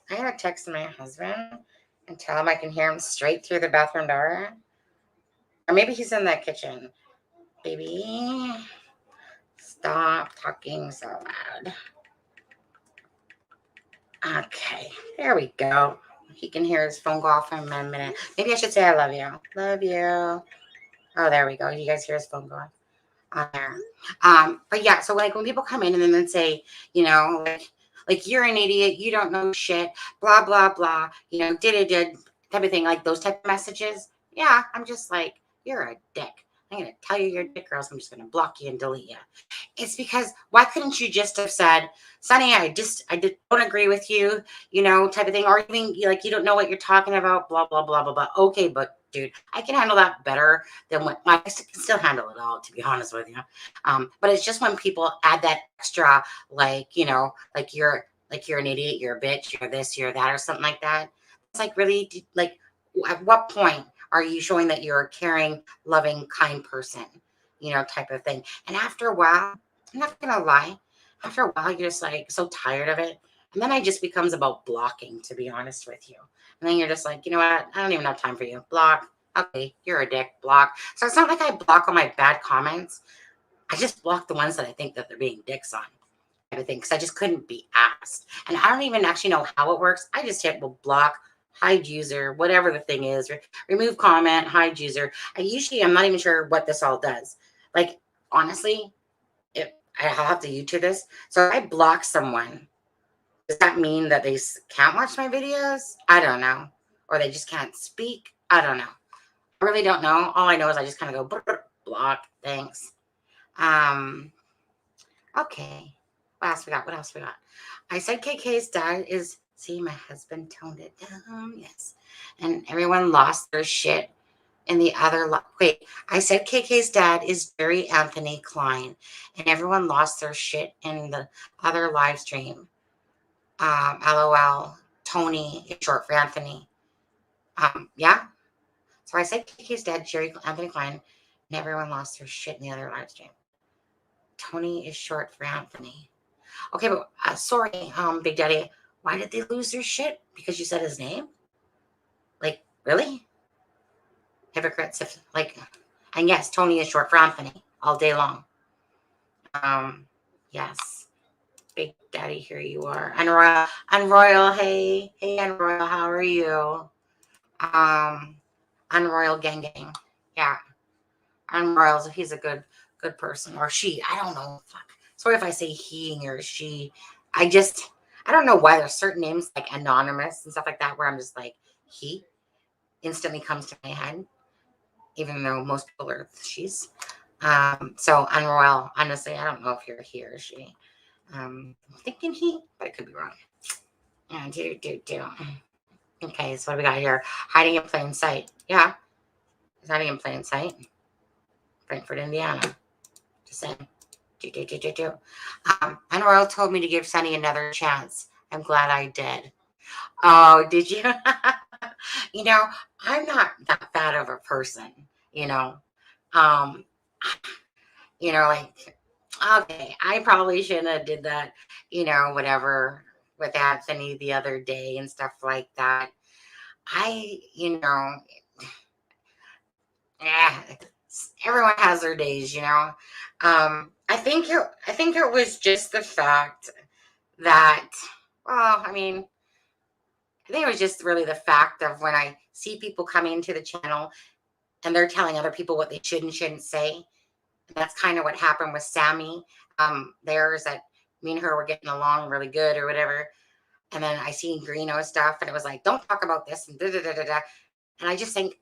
gonna text my husband and tell him I can hear him straight through the bathroom door. Or maybe he's in that kitchen. Baby, stop talking so loud. Okay, there we go. He can hear his phone go off in a minute. Maybe I should say I love you. Love you. Oh, there we go. You guys hear his phone go off on there. But yeah, so like when people come in and then say, like you're an idiot, you don't know shit, blah, blah, blah, did type of thing, like those type of messages. Yeah, I'm just like, you're a dick. I'm gonna tell you you're a dick, or else I'm just gonna block you and delete you. It's because why couldn't you just have said, Sonny, I don't agree with you, type of thing, or even like you don't know what you're talking about, blah blah blah blah blah. Okay, but dude, I can handle that better than what I can still handle it all, to be honest with you. But it's just when people add that extra, like like you're an idiot, you're a bitch, you're this, you're that, or something like that. It's like really like at what point are you showing that you're a caring, loving, kind person, type of thing. And after a while, I'm not gonna lie, after a while, you're just like so tired of it. And then it just becomes about blocking, to be honest with you. And then you're just like, you know what? I don't even have time for you. Block. Okay, you're a dick. Block. So it's not like I block all my bad comments. I just block the ones that I think that they're being dicks on. Everything because I just couldn't be asked. And I don't even actually know how it works. I just hit block, hide user, whatever the thing is, remove comment, hide user. I'm not even sure what this all does. Like, honestly, I'll have to YouTube this. So if I block someone, does that mean that they can't watch my videos? I don't know. Or they just can't speak? I don't know. I really don't know. All I know is I just kind of go block. Thanks. Okay. What else we got? I said KK's dad is, see, my husband toned it down. Yes. And everyone lost their shit in the other, wait, I said KK's dad is Jerry Anthony Klein and everyone lost their shit in the other live stream. LOL, Tony is short for Anthony. Yeah. So I said KK's dad, Jerry Anthony Klein, and everyone lost their shit in the other live stream. Tony is short for Anthony. Okay, but sorry, Big Daddy, why did they lose their shit? Because you said his name? Like, really? Hypocrites, and yes, Tony is short for Anthony all day long. Yes. Big Daddy, here you are. Unroyal, hey. Hey, Unroyal, how are you? Unroyal Gang Gang. Yeah. Unroyal, he's a good person. Or she. I don't know. Fuck. Sorry if I say he or she. I don't know why there's certain names like anonymous and stuff like that where I'm just like, he instantly comes to my head, even though most people are she's. So Unroyal, honestly, I don't know if you're he or she. I'm thinking he, but I could be wrong. Yeah, do. Okay, so what do we got here? Hiding in plain sight. Yeah, it's hiding in plain sight. Frankfurt, Indiana. Just saying. Do. Unroyal told me to give Sunny another chance. I'm glad I did. Oh, did you? You know, I'm not that bad of a person, you know. Um, like, okay, I probably shouldn't have did that, whatever with Anthony the other day and stuff like that. I, yeah, everyone has their days, I think it was just the fact that, well, I think it was just really the fact of when I see people coming into the channel and they're telling other people what they should and shouldn't say. That's kind of what happened with Sammy. There's that me and her were getting along really good or whatever. And then I seen Greeno stuff and it was like, don't talk about this and da da da da da. And I just think,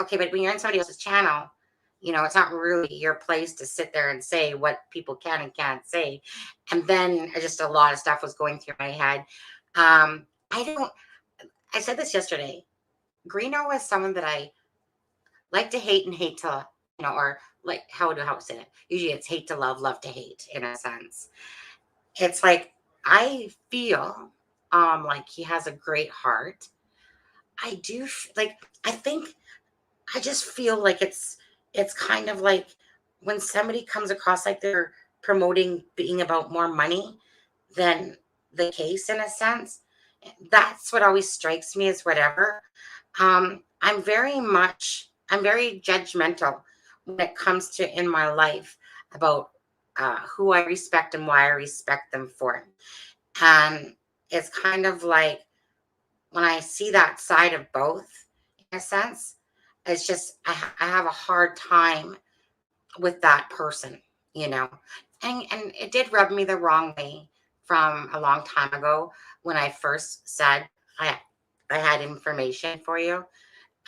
okay, but when you're in somebody else's channel, it's not really your place to sit there and say what people can and can't say. And then just a lot of stuff was going through my head. I said this yesterday. Greeno is someone that I like to hate and hate to, or like, how would I say it? Usually it's hate to love, love to hate in a sense. It's like, I feel like he has a great heart. I do I think I just feel like it's kind of like when somebody comes across like they're promoting being about more money than the case in a sense. That's what always strikes me as whatever. I'm very judgmental when it comes to in my life about who I respect and why I respect them for. And it's kind of like when I see that side of both, in a sense, it's just I have a hard time with that person, you know. And it did rub me the wrong way from a long time ago when I first said I had information for you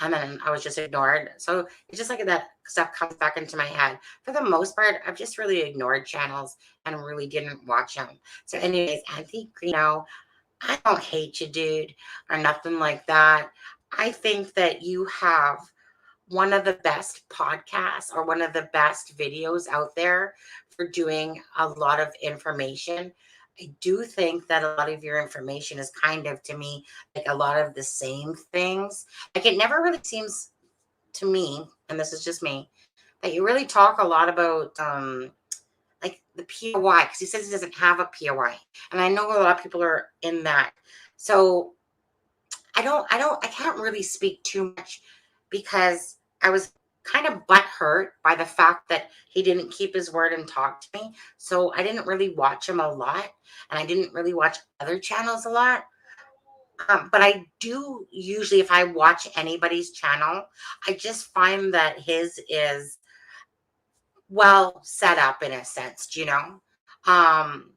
and then I was just ignored. So it's just like that stuff comes back into my head. For the most part, I've just really ignored channels and really didn't watch them. So, anyways, Anthony Greeno, I don't hate you, dude, or nothing like that. I think that you have one of the best podcasts or one of the best videos out there for doing a lot of information. I do think that a lot of your information is kind of, to me, like a lot of the same things. Like it never really seems to me, and this is just me, that you really talk a lot about like the POI, because he says he doesn't have a POI. And I know a lot of people are in that. So I can't really speak too much because I was kind of butthurt by the fact that he didn't keep his word and talk to me. So I didn't really watch him a lot and I didn't really watch other channels a lot. But I do usually, if I watch anybody's channel, I just find that his is well set up in a sense,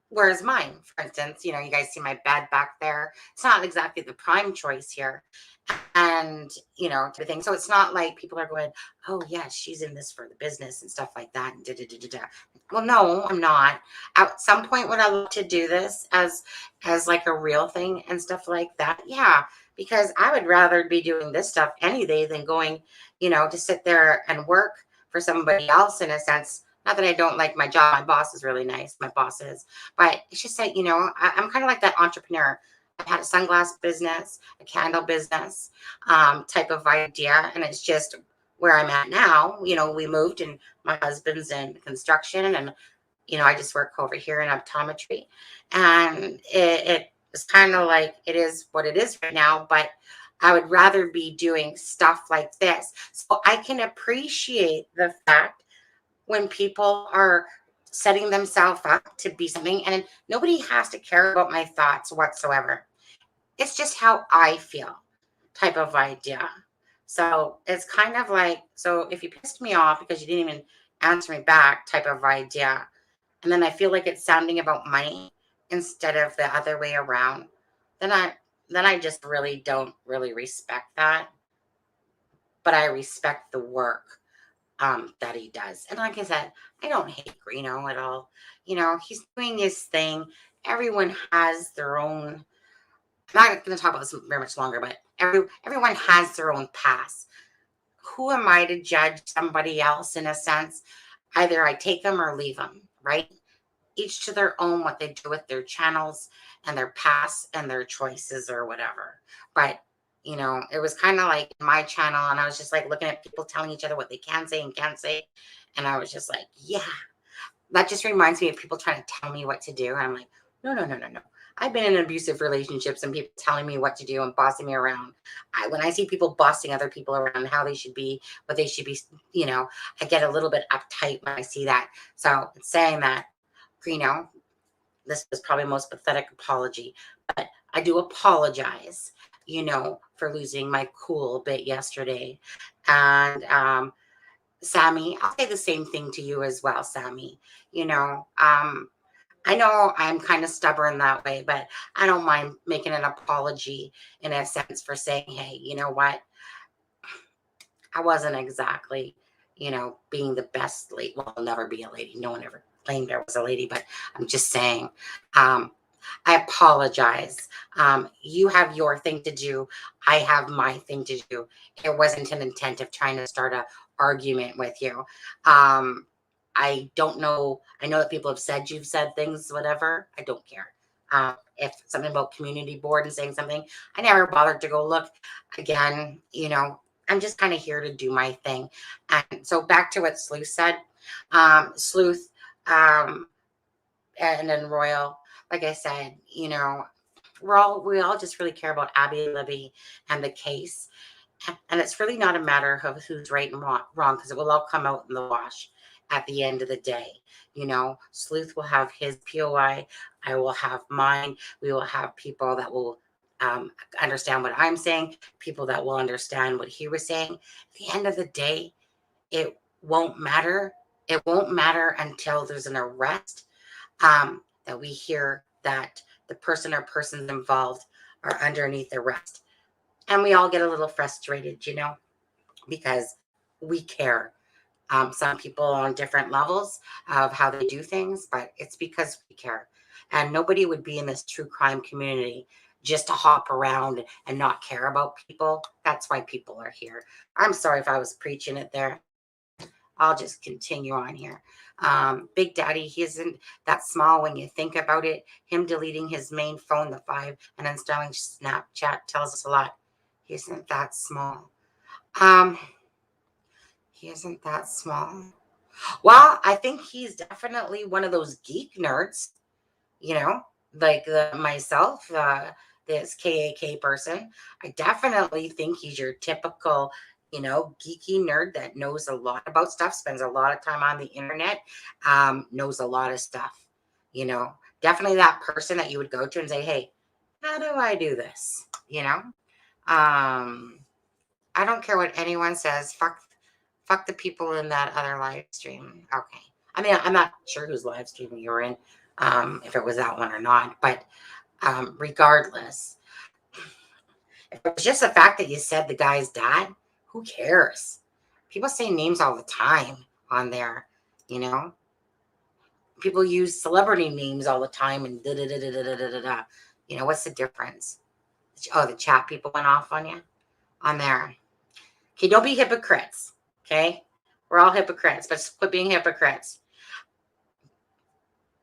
whereas mine, for instance, you guys see my bed back there. It's not exactly the prime choice here. And everything. So it's not like people are going, oh yeah, she's in this for the business and stuff like that. And da, da, da, da, da. Well, no, I'm not. At some point would I love to do this as like a real thing and stuff like that? Yeah, because I would rather be doing this stuff any day than going, to sit there and work for somebody else in a sense. Not that I don't like my job. My boss is really nice. My boss is. But it's just that, I'm kind of like that entrepreneur. I've had a sunglass business, a candle business type of idea. And it's just where I'm at now. We moved and my husband's in construction and, I just work over here in optometry. And it's kind of like it is what it is right now. But I would rather be doing stuff like this. So I can appreciate the fact when people are setting themselves up to be something. And nobody has to care about my thoughts whatsoever. It's just how I feel type of idea. So it's kind of like, so if you pissed me off because you didn't even answer me back type of idea, and then I feel like it's sounding about money instead of the other way around, then I just really don't really respect that. But I respect the work that he does. And like I said, I don't hate Greeno at all. He's doing his thing. Everyone has their own. I'm not going to talk about this very much longer, but everyone has their own past. Who am I to judge somebody else in a sense? Either I take them or leave them, right? Each to their own, what they do with their channels and their past and their choices or whatever. But it was kind of like my channel, and I was just like looking at people telling each other what they can say and can't say, and I was just like, yeah, that just reminds me of people trying to tell me what to do. And I'm like, no, no, no, no, no. I've been in abusive relationships and people telling me what to do and bossing me around. When I see people bossing other people around, how they should be, what they should be, I get a little bit uptight when I see that. So saying that, this was probably the most pathetic apology, but I do apologize, for losing my cool a bit yesterday. And Sammy, I'll say the same thing to you as well, Sammy. I know I'm kind of stubborn that way, but I don't mind making an apology in a sense for saying, hey, you know what? I wasn't exactly, being the best lady. Well, I'll never be a lady. No one ever claimed I was a lady, but I'm just saying, um, I apologize. You have your thing to do. I have my thing to do. It wasn't an intent of trying to start a argument with you. I don't know. I know that people have said you've said things, whatever. I don't care. If something about community board and saying something, I never bothered to go look again. I'm just kind of here to do my thing. And so back to what Sleuth said. Sleuth and then Royal, like I said, we all just really care about Abby Libby and the case. And it's really not a matter of who's right and wrong, because it will all come out in the wash at the end of the day. Sleuth will have his POI. I will have mine. We will have people that will understand what I'm saying, people that will understand what he was saying. At the end of the day, it won't matter. It won't matter until there's an arrest, that we hear that the person or persons involved are underneath arrest. And we all get a little frustrated, because we care. Some people on different levels of how they do things, but it's because we care. And nobody would be in this true crime community just to hop around and not care about people. That's why people are here. I'm sorry if I was preaching it there. I'll just continue on here. Big Daddy, he isn't that small when you think about it. Him deleting his main phone, the 5, and installing Snapchat tells us a lot. He isn't that small. He isn't that small. Well, I think he's definitely one of those geek nerds, like myself, this KAK person. I definitely think he's your typical, geeky nerd that knows a lot about stuff, spends a lot of time on the internet, knows a lot of stuff, definitely that person that you would go to and say, hey, how do I do this? I don't care what anyone says. Fuck the people in that other live stream. Okay. I mean, I'm not sure whose live stream you were in, if it was that one or not, but regardless, if it was just the fact that you said the guy's dad, who cares? People say names all the time on there, People use celebrity names all the time and da da da da da da da da. What's the difference? Oh, the chat people went off on you on there. Okay, don't be hypocrites. Okay, we're all hypocrites, but quit being hypocrites.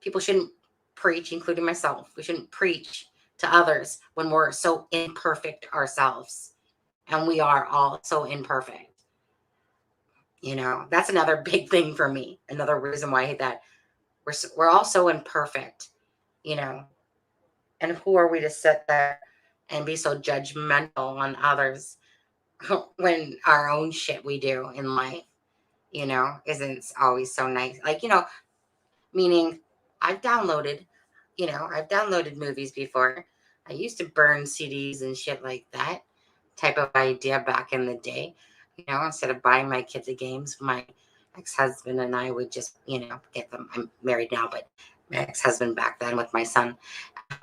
People shouldn't preach, including myself. We shouldn't preach to others when we're so imperfect ourselves, and we are all so imperfect. That's another big thing for me. Another reason why I hate that. We're all so imperfect, and who are we to sit there and be so judgmental on others when our own shit we do in life, isn't always so nice. Like, meaning I've downloaded, I've downloaded movies before. I used to burn CDs and shit like that type of idea back in the day. Instead of buying my kids the games, my ex-husband and I would just, get them. I'm married now, but my ex-husband back then with my son,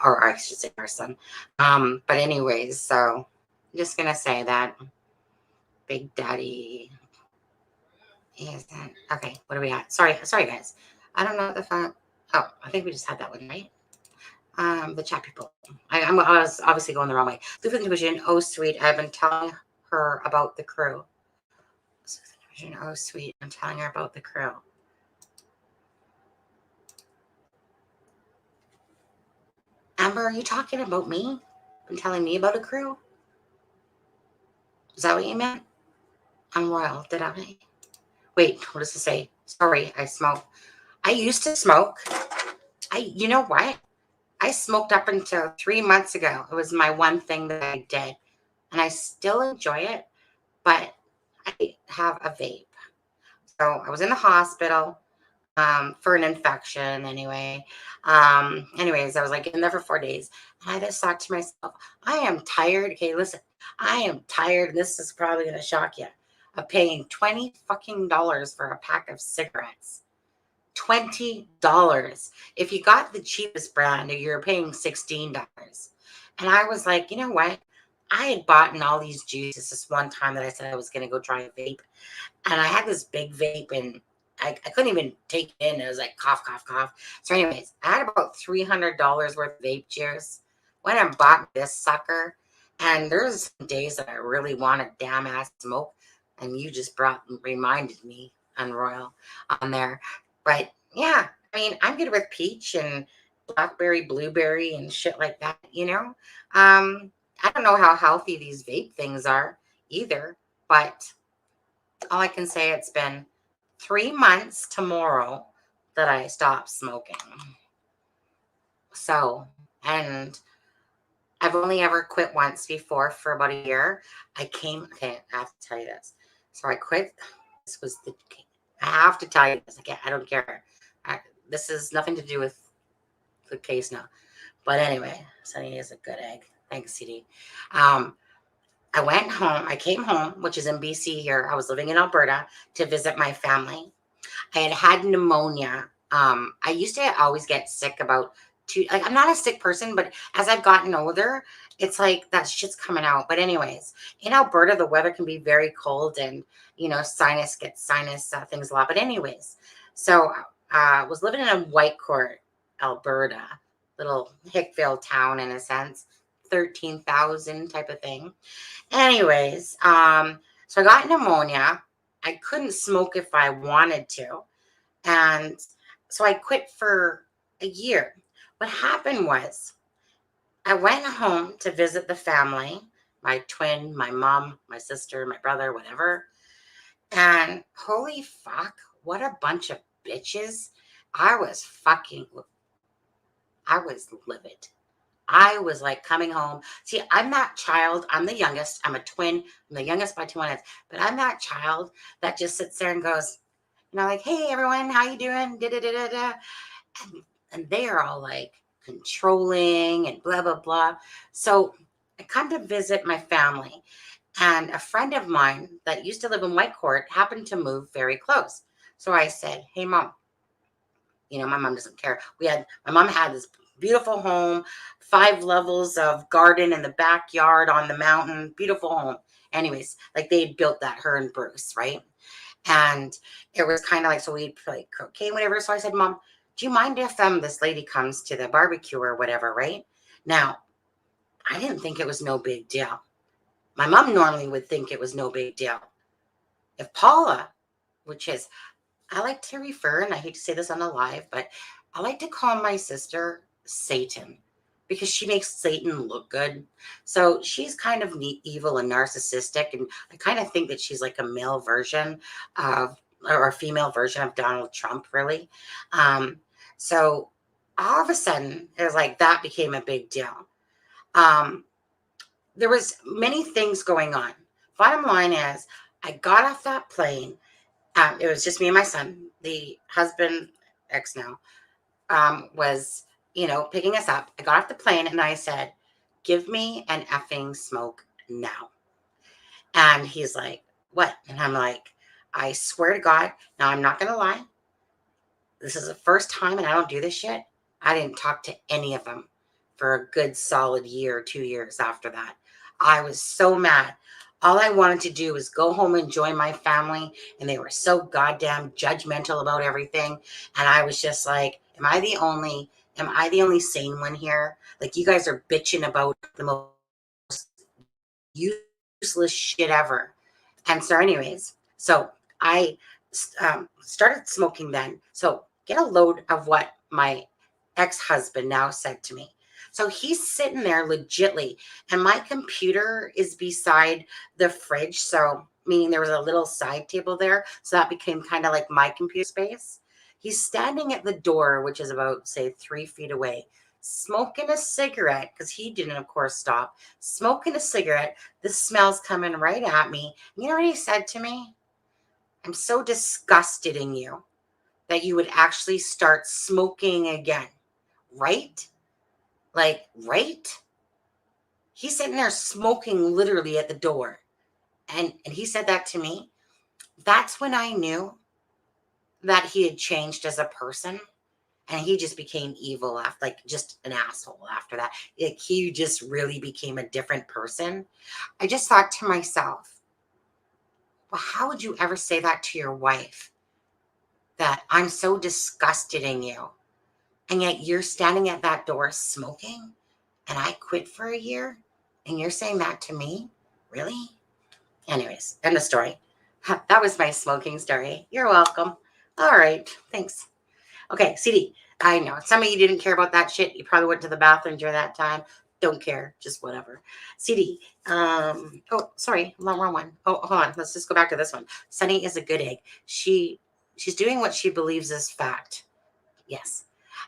or I should say our son. But anyways, so I'm just gonna say that Big Daddy is that okay. What are we at? Sorry guys. I don't know what the fuck. Oh, I think we just had that one, right? The chat people. I was obviously going the wrong way. Lutheran Division, oh sweet. I've been telling her about the crew. Lutheran Division, oh sweet. I'm telling her about the crew. Amber, are you talking about me? Been telling me about a crew? Is that what you meant? I'm royal, did I? Wait, what does it say? Sorry, I smoke. I used to smoke. You know what? I smoked up until 3 months ago. It was my one thing that I did. And I still enjoy it, but I have a vape. So I was in the hospital for an infection anyway. Anyways, I was like in there for 4 days. And I just thought to myself, I am tired. Okay, listen, I am tired. And this is probably going to shock you of paying $20 fucking for a pack of cigarettes. $20. If you got the cheapest brand, you're paying $16. And I was like, you know what? I had bought in all these juices this one time that I said I was going to go try a vape. And I had this big vape and I couldn't even take it in. It was like cough, cough, cough. So anyways, I had about $300 worth of vape juice. Went and bought this sucker. And there's some days that I really want a damn ass smoke. And you just reminded me, Unroyal, on there. But yeah, I mean, I'm good with peach and blackberry, blueberry, and shit like that, I don't know how healthy these vape things are either, but all I can say, it's been 3 months tomorrow that I stopped smoking. So, and I've only ever quit once before for about a year. Okay, I have to tell you this. So I quit. I have to tell you this. I don't care. This is nothing to do with the case now. But anyway, Sunny is a good egg. Thanks, CD. I went home. I came home, which is in BC here. I was living in Alberta to visit my family. I had pneumonia. I used to always get sick about I'm not a sick person, but as I've gotten older, it's like that shit's coming out. But anyways, in Alberta, the weather can be very cold and, sinus things a lot. But anyways, so I was living in a Whitecourt, Alberta, little Hickville town in a sense, 13,000 type of thing. Anyways, so I got pneumonia. I couldn't smoke if I wanted to. And so I quit for a year. What happened was I went home to visit the family, my twin, my mom, my sister, my brother, whatever. And holy fuck, what a bunch of bitches. I was livid. I was like coming home. See, I'm that child. I'm the youngest. I'm a twin. I'm the youngest by 2 minutes. But I'm that child that just sits there and goes, like, hey, everyone, how you doing? Da, da, da, da, da. And they are all like controlling and blah, blah, blah. So I come to visit my family. And a friend of mine that used to live in Whitecourt happened to move very close. So I said, hey, Mom, my mom doesn't care. My mom had this beautiful home, 5 levels of garden in the backyard on the mountain, beautiful home. Anyways, like they built that, her and Bruce, right? And it was kind of like, so we'd play croquet, whatever. So I said, Mom, do you mind if this lady comes to the barbecue or whatever, right? Now, I didn't think it was no big deal. My mom normally would think it was no big deal. If Paula, which is, I like to refer, and I hate to say this on the live, but I like to call my sister Satan because she makes Satan look good. So she's kind of evil and narcissistic. And I kind of think that she's like a male version of, or a female version of Donald Trump, really. So all of a sudden, it was like that became a big deal. There was many things going on. Bottom line is, I got off that plane. It was just me and my son. The husband ex now, was, picking us up. I got off the plane and I said, give me an effing smoke now. And he's like, what? And I'm like, I swear to God, now I'm not going to lie. This is the first time and I don't do this shit. I didn't talk to any of them for a good solid year, 2 years after that. I was so mad. All I wanted to do was go home and enjoy my family. And they were so goddamn judgmental about everything. And I was just like, am I the only sane one here? Like, you guys are bitching about the most useless shit ever. And so, anyways, so I started smoking then. So get a load of what my ex-husband now said to me. So he's sitting there legitly, and my computer is beside the fridge. So meaning there was a little side table there. So that became kind of like my computer space. He's standing at the door, which is about, say, 3 feet away, smoking a cigarette, because he didn't, of course, stop smoking a cigarette. The smell's coming right at me. You know what he said to me? I'm so disgusted in you that you would actually start smoking again. Right? Like, right? He's sitting there smoking literally at the door. And he said that to me. That's when I knew that he had changed as a person. And he just became evil after, like, just an asshole after that. Like, he just really became a different person. I just thought to myself, well, how would you ever say that to your wife? That I'm so disgusted in you. And yet you're standing at that door smoking, and I quit for a year, and you're saying that to me? Really? Anyways, end of story. That was my smoking story. You're welcome. All right. Thanks. Okay, CD. I know some of you didn't care about that shit. You probably went to the bathroom during that time. Don't care. Just whatever. CD. Oh, sorry. Wrong one. Oh, hold on. Let's just go back to this one. Sunny is a good egg. She's doing what she believes is fact. Yes.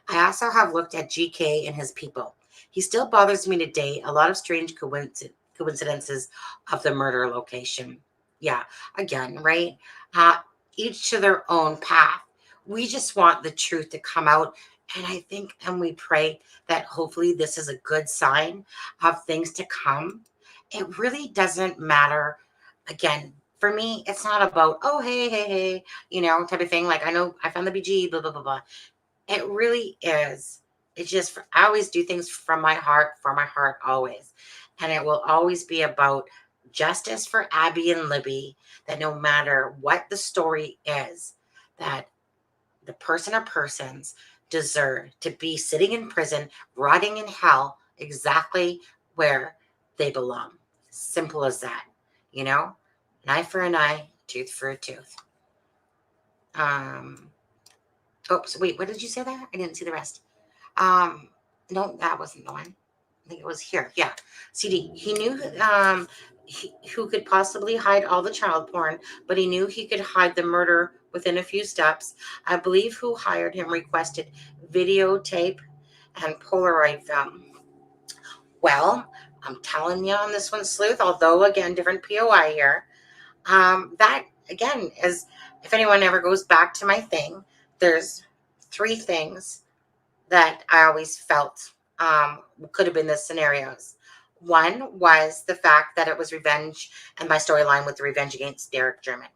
I also have looked at GK and his people. He still bothers me today. A lot of strange coincidences of the murder location. Yeah, again, right? Uh, each to their own path. We just want the truth to come out. And I think and we pray that hopefully this is a good sign of things to come. It really doesn't matter. Again, for me, it's not about, oh, hey, hey, hey, type of thing. Like, I know I found the BG, blah, blah, blah, blah. It really is. It's just, I always do things from my heart, for my heart, always. And it will always be about justice for Abby and Libby, that no matter what the story is, that the person or persons deserve to be sitting in prison, rotting in hell, exactly where they belong. Simple as that, you know? An eye for an eye, tooth for a tooth. Oops, wait, what did you say there? I didn't see the rest. No, that wasn't the one. I think it was here. Yeah. CD. He knew who could possibly hide all the child porn, but he knew he could hide the murder within a few steps. I believe who hired him requested videotape and Polaroid film. Well, I'm telling you on this one, Sleuth, although again, different POI here. That again is, if anyone ever goes back to my thing, there's 3 things that I always felt could have been the scenarios. One was the fact that it was revenge and my storyline with the revenge against Derek German.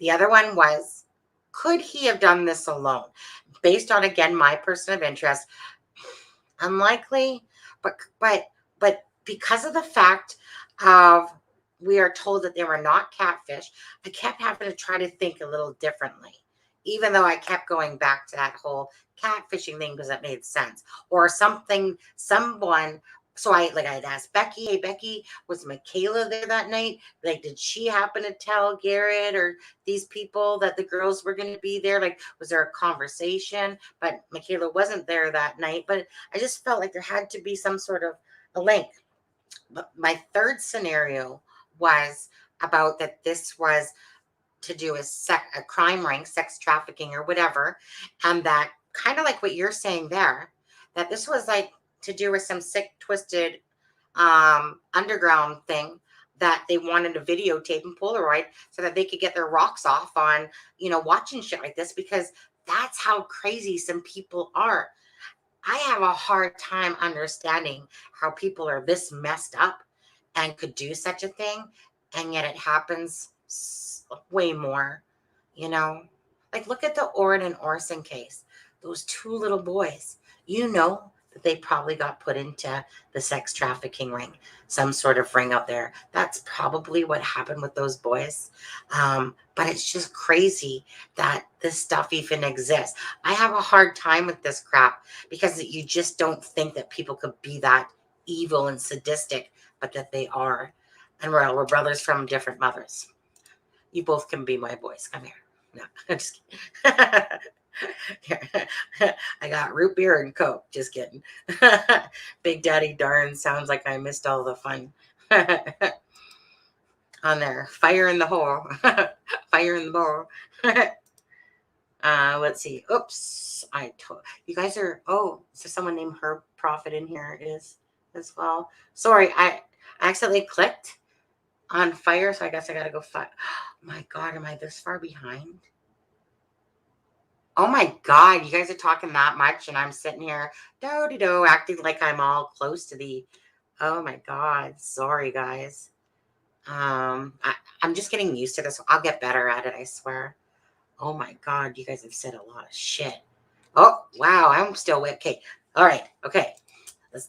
The other one was, could he have done this alone? Based on, again, my person of interest, unlikely, but because of the fact of we are told that they were not catfish, I kept having to try to think a little differently, even though I kept going back to that whole catfishing thing because it made sense, or someone. So I'd asked Becky, hey Becky, was Michaela there that night? Like, did she happen to tell Garrett or these people that the girls were going to be there? Like, was there a conversation? But Michaela wasn't there that night. But I just felt like there had to be some sort of a link. But my third scenario was about that this was to do a crime ring, sex trafficking or whatever. And that kind of like what you're saying there, that this was like to do with some sick, twisted underground thing that they wanted to videotape and Polaroid so that they could get their rocks off on, watching shit like this, because That's how crazy some people are. I have a hard time understanding how people are this messed up and could do such a thing, and yet it happens way more, you know? Like, look at the Oren and Orson case. Those two little boys, you know that they probably got put into the sex trafficking ring, some sort of ring out there. That's probably what happened with those boys. But it's just crazy that this stuff even exists. I have a hard time with this crap because you just don't think that people could be that evil and sadistic, but that they are. And we're brothers from different mothers. You both can be my boys. Come here. No, I'm just kidding. I got root beer and Coke. Just kidding. Big Daddy darn sounds like I missed all the fun. On there. Fire in the hole. Fire in the bowl. Let's see. Oops. You guys are, oh, so someone named Herb Prophet in here is as well. Sorry, I accidentally clicked on fire, so I guess I gotta go fire. My God, am I this far behind? Oh my God, you guys are talking that much, and I'm sitting here, do acting like I'm all close to the. Oh my God, sorry guys. I'm just getting used to this. I'll get better at it, I swear. Oh my God, you guys have said a lot of shit. Oh wow, I'm still with. Okay, all right, okay.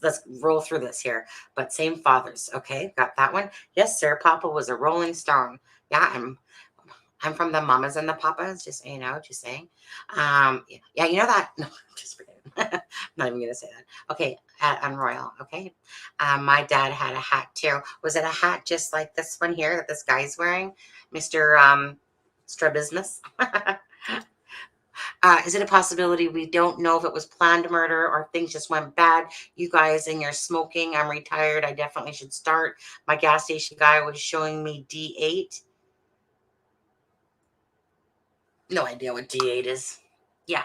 Let's roll through this here. But same fathers, okay? Got that one. Yes, sir. Papa was a Rolling Stone. Yeah, I'm from the mamas and the papas. Just so you know, just saying. Yeah, you know that. No, just forget it. I'm not even gonna say that. Okay, at Unroyal. Okay. My dad had a hat too. Was it a hat just like this one here that this guy's wearing, Mister Strabismus? Is it a possibility we don't know if it was planned murder or things just went bad? You guys and your smoking. I'm retired. I definitely should start. My gas station guy was showing me D8. No idea what D8 is. Yeah,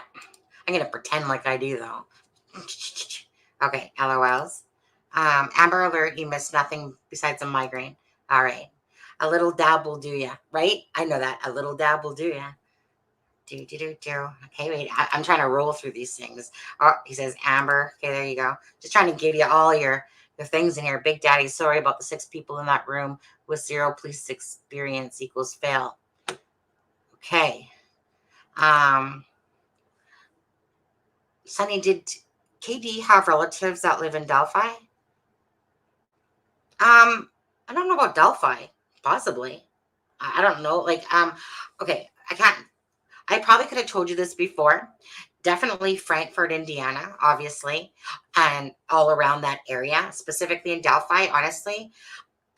I'm going to pretend like I do, though. Okay, LOLs. Amber Alert, you missed nothing besides a migraine. All right. A little dab will do ya, right? I know that. A little dab will do ya. Do. Okay, wait. I'm trying to roll through these things. Oh, he says Amber. Okay, there you go. Just trying to give you all your things in here. Big Daddy, sorry about the 6 people in that room with 0 police experience equals fail. Okay. Sonny, did KD have relatives that live in Delphi? I don't know about Delphi. Possibly. I don't know. Like, okay, I can't. I probably could have told you this before. Definitely Frankfurt, Indiana, obviously, and all around that area, specifically in Delphi. Honestly,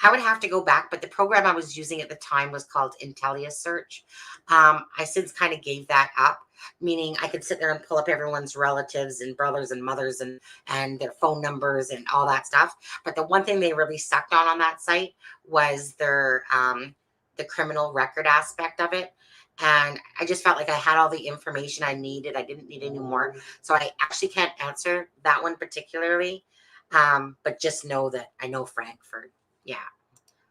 I would have to go back, but the program I was using at the time was called IntelliSearch. I since kind of gave that up, meaning I could sit there and pull up everyone's relatives and brothers and mothers and their phone numbers and all that stuff. But the one thing they really sucked on that site was their the criminal record aspect of it. And I just felt like I had all the information I needed. I didn't need any more. So I actually can't answer that one particularly. But just know that I know Frankfurt. Yeah.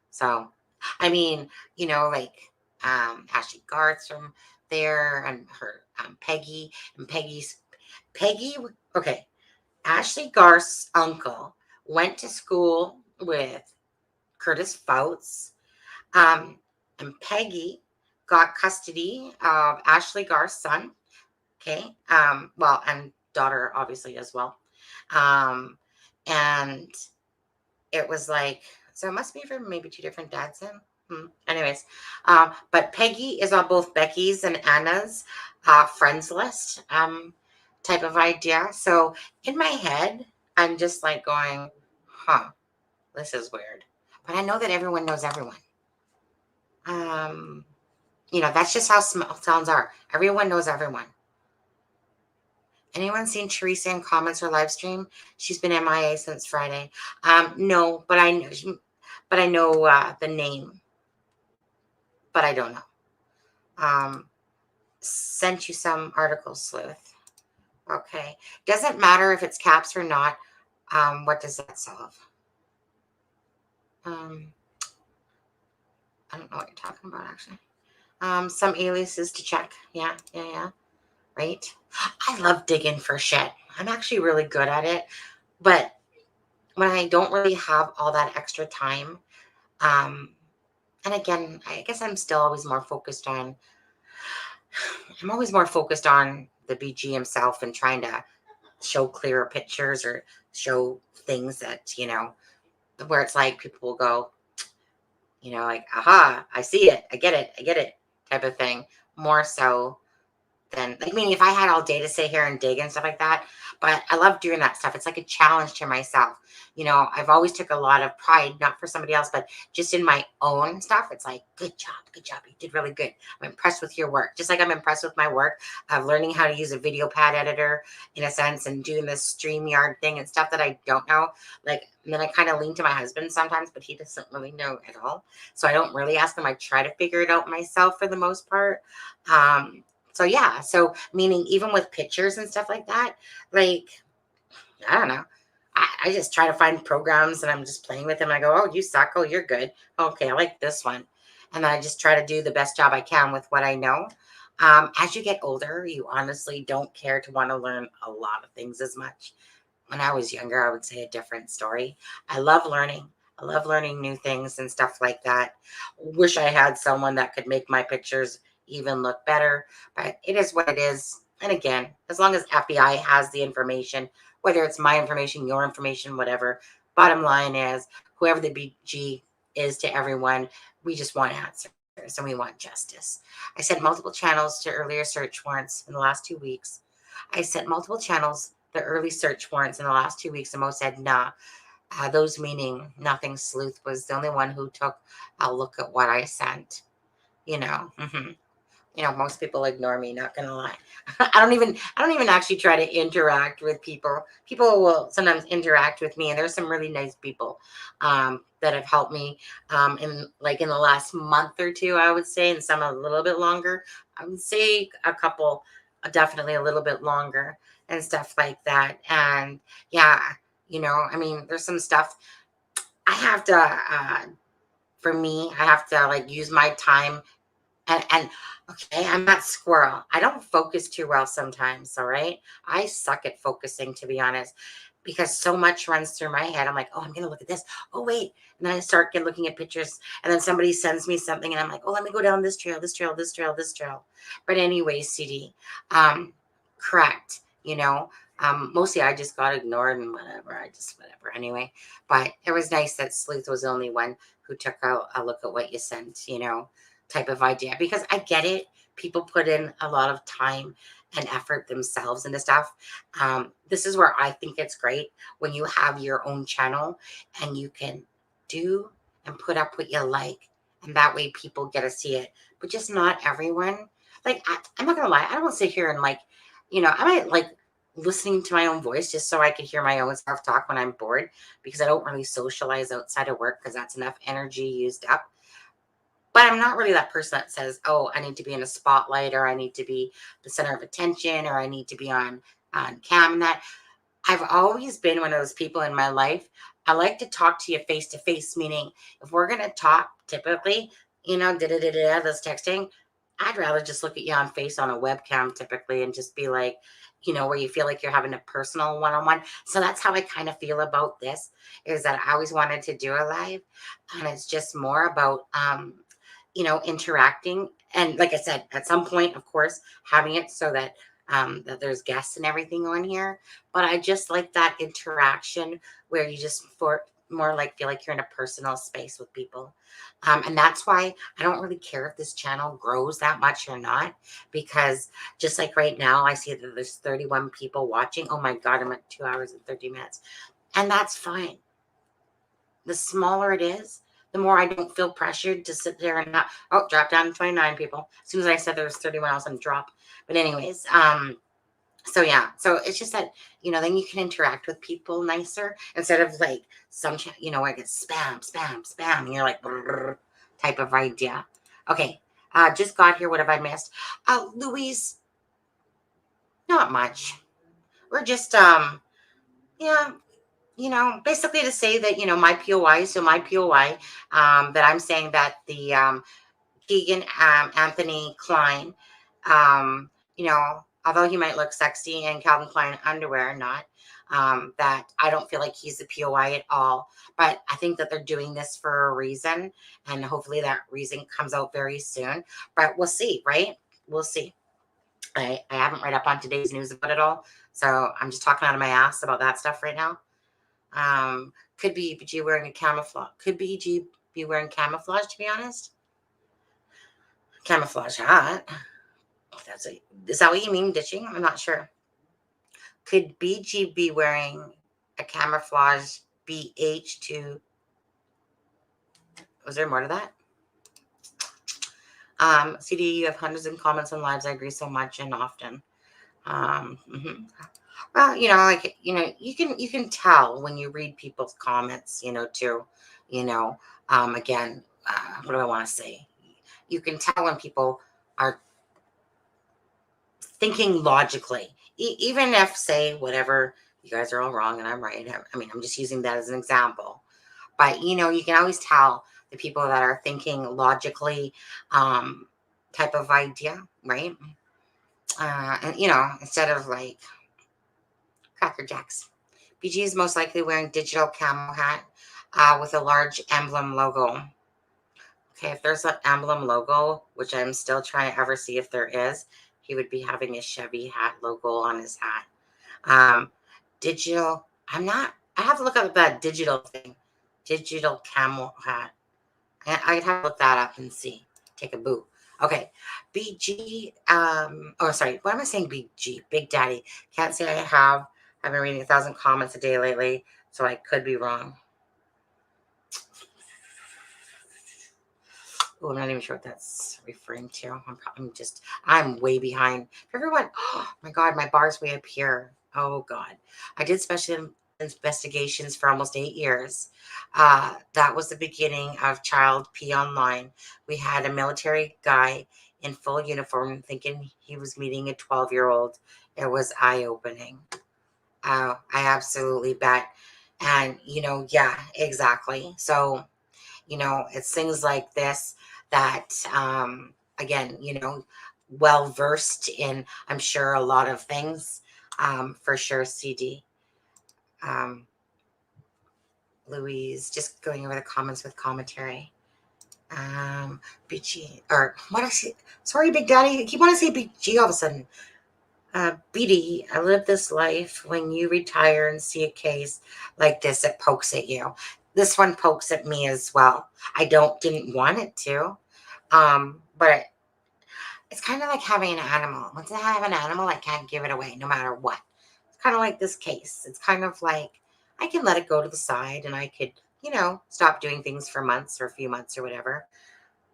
So, I mean, like Ashley Garth's from there and her Peggy and Peggy. Okay. Ashley Garth's uncle went to school with Curtis Fouts. And Peggy got custody of Ashley Garth's son. Okay. Well, and daughter, obviously, as well. And it was like, so it must be from maybe 2 different dads then. Anyways, but Peggy is on both Becky's and Anna's friends list type of idea. So in my head, I'm just like going, huh, this is weird. But I know that everyone knows everyone. That's just how small towns are. Everyone knows everyone. Anyone seen Teresa in comments or live stream? She's been MIA since Friday. No, but I know the name, but I don't know. Sent you some articles, Sleuth. Okay. Doesn't matter if it's caps or not. What does that solve? I don't know what you're talking about, actually. Some aliases to check. Yeah. right? I love digging for shit. I'm actually really good at it. But when I don't really have all that extra time, um, and again, I guess I'm always more focused on the BG himself and trying to show clearer pictures or show things that, where it's like people will go, like, aha, I see it, I get it type of thing. More so than like, meaning if I had all day to sit here and dig and stuff like that, but I love doing that stuff. It's like a challenge to myself. I've always took a lot of pride, not for somebody else, but just in my own stuff. It's like, good job. You did really good. I'm impressed with your work. Just like I'm impressed with my work of learning how to use a video pad editor in a sense and doing this StreamYard thing and stuff that I don't know. Like, and then I kind of lean to my husband sometimes, but he doesn't really know at all. So I don't really ask him. I try to figure it out myself for the most part. So yeah, so meaning even with pictures and stuff like that, like, I don't know. I just try to find programs and I'm just playing with them. I go, oh, you suck. Oh, you're good. Okay, I like this one. And then I just try to do the best job I can with what I know. As you get older, you honestly don't care to want to learn a lot of things as much. When I was younger, I would say a different story. I love learning. I love learning new things and stuff like that. Wish I had someone that could make my pictures even look better, but it is what it is. And again, as long as FBI has the information, whether it's my information, your information, whatever, bottom line is whoever the BG is to everyone, we just want answers and we want justice. I sent multiple channels to earlier search warrants in the last 2 weeks. I sent multiple channels the early search warrants in the last 2 weeks, and most said nah. Those meaning nothing. Sleuth was the only one who took a look at what I sent. Most people ignore me, not gonna lie. I don't even actually try to interact with people. People will sometimes interact with me, and there's some really nice people that have helped me in the last month or two, I would say, and some a little bit longer. I would say a couple definitely a little bit longer and stuff like that. And yeah, there's some stuff I have to for me, I have to like use my time and okay, I'm that squirrel. I don't focus too well sometimes. All right. I suck at focusing, to be honest, because so much runs through my head. I'm like, oh, I'm going to look at this. Oh, wait. And then I start looking at pictures. And then somebody sends me something. And I'm like, oh, let me go down this trail, this trail, this trail, this trail. But anyway, CD, correct. Mostly I just got ignored and whatever. Anyway, but it was nice that Sleuth was the only one who took a look at what you sent, type of idea, because I get it. People put in a lot of time and effort themselves into stuff. This is where I think it's great when you have your own channel and you can do and put up what you like, and that way people get to see it. But just not everyone. Like I'm not gonna lie, I don't want to sit here and I might like listening to my own voice just so I could hear my own self talk when I'm bored, because I don't really socialize outside of work because that's enough energy used up. But I'm not really that person that says, oh, I need to be in a spotlight, or I need to be the center of attention, or I need to be on cam and that. I've always been one of those people in my life. I like to talk to you face to face, meaning if we're going to talk typically, this texting, I'd rather just look at you on face on a webcam typically and just be like, where you feel like you're having a personal one-on-one. So that's how I kind of feel about this, is that I always wanted to do a live, and it's just more about, interacting. And like I said, at some point, of course, having it so that that there's guests and everything on here. But I just like that interaction where you just for more like feel like you're in a personal space with people. And that's why I don't really care if this channel grows that much or not, because just like right now, I see that there's 31 people watching. Oh my God, I'm at 2 hours and 30 minutes. And that's fine. The smaller it is, the more I don't feel pressured to sit there and not, drop down to 29 people. As soon as I said there was 31, I was going to drop. But anyways, so yeah, so it's just that, then you can interact with people nicer instead of like where I get spam, spam, spam. And you're like, brrr, type of idea. Okay. Just got here. What have I missed? Louise, not much. We're just, yeah, basically to say that, my POI, so my POI, that I'm saying that the Kegan, Anthony Klein, um, you know, although he might look sexy in Calvin Klein underwear, not that I don't feel like he's a POI at all. But I think that they're doing this for a reason, and hopefully that reason comes out very soon. But we'll see, right? We'll see. I haven't read up on today's news about it all, so I'm just talking out of my ass about that stuff right now. Could be G wearing a camouflage. Could be G be wearing camouflage, to be honest. Camouflage hat. Is that what you mean, ditching? I'm not sure. Could BG be wearing a camouflage BH to? Was there more to that? CD, you have hundreds of comments and lives. I agree so much and often. Mm-hmm. Well, you can tell when you read people's comments, too. Again, what do I want to say? You can tell when people are thinking logically, even if, say, whatever, you guys are all wrong and I'm right. I mean, I'm just using that as an example. But, you can always tell the people that are thinking logically, type of idea, right? And, instead of like Cracker Jacks. BG is most likely wearing digital camo hat with a large emblem logo. Okay, if there's an emblem logo, which I'm still trying to ever see if there is, he would be having a Chevy hat logo on his hat. Digital, I have to look up that digital thing. Digital camo hat. I'd have to look that up and see. Take a boo. Okay. BG, sorry. What am I saying? BG, Big Daddy. Can't say I have. I've been reading 1,000 comments a day lately, so I could be wrong. Oh, I'm not even sure what that's referring to. I'm way behind. Everyone, oh my God, my bar's way up here. Oh God. I did special investigations for almost 8 years. That was the beginning of Child P Online. We had a military guy in full uniform thinking he was meeting a 12-year-old. It was eye-opening. I absolutely bet. And, yeah, exactly. So, it's things like this that, again, well versed in, I'm sure, a lot of things, for sure, CD. Louise, just going over the comments with commentary. BG, or what I say? Sorry, Big Daddy. I keep wanting to say BG all of a sudden. BD, I live this life. When you retire and see a case like this, it pokes at you. This one pokes at me as well. I didn't want it to. But it's kind of like having an animal. Once I have an animal, I can't give it away no matter what. It's kind of like this case. It's kind of like I can let it go to the side and I could, stop doing things for months or a few months or whatever.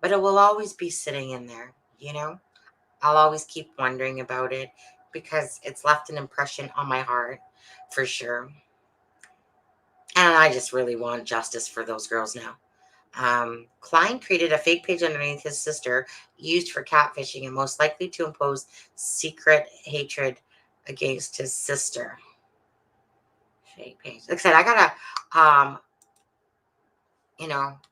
But it will always be sitting in there, I'll always keep wondering about it because it's left an impression on my heart for sure. And I just really want justice for those girls now. Klein created a fake page underneath his sister used for catfishing and most likely to impose secret hatred against his sister. Fake page. Like I said, I gotta,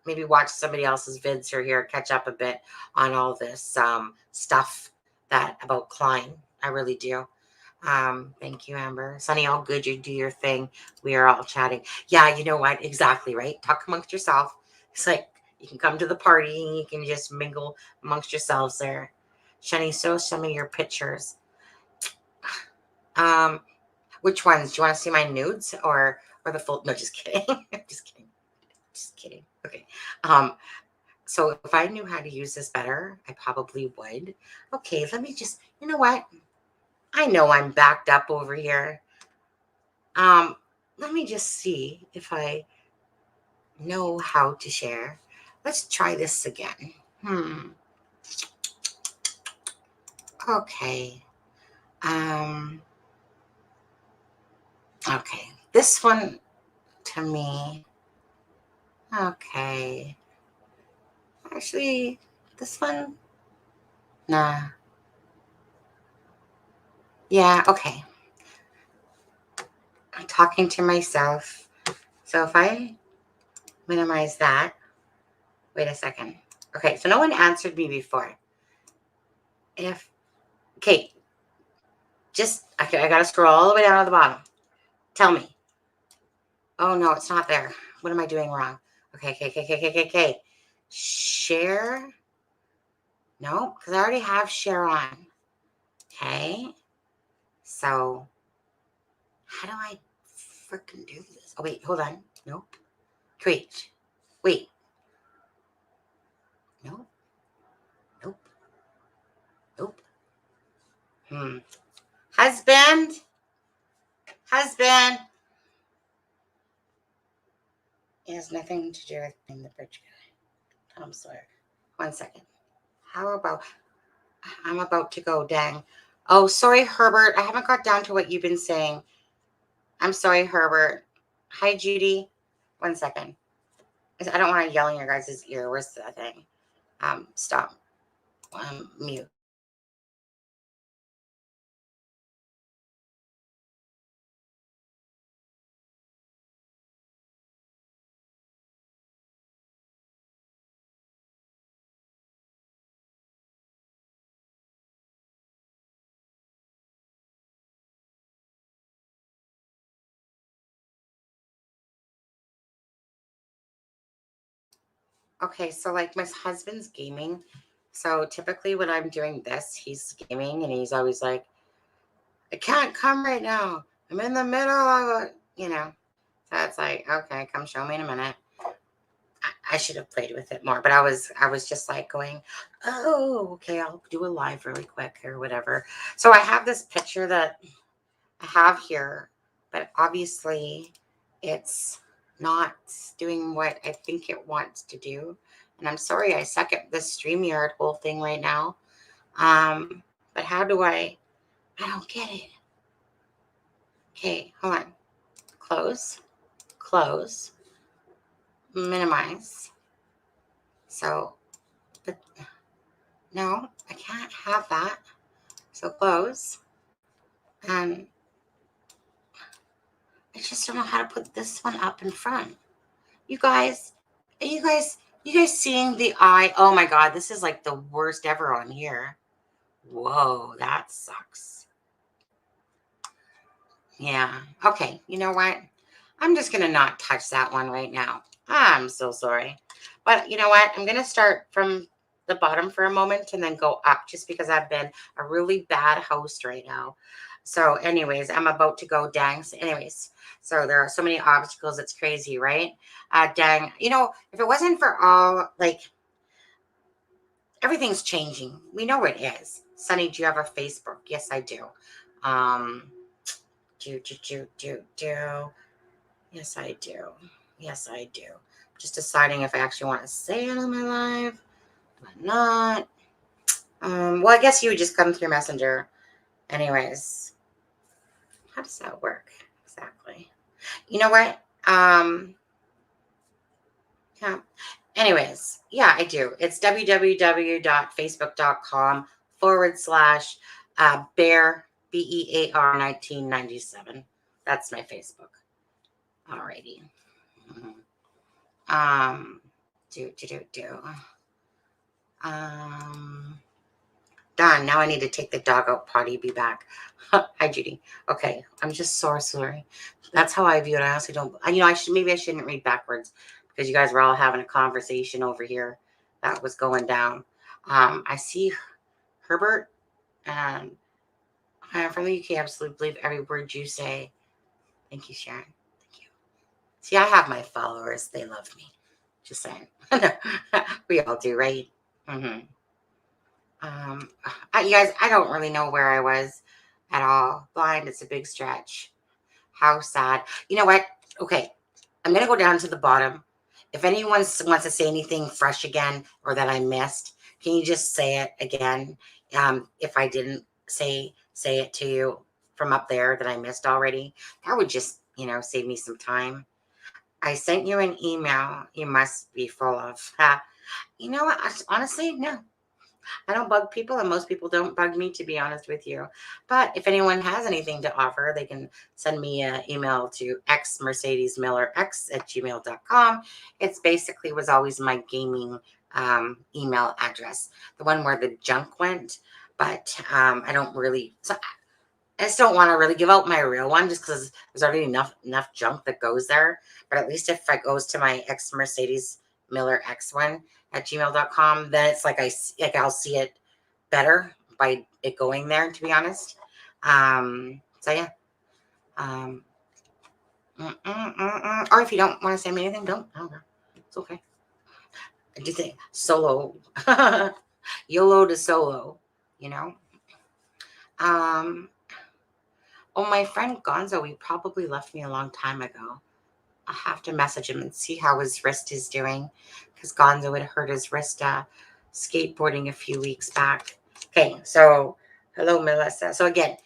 maybe watch somebody else's vids or here, catch up a bit on all this stuff about Klein. I really do. Thank you, Amber. Sunny, all good. You do your thing. We are all chatting. Yeah, you know what? Exactly, right? Talk amongst yourself. It's like you can come to the party and you can just mingle amongst yourselves there. Shani, show some of your pictures. Which ones? Do you want to see my nudes or the full? No, just kidding. Just kidding. Okay. So if I knew how to use this better, I probably would. Okay, let me just, you know what? I know I'm backed up over here. Let me just see if I know how to share. Let's try this again. Okay. Okay. This one to me. Okay. Actually, this one. Nah. Yeah, okay. I'm talking to myself. So if I minimize that. Wait a second. Okay, so no one answered me before. Okay, I got to scroll all the way down to the bottom. Tell me. Oh, no, it's not there. What am I doing wrong? Okay. Share. No, because I already have share on. Okay. So how do I freaking do this? Oh, wait, hold on. Nope. Wait. Nope. Husband. It has nothing to do with being the bridge guy. Tom Sawyer. 1 second. How about, I'm about to go, dang. Oh, sorry, Herbert. I haven't got down to what you've been saying. I'm sorry, Herbert. Hi, Judy. 1 second. I don't want to yell in your guys' ear. Where's the thing? Stop. Mute. Okay, so like my husband's gaming. So typically when I'm doing this, he's gaming and he's always like, I can't come right now. I'm in the middle of it, you know. So it's like, okay, come show me in a minute. I should have played with it more, but I was just like going, oh, okay, I'll do a live really quick or whatever. So I have this picture that I have here, but obviously it's not doing what I think it wants to do. And I'm sorry, I suck at this StreamYard whole thing right now. But how do I don't get it. Okay, hold on. Close, minimize. So, but no, I can't have that. So close. And I just don't know how to put this one up in front. You guys, you guys seeing the eye? Oh my God, this is like the worst ever on here. Whoa, that sucks. Yeah. Okay, you know what? I'm just going to not touch that one right now. I'm so sorry. But you know what? I'm going to start from the bottom for a moment and then go up just because I've been a really bad host right now. So anyways, I'm about to go dang. So anyways, so there are so many obstacles. It's crazy, right? Dang. You know, if it wasn't for all, like, everything's changing. We know it is. Sunny, do you have a Facebook? Yes, I do. Um, do. Yes, I do. Yes, I do. Just deciding if I actually want to say it on my live or not. Well, I guess you would just come through Messenger. Anyways, how does that work exactly? You know what? Yeah. Anyways, yeah, I do. It's www.facebook.com/bear, BEAR 1997. That's my Facebook. Alrighty. Do. Done. Now I need to take the dog out potty, be back. Hi, Judy. Okay. I'm just so sorry. That's how I view it. I honestly don't, maybe I shouldn't read backwards because you guys were all having a conversation over here that was going down. I see Herbert and I'm from the UK. Absolutely believe every word you say. Thank you, Sharon. Thank you. See, I have my followers. They love me. Just saying. We all do, right? Mm-hmm. You guys, I don't really know where I was at all. Blind, it's a big stretch. How sad. You know what? Okay, I'm going to go down to the bottom. If anyone wants to say anything fresh again or that I missed, can you just say it again? If I didn't say it to you from up there that I missed already, that would just, save me some time. I sent you an email. You must be full of. You know what? Honestly, no. I don't bug people, and most people don't bug me, to be honest with you. But if anyone has anything to offer, they can send me an email to xmercedezmillerx@gmail.com. It's basically was always my gaming email address, the one where the junk went. But I don't really. So I just don't want to really give out my real one just because there's already enough junk that goes there. But at least if it goes to my xmercedezmillerx one at gmail.com, then it's like I'll see it better by it going there, to be honest. So yeah. Or if you don't want to send me anything, don't. I don't know. It's okay. I do think solo. YOLO to solo, you know. Oh, my friend Gonzo, he probably left me a long time ago. I'll have to message him and see how his wrist is doing, because Gonzo had hurt his wrist skateboarding a few weeks back. Okay, so hello, Melissa. So again,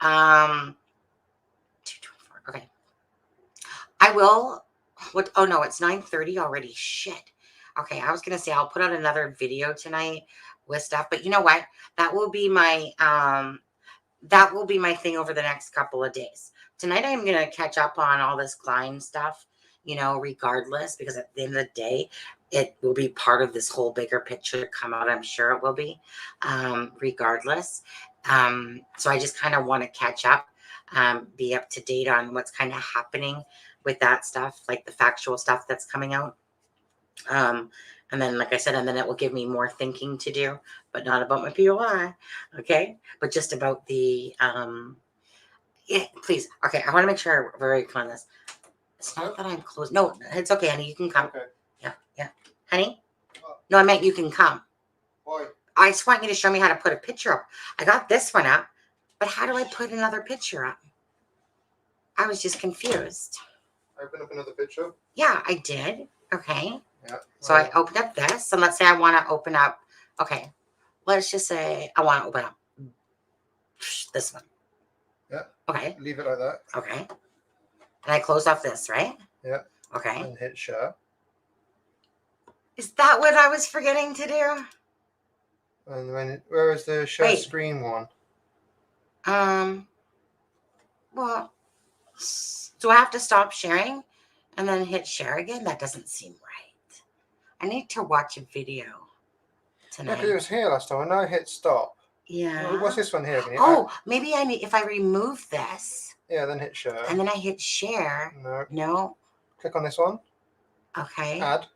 224. Okay, I will. What? Oh no, it's 9:30 already. Shit. Okay, I was gonna say I'll put out another video tonight with stuff, but you know what? That will be my thing over the next couple of days. Tonight, I'm going to catch up on all this Klein stuff, regardless, because at the end of the day, it will be part of this whole bigger picture to come out. I'm sure it will be, regardless. So I just kind of want to catch up, be up to date on what's kind of happening with that stuff, like the factual stuff that's coming out. And then, like I said, and then it will give me more thinking to do, but not about my POI, okay? But just about the, yeah, please. Okay, I want to make sure I'm very clear on this. It's not that I'm close. No, it's okay, honey. You can come. Okay. Yeah. Honey? No, I meant you can come. Why? I just want you to show me how to put a picture up. I got this one up, but how do I put another picture up? I was just confused. Open up another picture. Yeah, I did. Okay. Yeah. So I opened up this, and let's say I want to open up. Okay, let's just say I want to open up this one. Yeah. Okay. Leave it like that. Okay. And I close off this, right? Yeah. Okay. And hit share. Is that what I was forgetting to do? And when where is the share screen one? Well, do I have to stop sharing and then hit share again? That doesn't seem right. I need to watch a video tonight. Yeah, because it was here last time. And now I hit stop. Yeah. What's this one here? Oh, maybe I need, if I remove this. Yeah, then hit share. And then I hit share. No. No. Click on this one. Okay. Add.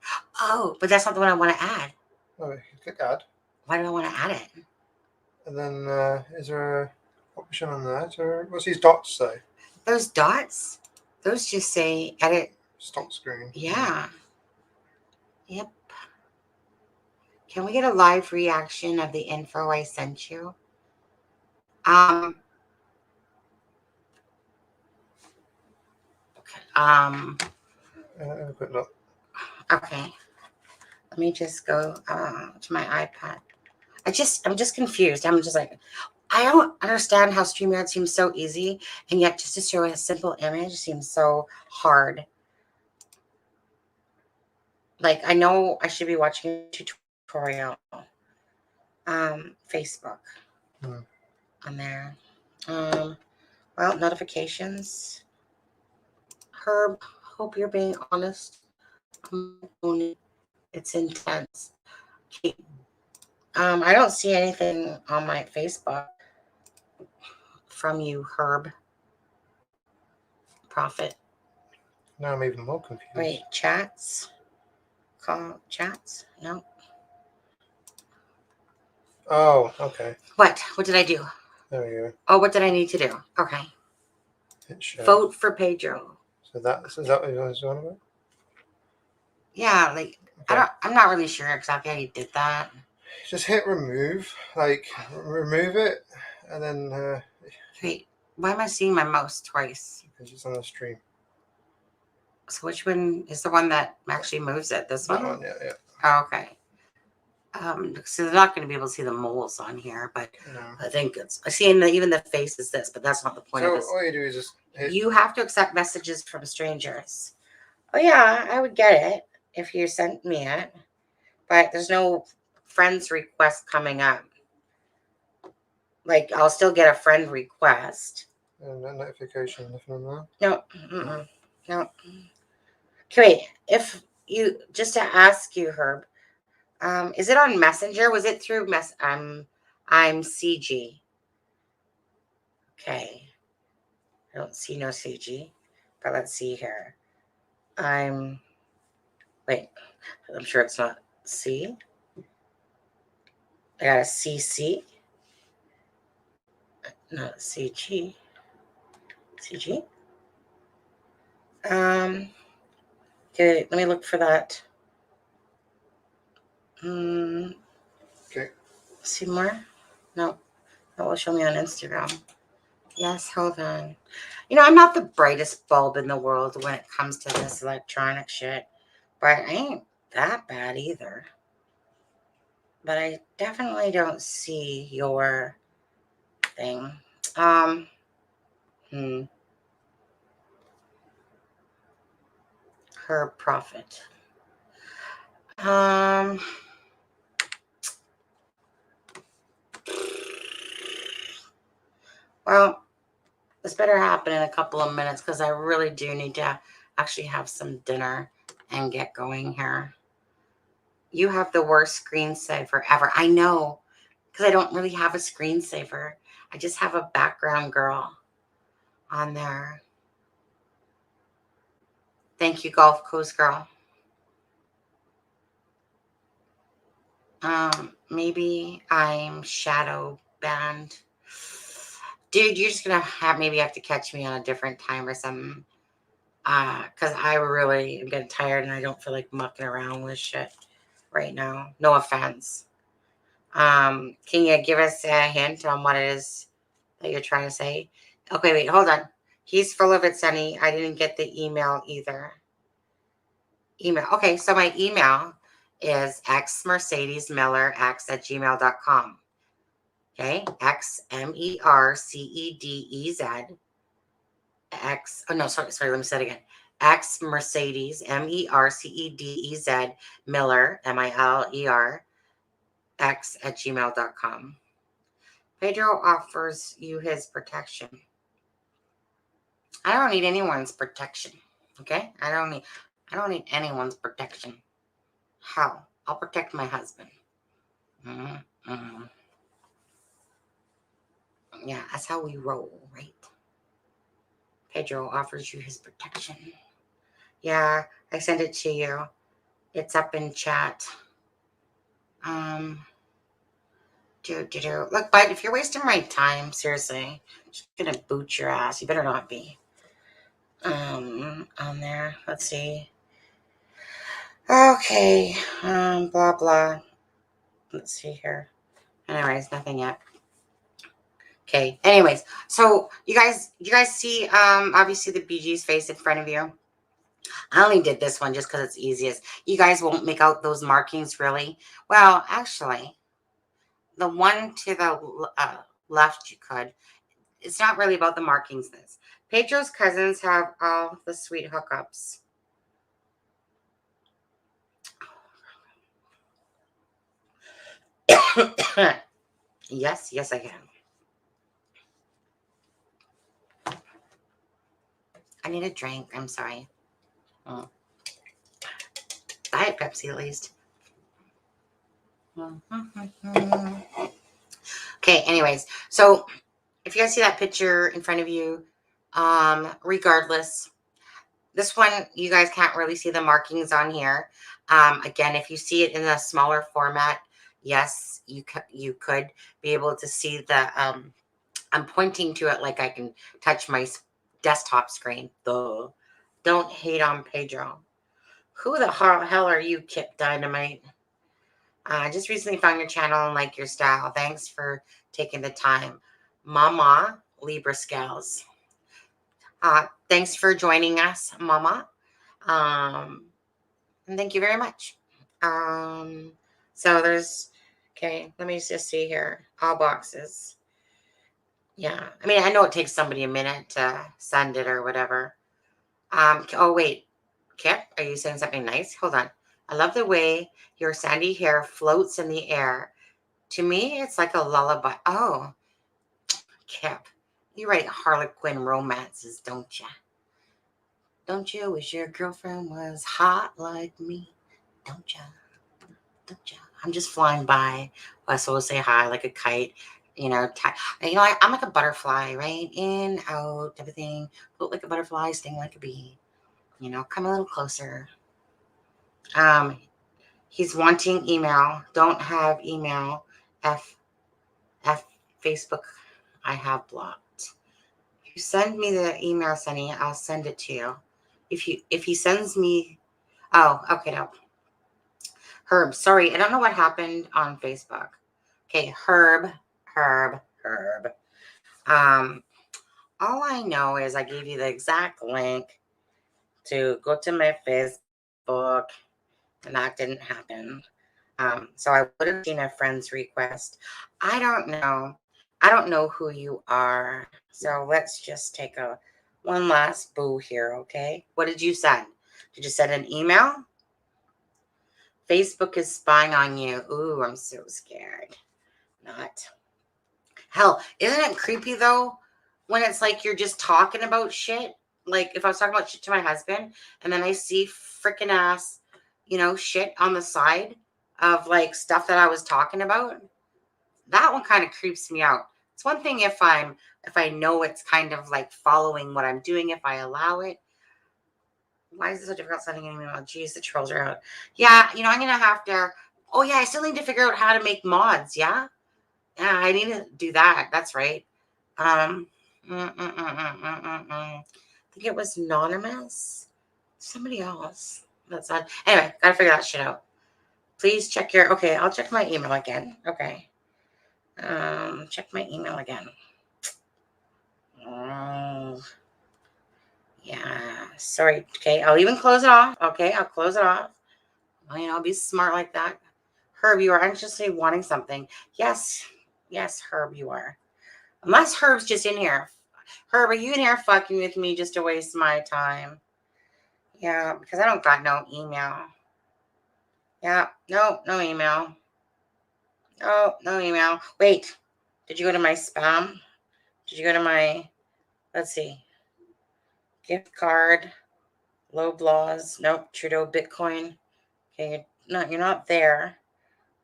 Oh, but that's not the one I want to add. No, click add. Why do I want to add it? And then is there a option on that? Or what's these dots say? Those dots? Those just say edit. Stop screen. Yeah. Yep. Can we get a live reaction of the info I sent you? Okay. Have a quick look. Okay. Let me just go to my iPad. I'm just confused. I'm just like, I don't understand how StreamYard seems so easy, and yet just to show a simple image seems so hard. Like, I know I should be watching a tutorial. Facebook. On there. Well, notifications. Herb, hope you're being honest. It's intense. I don't see anything on my Facebook from you, Herb. Prophet. Now I'm even more confused. Wait, chats? Call chats? No. Oh, okay. What? What did I do? There we go. Oh, what did I need to do? Okay. Vote for Pedro. So is that what you was on about? Yeah, like okay. I'm not really sure exactly how you did that. Just hit remove, like remove it, and then. Wait, why am I seeing my mouse twice? Because it's on the stream. So which one is the one that actually moves it? This one? That one, yeah. Oh, okay. So they're not going to be able to see the moles on here, but no. I think I see even the face is this, but that's not the point of this. So all you do is just hit. You have to accept messages from strangers. Oh yeah, I would get it if you sent me it, but there's no friends request coming up. Like, I'll still get a friend request. And no notification, nothing on that? No. No. Okay, wait. If you, just to ask you, Herb, is it on Messenger? Was it through I'm CG? Okay. I don't see no CG, but let's see here. Wait, I'm sure it's not C. I got a CC, not CG. CG. Okay, let me look for that. Okay. See more? No, that will show me on Instagram. Yes, hold on. You know, I'm not the brightest bulb in the world when it comes to this electronic shit, but I ain't that bad either. But I definitely don't see your thing. Her profit. Well, this better happen in a couple of minutes because I really do need to actually have some dinner and get going here. You have the worst screensaver ever. I know, because I don't really have a screensaver. I just have a background girl on there. Thank you, Gulf Coast girl. Maybe I'm shadow banned. Dude, you're just gonna maybe have to catch me on a different time or something. Because I really am getting tired and I don't feel like mucking around with shit right now. No offense. Can you give us a hint on what it is that you're trying to say? Okay, wait, hold on. He's full of it, Sunny. I didn't get the email either. Email. Okay, so my email is xmercedezmillerx@gmail.com. Okay, xmercedez oh no, sorry, let me say it again. Xmercedes, MERCEDEZ, Miller, MILER, x@gmail.com. Pedro offers you his protection. I don't need anyone's protection. Okay? I don't need anyone's protection. How? I'll protect my husband. Yeah, that's how we roll, right? Pedro offers you his protection. Yeah, I sent it to you. It's up in chat. Look, but if you're wasting my time, seriously, I'm just gonna boot your ass. You better not be. On there. Let's see. Okay. Blah blah. Let's see here. Anyways, nothing yet. Okay. Anyways, so you guys see obviously the BG's face in front of you. I only did this one just because it's easiest. You guys won't make out those markings really. Well, actually, the one to the left you could. It's not really about the markings. This Pedro's cousins have all the sweet hookups. Yes, I can. I need a drink. I'm sorry. Diet Pepsi, at least. Okay, anyways. So, if you guys see that picture in front of you, regardless, this one, you guys can't really see the markings on here. Again, if you see it in a smaller format, yes, you could be able to see the, I'm pointing to it like I can touch my desktop screen. Duh. Don't hate on Pedro. Who the hell are you, Kip Dynamite? I just recently found your channel and like your style. Thanks for taking the time. Mama Libra Scales. Thanks for joining us, Mama. And thank you very much. So there's, okay, let me just see here. All boxes. Yeah. I mean, I know it takes somebody a minute to send it or whatever. Oh, wait. Kip, are you saying something nice? Hold on. I love the way your sandy hair floats in the air. To me, it's like a lullaby. Oh, Kip, you write Harlequin romances, don't you? Don't you wish your girlfriend was hot like me? Don't you? Don't you? I'm just flying by. I supposed to say hi like a kite. I'm like a butterfly, right? In, out, everything. Float like a butterfly, sting like a bee. Come a little closer. He's wanting email. Don't have email. F Facebook. I have blocked. If you send me the email, Sunny, I'll send it to you. If he sends me, oh, okay, no. Herb, sorry, I don't know what happened on Facebook. Okay, Herb. All I know is I gave you the exact link to go to my Facebook, and that didn't happen. So I would have seen a friend's request. I don't know. I don't know who you are. So let's just take one last boo here, okay? What did you send? Did you send an email? Facebook is spying on you. Ooh, I'm so scared. Not. Hell, isn't it creepy though when it's like you're just talking about shit? Like if I was talking about shit to my husband and then I see freaking ass, shit on the side of like stuff that I was talking about. That one kind of creeps me out. It's one thing if I know it's kind of like following what I'm doing, if I allow it. Why is it so difficult sending an email? Geez, the trolls are out. Yeah, I'm gonna have to. Oh yeah, I still need to figure out how to make mods. Yeah, I need to do that. That's right. I think it was anonymous. Somebody else. That's odd. Anyway, gotta figure that shit out. Please check your. Okay, I'll check my email again. Okay. Check my email again. Oh, yeah. Sorry. Okay, I'll even close it off. Okay, I'll close it off. Well, I'll be smart like that. Herb, you are anxiously wanting something. Yes, Herb, you are. Unless Herb's just in here. Herb, are you in here fucking with me just to waste my time? Yeah, because I don't got no email. Yeah, no email. Oh, no email. Wait, did you go to my spam? Did you go to my, let's see, gift card, low blows? Nope, Trudeau Bitcoin. Okay, you're not there.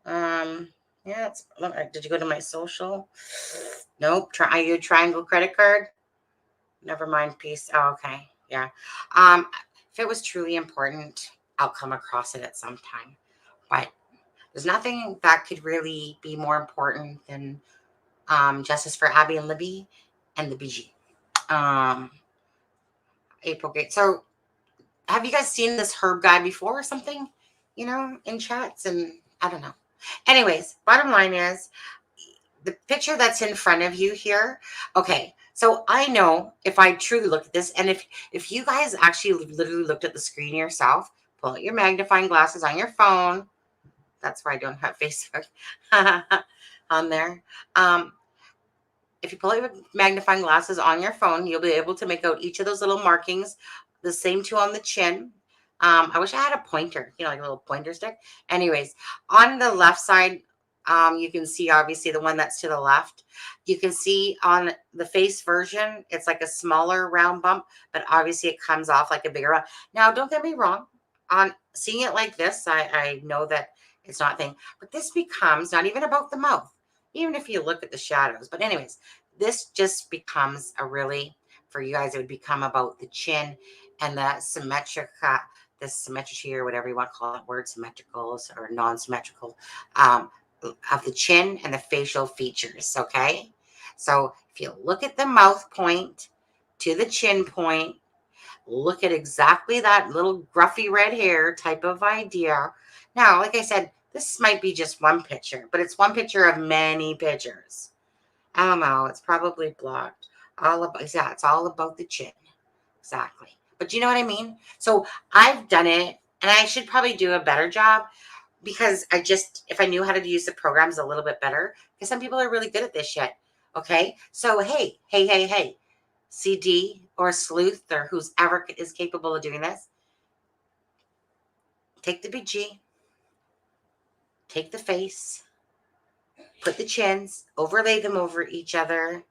Yeah, did you go to my social? Nope. Are you a Triangle credit card? Never mind. Peace. Oh, okay. Yeah. If it was truly important, I'll come across it at some time. But there's nothing that could really be more important than justice for Abby and Libby and the BG. April Gate. So have you guys seen this Herb guy before or something? In chats, and I don't know. Anyways, bottom line is the picture that's in front of you here. Okay, so I know if I truly look at this, and if you guys actually literally looked at the screen yourself, pull out your magnifying glasses on your phone. That's why I don't have Facebook on there. If you pull out your magnifying glasses on your phone, you'll be able to make out each of those little markings. The same two on the chin. I wish I had a pointer, like a little pointer stick. Anyways, on the left side, you can see obviously the one that's to the left. You can see on the face version, it's like a smaller round bump, but obviously it comes off like a bigger one. Now, don't get me wrong. On seeing it like this, I know that it's not a thing, but this becomes not even about the mouth, even if you look at the shadows. But anyways, this just becomes for you guys, it would become about the chin and the symmetry or whatever you want to call that word, symmetricals or non-symmetrical, of the chin and the facial features. Okay, so if you look at the mouth point to the chin point, look at exactly that little gruffy red hair type of idea. Now, like I said, this might be just one picture, but it's one picture of many pictures. I don't know, it's probably blocked. It's all about the chin. Exactly. But you know what I mean? So I've done it, and I should probably do a better job because if I knew how to use the programs a little bit better, because some people are really good at this shit. Okay. So, hey, CD or Sleuth or who's ever is capable of doing this, take the BG, take the face, put the chins, overlay them over each other,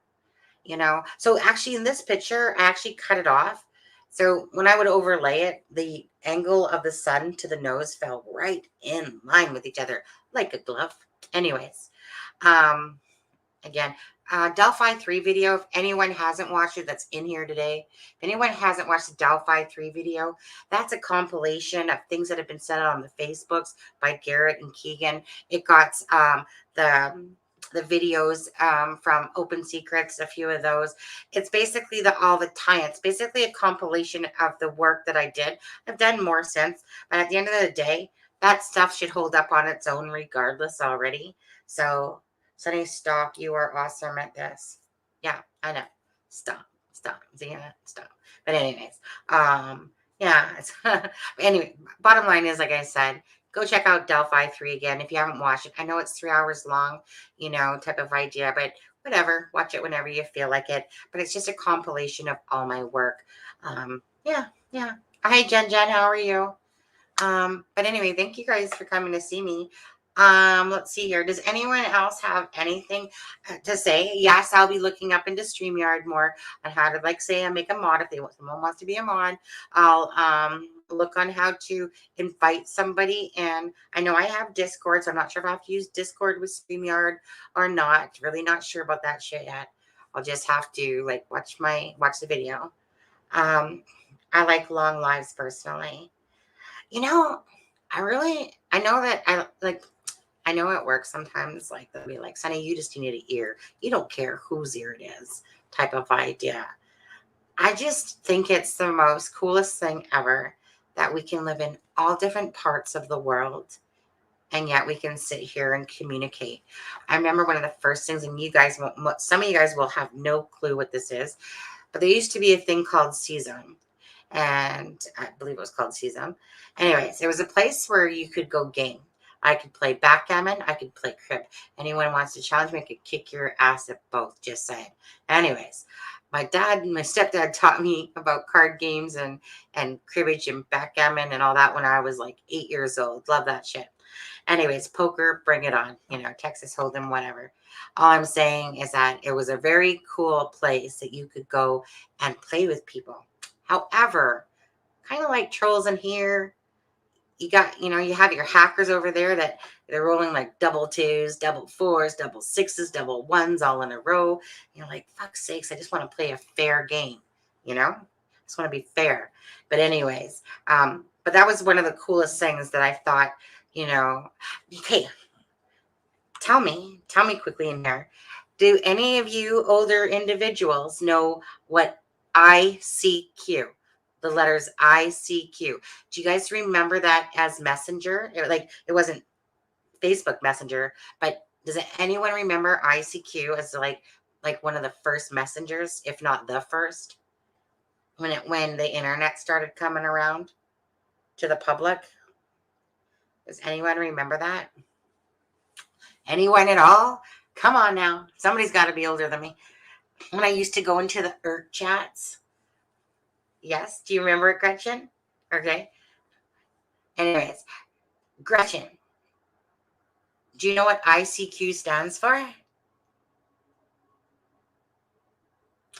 So actually in this picture, I actually cut it off. So when I would overlay it, the angle of the sun to the nose fell right in line with each other, like a glove. Anyways, again. Delphi 3 video, if anyone hasn't watched it that's in here today, if anyone hasn't watched the Delphi 3 video, that's a compilation of things that have been said on the Facebooks by Garrett and Kegan. It got the videos from Open Secrets, a few of those. It's basically all the time. It's basically a compilation of the work that I did. I've done more since, but at the end of the day, that stuff should hold up on its own regardless already. So, Sunny, stop. You are awesome at this. Yeah, I know. Stop. Zena, stop. But anyways, yeah. Anyway, bottom line is, like I said, go check out Delphi 3 again if you haven't watched it. I know it's 3 hours long, type of idea, but whatever. Watch it whenever you feel like it. But it's just a compilation of all my work. Yeah. Hi, Jen. How are you? But anyway, thank you guys for coming to see me. Let's see here. Does anyone else have anything to say? Yes, I'll be looking up into StreamYard more on how to, like, say, I make a mod if someone wants to be a mod. I'll look on how to invite somebody, and I know I have Discord, so I'm not sure if I have to use Discord with StreamYard or not. Really not sure about that shit yet. I'll just have to watch the video. I like long lives personally. I know that I know it works sometimes. Like, they'll be like, Sonny, you just need an ear. You don't care whose ear it is, type of idea. I just think it's the most coolest thing ever that we can live in all different parts of the world, and yet we can sit here and communicate. I remember one of the first things, and some of you guys will have no clue what this is, but there used to be a thing called C-Zone. And I believe it was called C-Zone. Anyways, it was a place where you could go game. I could play backgammon. I could play crib. Anyone wants to challenge me, I could kick your ass at both. Just saying. Anyways, my stepdad taught me about card games and cribbage and backgammon and all that when I was like 8 years old. Love that shit. Anyways, poker, bring it on. Texas Hold'em, whatever. All I'm saying is that it was a very cool place that you could go and play with people. However, kind of like trolls in here, you have your hackers over there that they're rolling like double twos, double fours, double sixes, double ones all in a row. And you're like, fuck's sakes, I just want to play a fair game, I just want to be fair. But anyways, but that was one of the coolest things that I thought, okay, tell me quickly in here. Do any of you older individuals know what ICQ, the letters ICQ? Do you guys remember that as Messenger? It wasn't Facebook Messenger, but does anyone remember ICQ as like one of the first messengers, if not the first, when the internet started coming around to the public? Does anyone remember that? Anyone at all? Come on now. Somebody's got to be older than me. When I used to go into the ERC chats. Yes. Do you remember it, Gretchen? Okay. Anyways, Gretchen, do you know what ICQ stands for?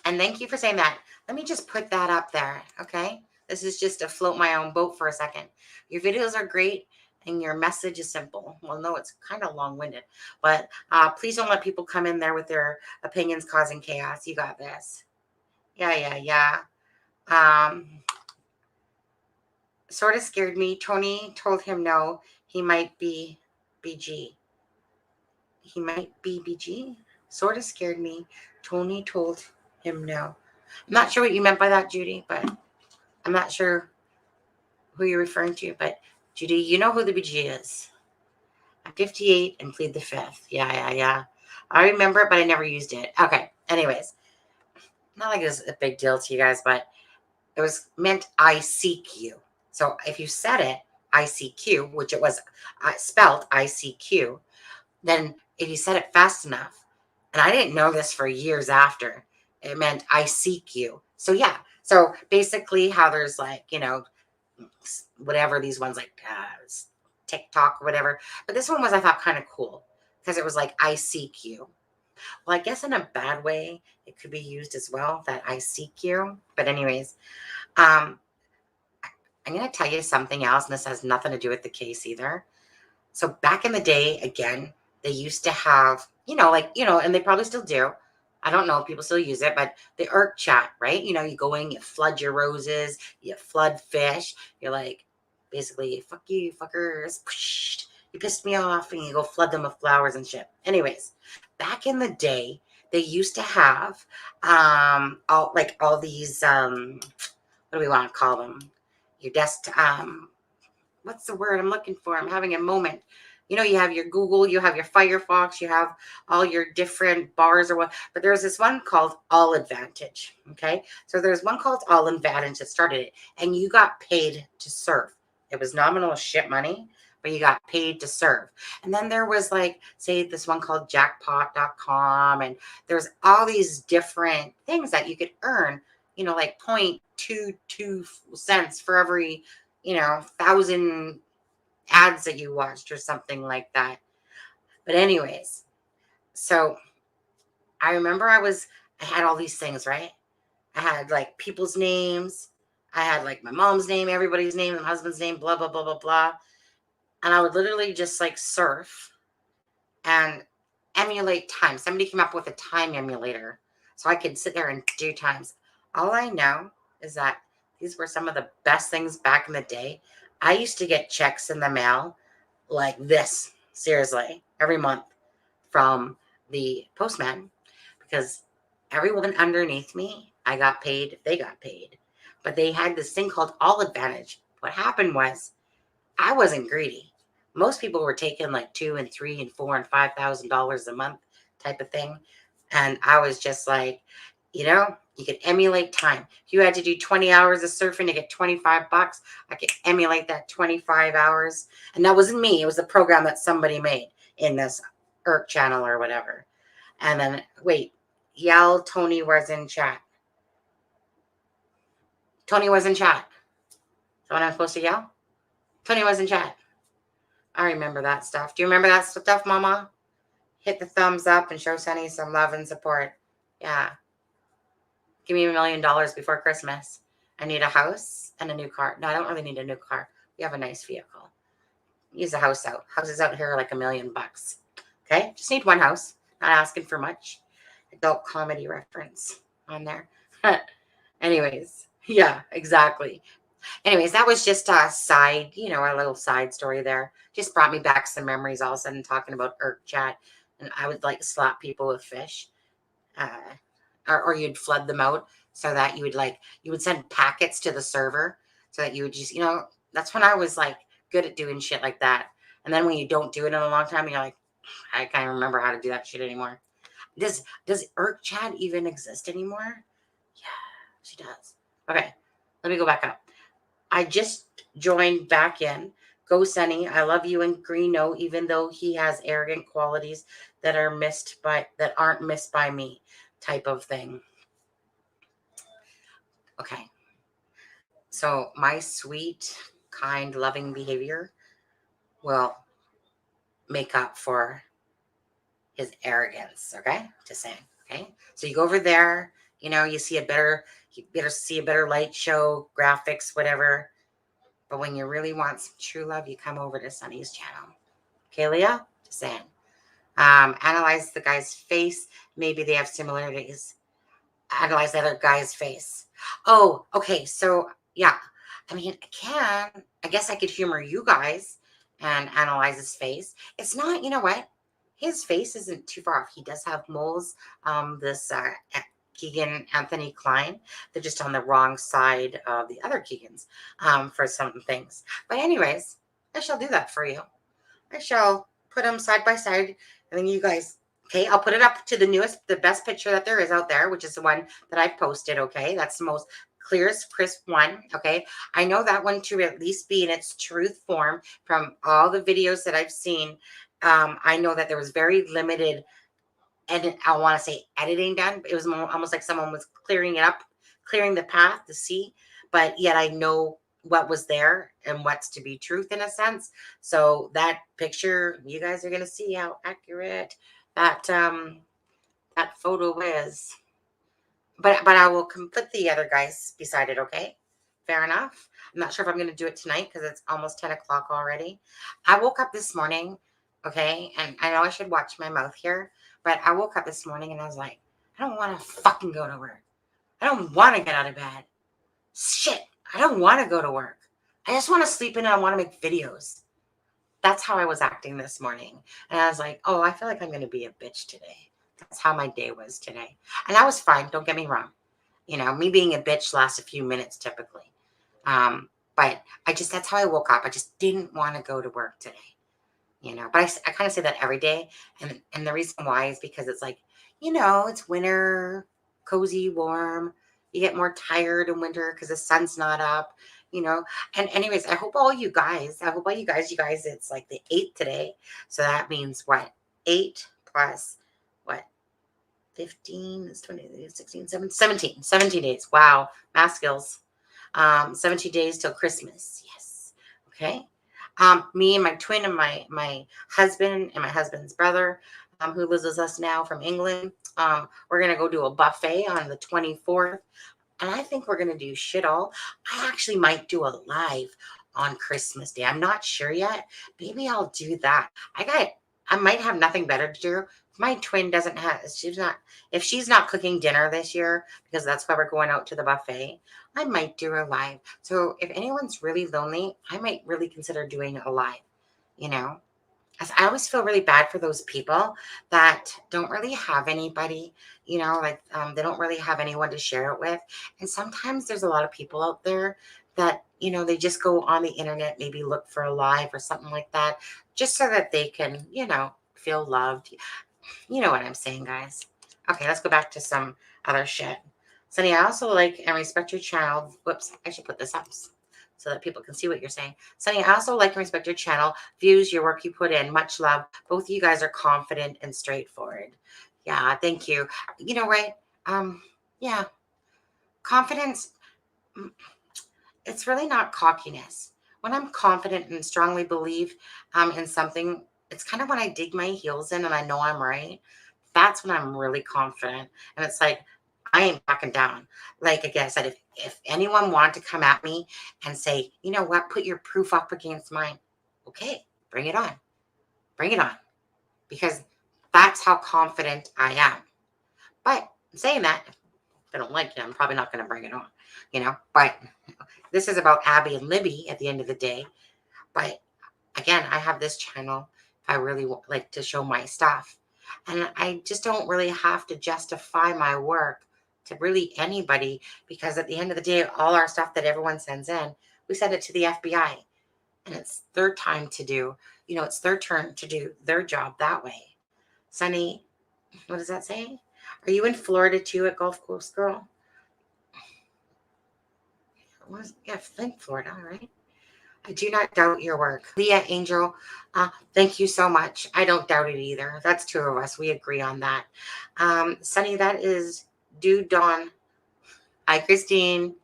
And thank you for saying that. Let me just put that up there. Okay. This is just to float my own boat for a second. Your videos are great and your message is simple. Well, no, it's kind of long-winded, but please don't let people come in there with their opinions causing chaos. You got this. Yeah. Sort of scared me. Tony told him no. He might be BG. He might be BG. Sort of scared me. Tony told him no. I'm not sure what you meant by that, Judy, but I'm not sure who you're referring to. But Judy, you know who the BG is. I'm 58 and plead the fifth. Yeah. I remember it, but I never used it. Okay. Anyways, not like it was a big deal to you guys, but it was meant I seek you. So if you said it, ICQ, which it was spelled ICQ, then if you said it fast enough, and I didn't know this for years after, it meant I seek you. So yeah. So basically how there's whatever these ones TikTok or whatever. But this one was, I thought, kind of cool because it was like, I seek you. Well, I guess in a bad way, it could be used as well, that I seek you. But anyways, I'm going to tell you something else, and this has nothing to do with the case either. So back in the day, again, they used to have, and they probably still do. I don't know if people still use it, but the ERC chat, right? You go in, you flood your roses, you flood fish. You're like, basically, fuck you, fuckers. You pissed me off, and you go flood them with flowers and shit. Anyways, back in the day, they used to have all these what do we want to call them? Your desk what's the word I'm looking for? I'm having a moment. You have your Google, you have your Firefox, you have all your different bars or what, but there's this one called All Advantage. Okay. So there's one called All Advantage that started it, and you got paid to serve. It was nominal shit money, but you got paid to serve. And then there was say this one called jackpot.com, and there's all these different things that you could earn, like 0.22 cents for every 1,000 ads that you watched or something like that. But anyways, so I remember I had all these things, right? I had people's names. I had my mom's name, everybody's name, my husband's name, blah, blah, blah, blah, blah. And I would literally just surf and emulate time. Somebody came up with a time emulator so I could sit there and do times. All I know is that these were some of the best things back in the day. I used to get checks in the mail like this, seriously, every month from the postman, because everyone underneath me, I got paid, they got paid. But they had this thing called All Advantage. What happened was I wasn't greedy. Most people were taking $2 and $3 and $4 and $5,000 a month type of thing. And I was just you could emulate time. If you had to do 20 hours of surfing to get 25 bucks, I could emulate that 25 hours. And that wasn't me. It was the program that somebody made in this ERC channel or whatever. And then, wait, yell, Tony was in chat. Tony was in chat. So what I'm supposed to yell? Tony was in chat. I remember that stuff. Do you remember that stuff, Mama? Hit the thumbs up and show Sunny some love and support. Yeah. Give me $1 million before Christmas. I need a house and a new car. No, I don't really need a new car. We have a nice vehicle. Use a house out. Houses out here are $1 million. Okay? Just need one house. Not asking for much. Adult comedy reference on there. Anyways, yeah, exactly. Anyways, that was just a side, a little side story there. Just brought me back some memories all of a sudden talking about ERC chat. And I would slap people with fish. Or you'd flood them out so that you would send packets to the server so that you would just, that's when I was good at doing shit like that. And then when you don't do it in a long time, you're like, I can't remember how to do that shit anymore. Does ERC chat even exist anymore? Yeah, she does. Okay, let me go back up. I just joined back in. Go Sunny. I love you and Greeno, even though he has arrogant qualities that aren't missed by me, type of thing. Okay. So my sweet, kind, loving behavior will make up for his arrogance. Okay. Just saying. Okay. So you go over there, you better see a better light show, graphics, whatever. But when you really want some true love, you come over to Sunny's channel. Okay, Leah? Just saying. Analyze the guy's face. Maybe they have similarities. Analyze the other guy's face. Oh, okay. So, yeah. I guess I could humor you guys and analyze his face. It's not, you know what? His face isn't too far off. He does have moles. This Kegan Anthony Klein. They're just on the wrong side of the other Kegans for some things. But anyways, I shall do that for you. I shall put them side by side. And then you guys, okay, I'll put it up to the best picture that there is out there, which is the one that I've posted, okay? That's the most clearest, crisp one, okay? I know that one to at least be in its truth form from all the videos that I've seen. I know that there was very limited I want to say editing done. It was almost like someone was clearing it up, clearing the path to see. But yet I know what was there and what's to be truth in a sense. So that picture, you guys are gonna see how accurate that that photo is. But I will put the other guys beside it. Okay, fair enough. I'm not sure if I'm gonna do it tonight because it's almost 10 o'clock already. I woke up this morning. Okay. And I know I should watch my mouth here, but I woke up this morning and I was like, I don't want to fucking go to work. I don't want to get out of bed. Shit. I don't want to go to work. I just want to sleep in and I want to make videos. That's how I was acting this morning. And I was like, oh, I feel like I'm going to be a bitch today. That's how my day was today. And I was fine. Don't get me wrong. You know, me being a bitch lasts a few minutes typically. But that's how I woke up. I just didn't want to go to work today. You know, but I kind of say that every day. And the reason why is because it's like, you know, it's winter, cozy, warm. You get more tired in winter because the sun's not up, you know. And anyways, I hope all you guys, it's like the 8th today. So that means what? 8 plus what? 15 is 20, 16, 17 days. Wow. Math skills. 17 days till Christmas. Yes. Okay. Me and my twin and my husband and my husband's brother, who lives with us now from England, we're gonna go do a buffet on the 24th, and I think we're gonna do shit all. I actually might do a live on Christmas Day. I'm not sure yet. Maybe I'll do that. I might have nothing better to do. My twin doesn't have. If she's not cooking dinner this year because that's why we're going out to the buffet. I might do a live. So if anyone's really lonely, I might really consider doing a live. You know, as I always feel really bad for those people that don't really have anybody, you know, like they don't really have anyone to share it with. And sometimes there's a lot of people out there that, you know, they just go on the internet, maybe look for a live or something like that, just so that they can, you know, feel loved. You know what I'm saying, guys. Okay, let's go back to some other shit. Sunny, I also like and respect your channel. Whoops, I should put this up so that people can see what you're saying. Sunny, I also like and respect your channel, views, your work you put in. Much love. Both of you guys are confident and straightforward. Yeah, thank you. You know, right? Yeah, confidence, mm, it's really not cockiness. When I'm confident and strongly believe in something, it's kind of when I dig my heels in and I know I'm right. That's when I'm really confident. And it's like, I ain't backing down. Like again, I said, if anyone wanted to come at me and say, you know what, put your proof up against mine, okay, bring it on. Bring it on. Because that's how confident I am. But saying that, if I don't like it, I'm probably not going to bring it on, you know. But this is about Abby and Libby at the end of the day. But again, I have this channel if I really like to show my stuff. And I just don't really have to justify my work to really anybody because at the end of the day, all our stuff that everyone sends in, we send it to the FBI. And it's their time to do, you know, it's their turn to do their job that way. Sunny, what does that say? Are you in Florida too at Gulf Coast Girl? Yeah, think Florida, all right. I do not doubt your work. Leah Angel, thank you so much. I don't doubt it either. That's two of us. We agree on that. Sunny, that is Dude Dawn. Hi, Christine.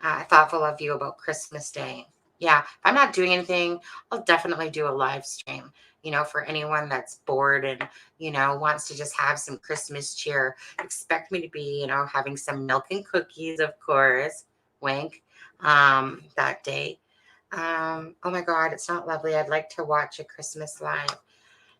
Thoughtful of you about Christmas Day. Yeah, if I'm not doing anything, I'll definitely do a live stream. You know, for anyone that's bored and, you know, wants to just have some Christmas cheer, expect me to be, you know, having some milk and cookies, of course, wink, that day. Oh my God, it's not lovely. I'd like to watch a Christmas live.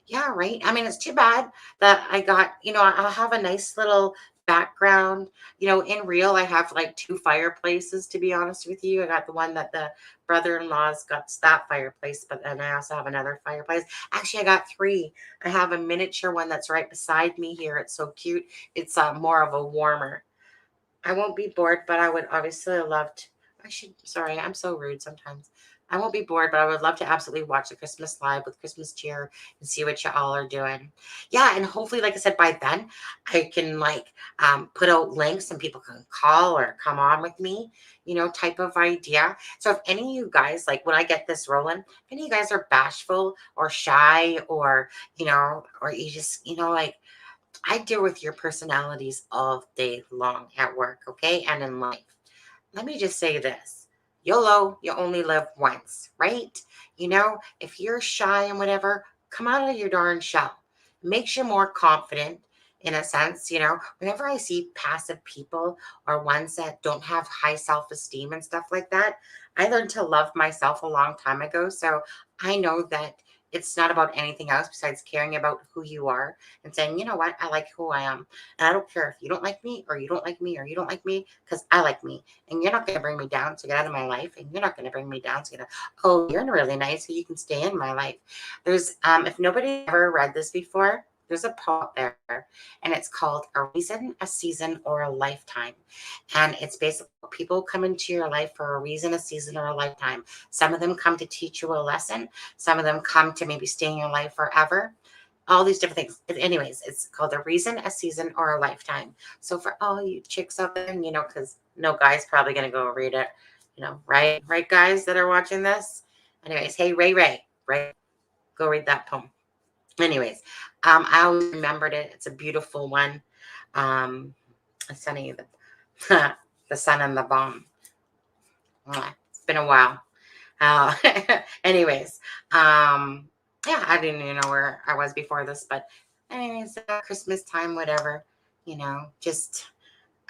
Yeah, right. I mean, it's too bad that I got, you know, I'll have a nice little background. You know, in real, I have like two fireplaces, to be honest with you. I got the one that the brother-in-law's got that fireplace, but then I also have another fireplace. Actually, I got three. I have a miniature one that's right beside me here. It's so cute. It's more of a warmer. I won't be bored, but I would obviously love to. Sorry, I'm so rude sometimes. I won't be bored, but I would love to absolutely watch the Christmas live with Christmas cheer and see what you all are doing. Yeah, and hopefully, like I said, by then I can like put out links and people can call or come on with me, you know, type of idea. So if any of you guys, like when I get this rolling, if any of you guys are bashful or shy or, you know, or you just, you know, like I deal with your personalities all day long at work, okay? And in life. Let me just say this. YOLO, you only live once, right? You know, if you're shy and whatever, come out of your darn shell. Makes you more confident in a sense, you know. Whenever I see passive people or ones that don't have high self-esteem and stuff like that, I learned to love myself a long time ago. So I know that it's not about anything else besides caring about who you are and saying, you know what, I like who I am. And I don't care if you don't like me or you don't like me or you don't like me, because I like me. And you're not going to bring me down to get out of my life. And you're not going to bring me down to get out. Oh, you're really nice, so you can stay in my life. There's, if nobody ever read this before, there's a poem there, and it's called A Reason, a Season, or a Lifetime. And it's basically people come into your life for a reason, a season, or a lifetime. Some of them come to teach you a lesson. Some of them come to maybe stay in your life forever. All these different things. Anyways, it's called A Reason, a Season, or a Lifetime. So for all you chicks out there, because no guy's probably going to go read it, right? Right, guys that are watching this? Anyways, hey, Ray, go read that poem. Anyways, I always remembered it. It's a beautiful one. Sunny, the sun and the bomb. It's been a while. Uh, anyways, yeah, I didn't even know where I was before this, but anyways, Christmas time, whatever, just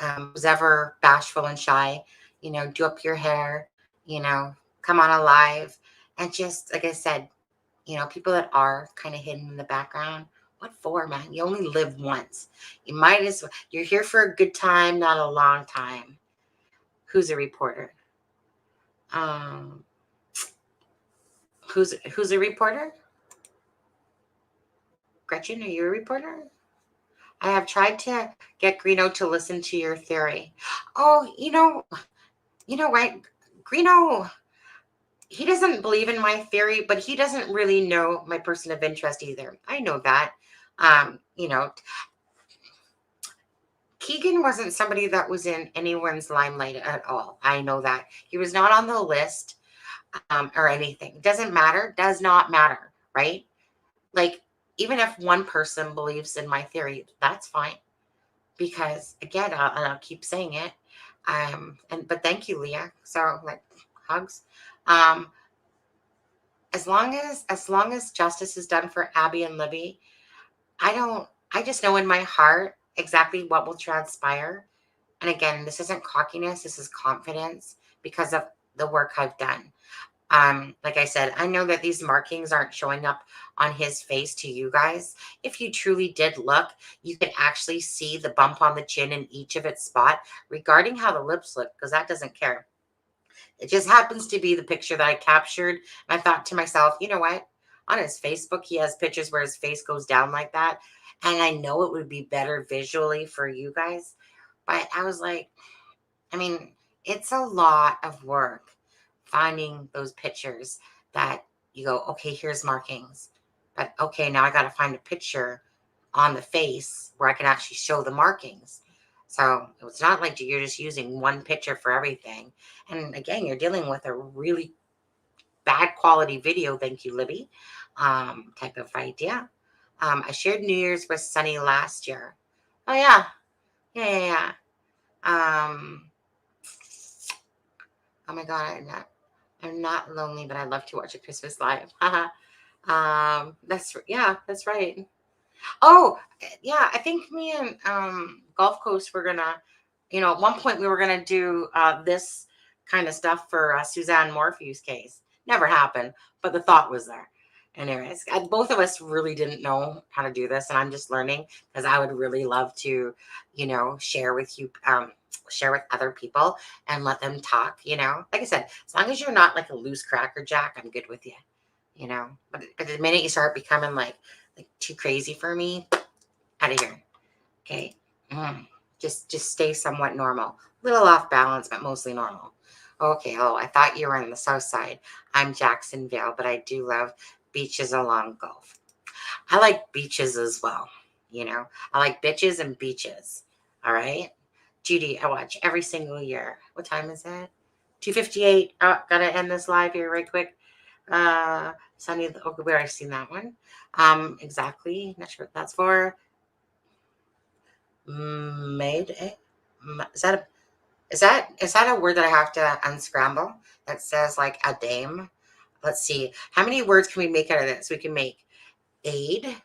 who's ever bashful and shy, do up your hair, come on alive, and just like I said, people that are kind of hidden in the background. What for, man? You only live once. You might as well. You're here for a good time, not a long time. Who's a reporter? Um, who's a reporter? Gretchen, are you a reporter? I have tried to get Greeno to listen to your theory. Oh, you know what? Greeno, he doesn't believe in my theory, but he doesn't really know my person of interest either. I know that. Kegan wasn't somebody that was in anyone's limelight at all. I know that. He was not on the list or anything. Doesn't matter. Does not matter, right? Like, even if one person believes in my theory, that's fine. Because again, I'll keep saying it. But thank you, Leah. So like hugs. Um, as long as justice is done for Abby and Libby, I just know in my heart exactly what will transpire. And again, this isn't cockiness, this is confidence because of the work I've done. Like I said, I know that these markings aren't showing up on his face to you guys. If you truly did look, you could actually see the bump on the chin in each of its spot regarding how the lips look, because that doesn't care. It just happens to be the picture that I captured. And I thought to myself, you know what? On his Facebook, he has pictures where his face goes down like that. And I know it would be better visually for you guys. But I was like, I mean, it's a lot of work finding those pictures that you go, okay, here's markings. But okay, now I got to find a picture on the face where I can actually show the markings. So it's not like you're just using one picture for everything. And again, you're dealing with a really bad quality video. Thank you, Libby. Type of idea. I shared New Year's with Sunny last year. Oh yeah. Yeah. Oh my God, I'm not lonely, but I love to watch a Christmas live. That's right. Oh, yeah, I think me and Gulf Coast were gonna, at one point we were gonna do this kind of stuff for Suzanne Morphew's case. Never happened, but the thought was there. Anyways, both of us really didn't know how to do this, and I'm just learning because I would really love to, share with you, share with other people and let them talk. Like I said, as long as you're not like a loose cracker jack, I'm good with you. But the minute you start becoming like too crazy for me, out of here. Okay. Just stay somewhat normal. Little off balance, but mostly normal. Okay. Oh, I thought you were on the south side. I'm Jacksonville, but I do love beaches along Gulf. I like beaches as well. I like bitches and beaches. All right. Judy, I watch every single year. What time is it? 2:58. Oh, gotta end this live here right quick. Sunny, okay, we already seen that one. Exactly. Not sure what that's for. Made. Is that a word that I have to unscramble that says like a dame? Let's see. How many words can we make out of this? We can make aid,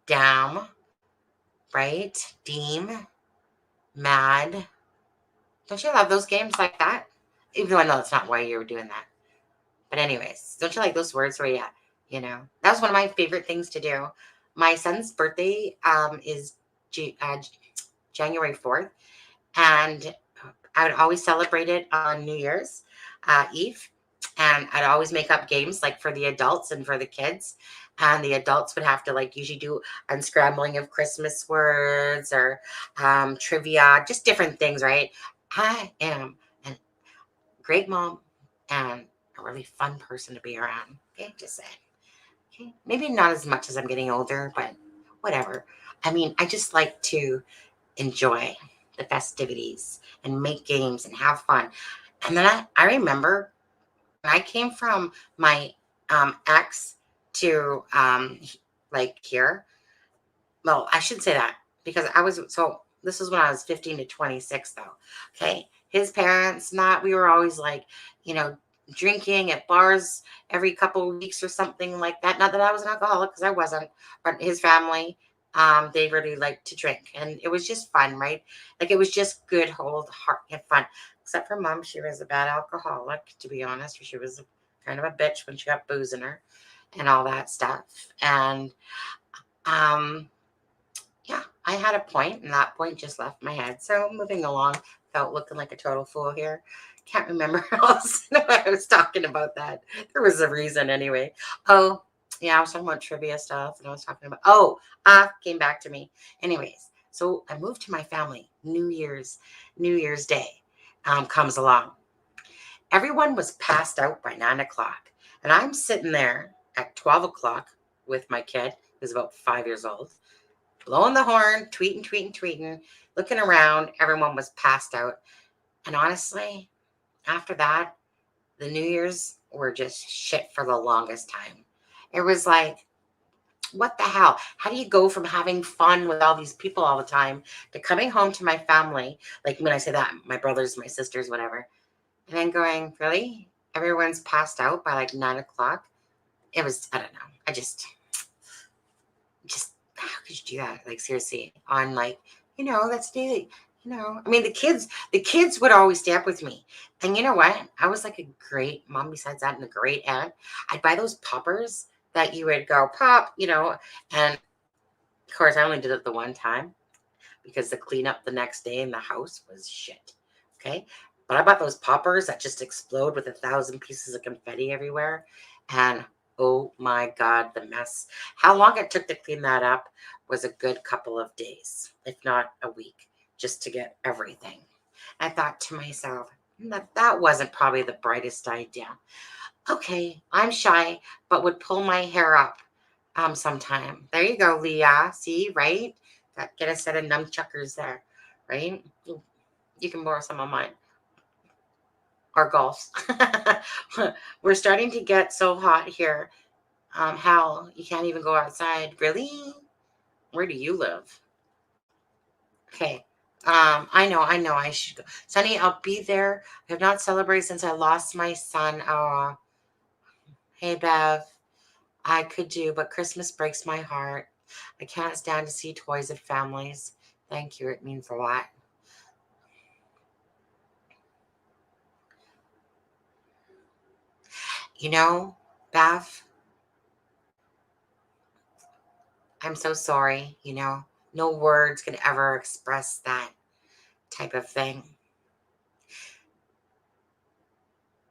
dam, right? Deem, mad. Don't you love those games like that? Even though I know that's not why you were doing that. But anyways, don't you like those words where That was one of my favorite things to do. My son's birthday is January 4th, and I would always celebrate it on New Year's Eve. And I'd always make up games like for the adults and for the kids. And the adults would have to like usually do unscrambling of Christmas words or trivia, just different things, right? I am a great mom and a really fun person to be around. Okay, just saying. Okay, maybe not as much as I'm getting older, but whatever. I mean, I just like to enjoy the festivities and make games and have fun. And then I remember when I came from my ex to like here. Well, I should say that because this was when I was 15 to 26 though. Okay. His parents, not, we were always like, you know, drinking at bars every couple of weeks or something like that. Not that I was an alcoholic because I wasn't, but his family, they really liked to drink and it was just fun, right? Like it was just good, whole heart and fun. Except for mom, she was a bad alcoholic, to be honest. She was kind of a bitch when she got booze in her and all that stuff. And um yeah, I had a point, and that point just left my head. So moving along, felt looking like a total fool here. Can't remember else what I was talking about that. There was a reason anyway. Oh, yeah, I was talking about trivia stuff, and I was talking about came back to me. Anyways, so I moved to my family. New Year's Day comes along. Everyone was passed out by 9 o'clock, and I'm sitting there at 12 o'clock with my kid, who's about 5 years old, blowing the horn, tweeting, looking around. Everyone was passed out. And honestly, after that, the New Year's were just shit for the longest time. It was like, what the hell? How do you go from having fun with all these people all the time to coming home to my family? Like when I say that, my brothers, my sisters, whatever. And then going, really? Everyone's passed out by like 9 o'clock. It was, I don't know. Just how could you do that? Like seriously, on like, that's daily. I mean, the kids would always stay up with me. And you know what? I was like a great mom besides that and a great aunt. I'd buy those poppers that you would go pop, and of course I only did it the one time because the cleanup the next day in the house was shit. Okay. But I bought those poppers that just explode with 1,000 pieces of confetti everywhere. And oh my God, the mess. How long it took to clean that up was a good couple of days, if not a week, just to get everything. I thought to myself, that wasn't probably the brightest idea. Okay, I'm shy, but would pull my hair up sometime. There you go, Leah. See, right? Get a set of nunchuckers there, right? You can borrow some of mine. Or golf. We're starting to get so hot here. Hal, you can't even go outside. Really? Where do you live? Okay. I know I should go. Sonny, I'll be there. I have not celebrated since I lost my son. Oh, hey, Bev. I could do, but Christmas breaks my heart. I can't stand to see toys of families. Thank you. It means a lot. Bev, I'm so sorry. No words can ever express that type of thing.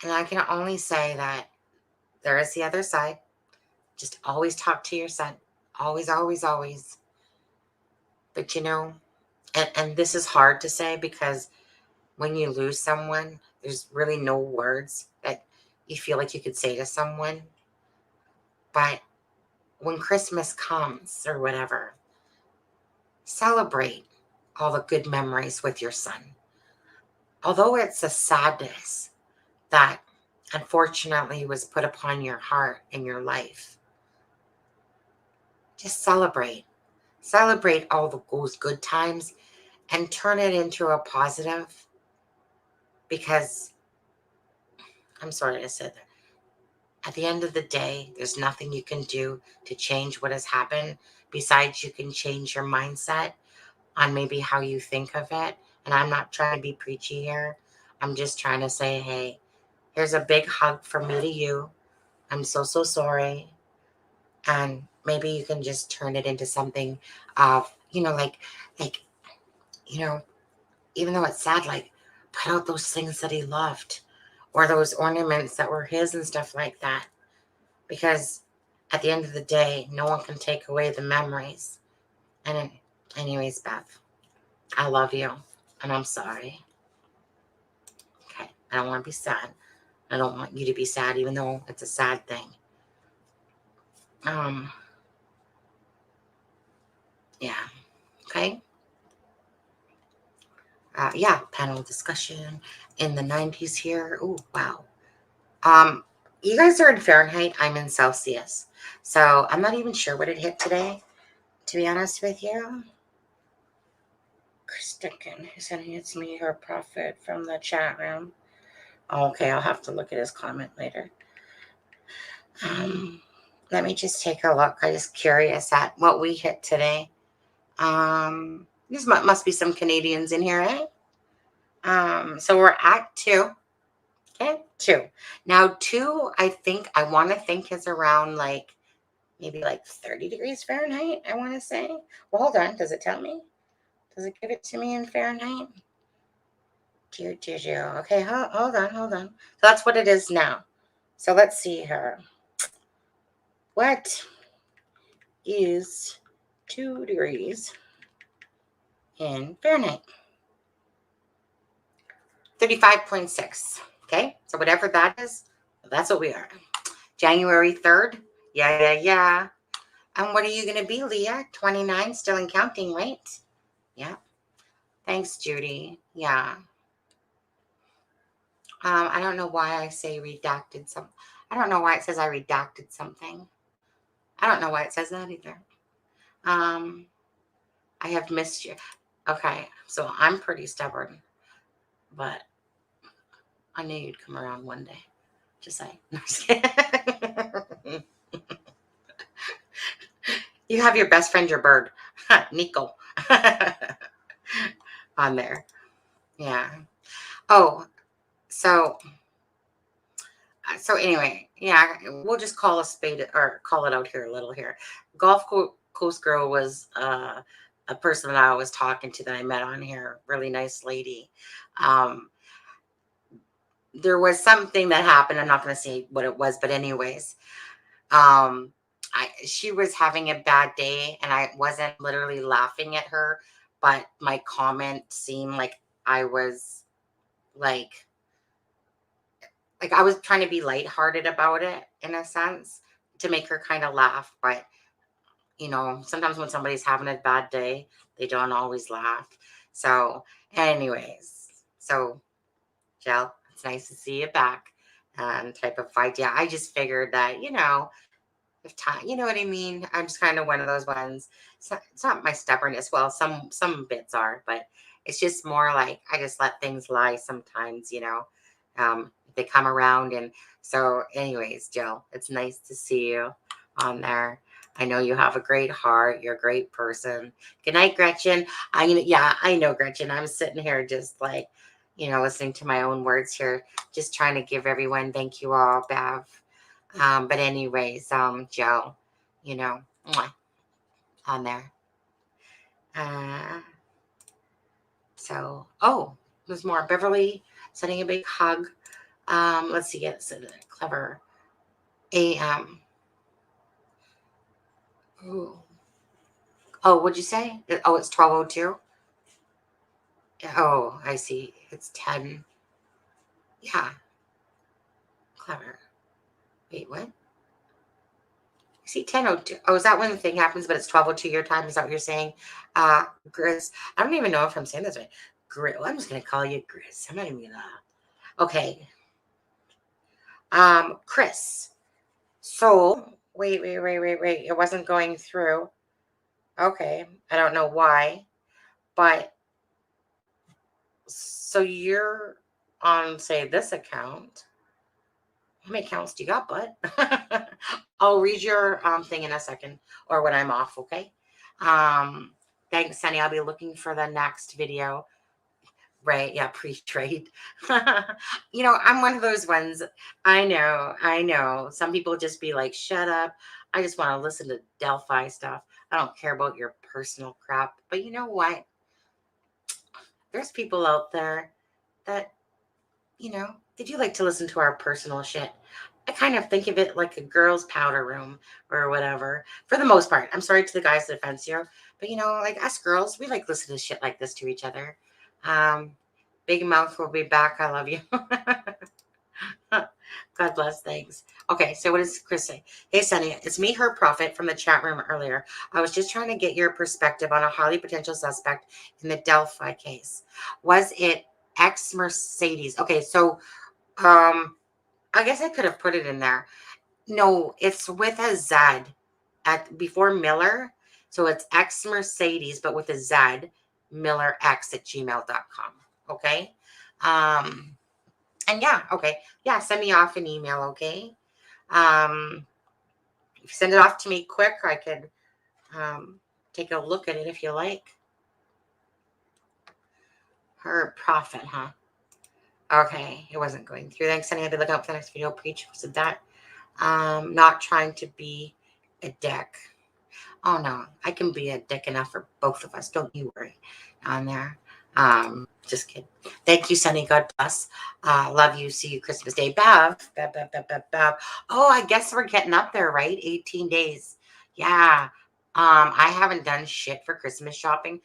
And I can only say that there is the other side. Just always talk to your son. Always, always, always. But and this is hard to say because when you lose someone, there's really no words that you feel like you could say to someone. But when Christmas comes or whatever, celebrate all the good memories with your son. Although it's a sadness that unfortunately was put upon your heart in your life, just celebrate. Celebrate all those good times and turn it into a positive because I'm sorry to say that. At the end of the day, there's nothing you can do to change what has happened besides you can change your mindset on maybe how you think of it. And I'm not trying to be preachy here. I'm just trying to say, hey, here's a big hug from me to you. I'm so, so sorry. And maybe you can just turn it into something of, like, you know, even though it's sad, like put out those things that he loved or those ornaments that were his and stuff like that. Because at the end of the day, no one can take away the memories. And anyways, Beth, I love you and I'm sorry. Okay. I don't want to be sad. I don't want you to be sad, even though it's a sad thing. Yeah. Okay. Yeah, panel discussion in the 90s here. Oh, wow. You guys are in Fahrenheit. I'm in Celsius. So I'm not even sure what it hit today, to be honest with you. Kegan is sending it to me, her prophet from the chat room. Okay, I'll have to look at his comment later. Let me just take a look. I'm just curious at what we hit today. This must be some Canadians in here, eh? So we're at 2. Okay, 2. Now 2, I want to think is around like maybe like 30 degrees Fahrenheit, I want to say. Well, hold on. Does it tell me? Does it give it to me in Fahrenheit? Okay, hold on. So that's what it is now. So let's see here. What is 2 degrees in Fahrenheit? 35.6. Okay, so whatever that is, that's what we are. January 3rd. Yeah. And what are you going to be, Leah? 29, still and counting, right? Yeah. Thanks, Judy. Yeah. I don't know why I say redacted some. I don't know why it says I redacted something. I don't know why it says that either. I have missed you. Okay, so I'm pretty stubborn, but I knew you'd come around one day. Just saying. No, just kidding. You have your best friend, your bird, Nico, on there. Yeah. Oh, so anyway, yeah, we'll just call a spade or call it out here a little here. Gulf Coast Girl was a person that I was talking to that I met on here. Really nice lady. There was something that happened. I'm not going to say what it was, but anyways, she was having a bad day and I wasn't literally laughing at her, but my comment seemed like I was like I was trying to be lighthearted about it in a sense to make her kind of laugh. But, sometimes when somebody's having a bad day, they don't always laugh. So, anyways, so, Jill, it's nice to see you back and type of fight. Yeah, I just figured that, if time, you know what I mean? I'm just kind of one of those ones. It's not my stubbornness. Well, some bits are, but it's just more like I just let things lie sometimes, they come around. And so anyways, Jill, it's nice to see you on there. I know you have a great heart. You're a great person. Good night, Gretchen. I know, Gretchen. I'm sitting here just like, listening to my own words here, just trying to give everyone, thank you all, Bev. But anyways, Joe, mwah, on there. There's more. Beverly sending a big hug. Let's see, it's a clever AM. Ooh. Oh, what'd you say? Oh, it's 12:02. Oh, I see. It's 10. Yeah. Clever. Wait, what? See, 10:02. Oh, is that when the thing happens, but it's 12:02 your time? Is that what you're saying? Gris. I don't even know if I'm saying this right. Gris. Well, I'm just gonna call you Gris. I'm not even gonna. Okay. Chris. So wait. It wasn't going through. Okay. I don't know why, but so you're on, say, this account. How many accounts do you got, bud? I'll read your thing in a second or when I'm off, okay? Thanks, Sunny. I'll be looking for the next video. Right, yeah, pre-trade. I'm one of those ones. I know. Some people just be like, shut up. I just want to listen to Delphi stuff. I don't care about your personal crap. But you know what? There's people out there that, they do like to listen to our personal shit. I kind of think of it like a girl's powder room or whatever, for the most part. I'm sorry to the guys that offends you, but like us girls, we like listen to shit like this to each other. Um, Big Mouth will be back. I love you. God bless. Thanks. Okay, so what does Chris say? Hey, Sunny, it's me, her prophet, from the chat room earlier. I was just trying to get your perspective on a highly potential suspect in the Delphi case. Was it ex Mercedes? Okay, so I guess I could have put it in there. No, it's with a Z at before Miller. So it's ex Mercedes, but with a Z, millerx@gmail.com. Okay. Um, and yeah, okay. Yeah, send me off an email, okay? If you send it off to me quick, I could take a look at it if you like. Her profit, huh? Okay, it wasn't going through. Thanks, Sunny. I'll be looking out for the next video. Preach. Who said that? Not trying to be a dick. Oh no, I can be a dick enough for both of us. Don't you worry on there. Just kidding. Thank you, Sunny. God bless. Love you. See you Christmas Day. Bev. Oh, I guess we're getting up there, right? 18 days. Yeah. I haven't done shit for Christmas shopping.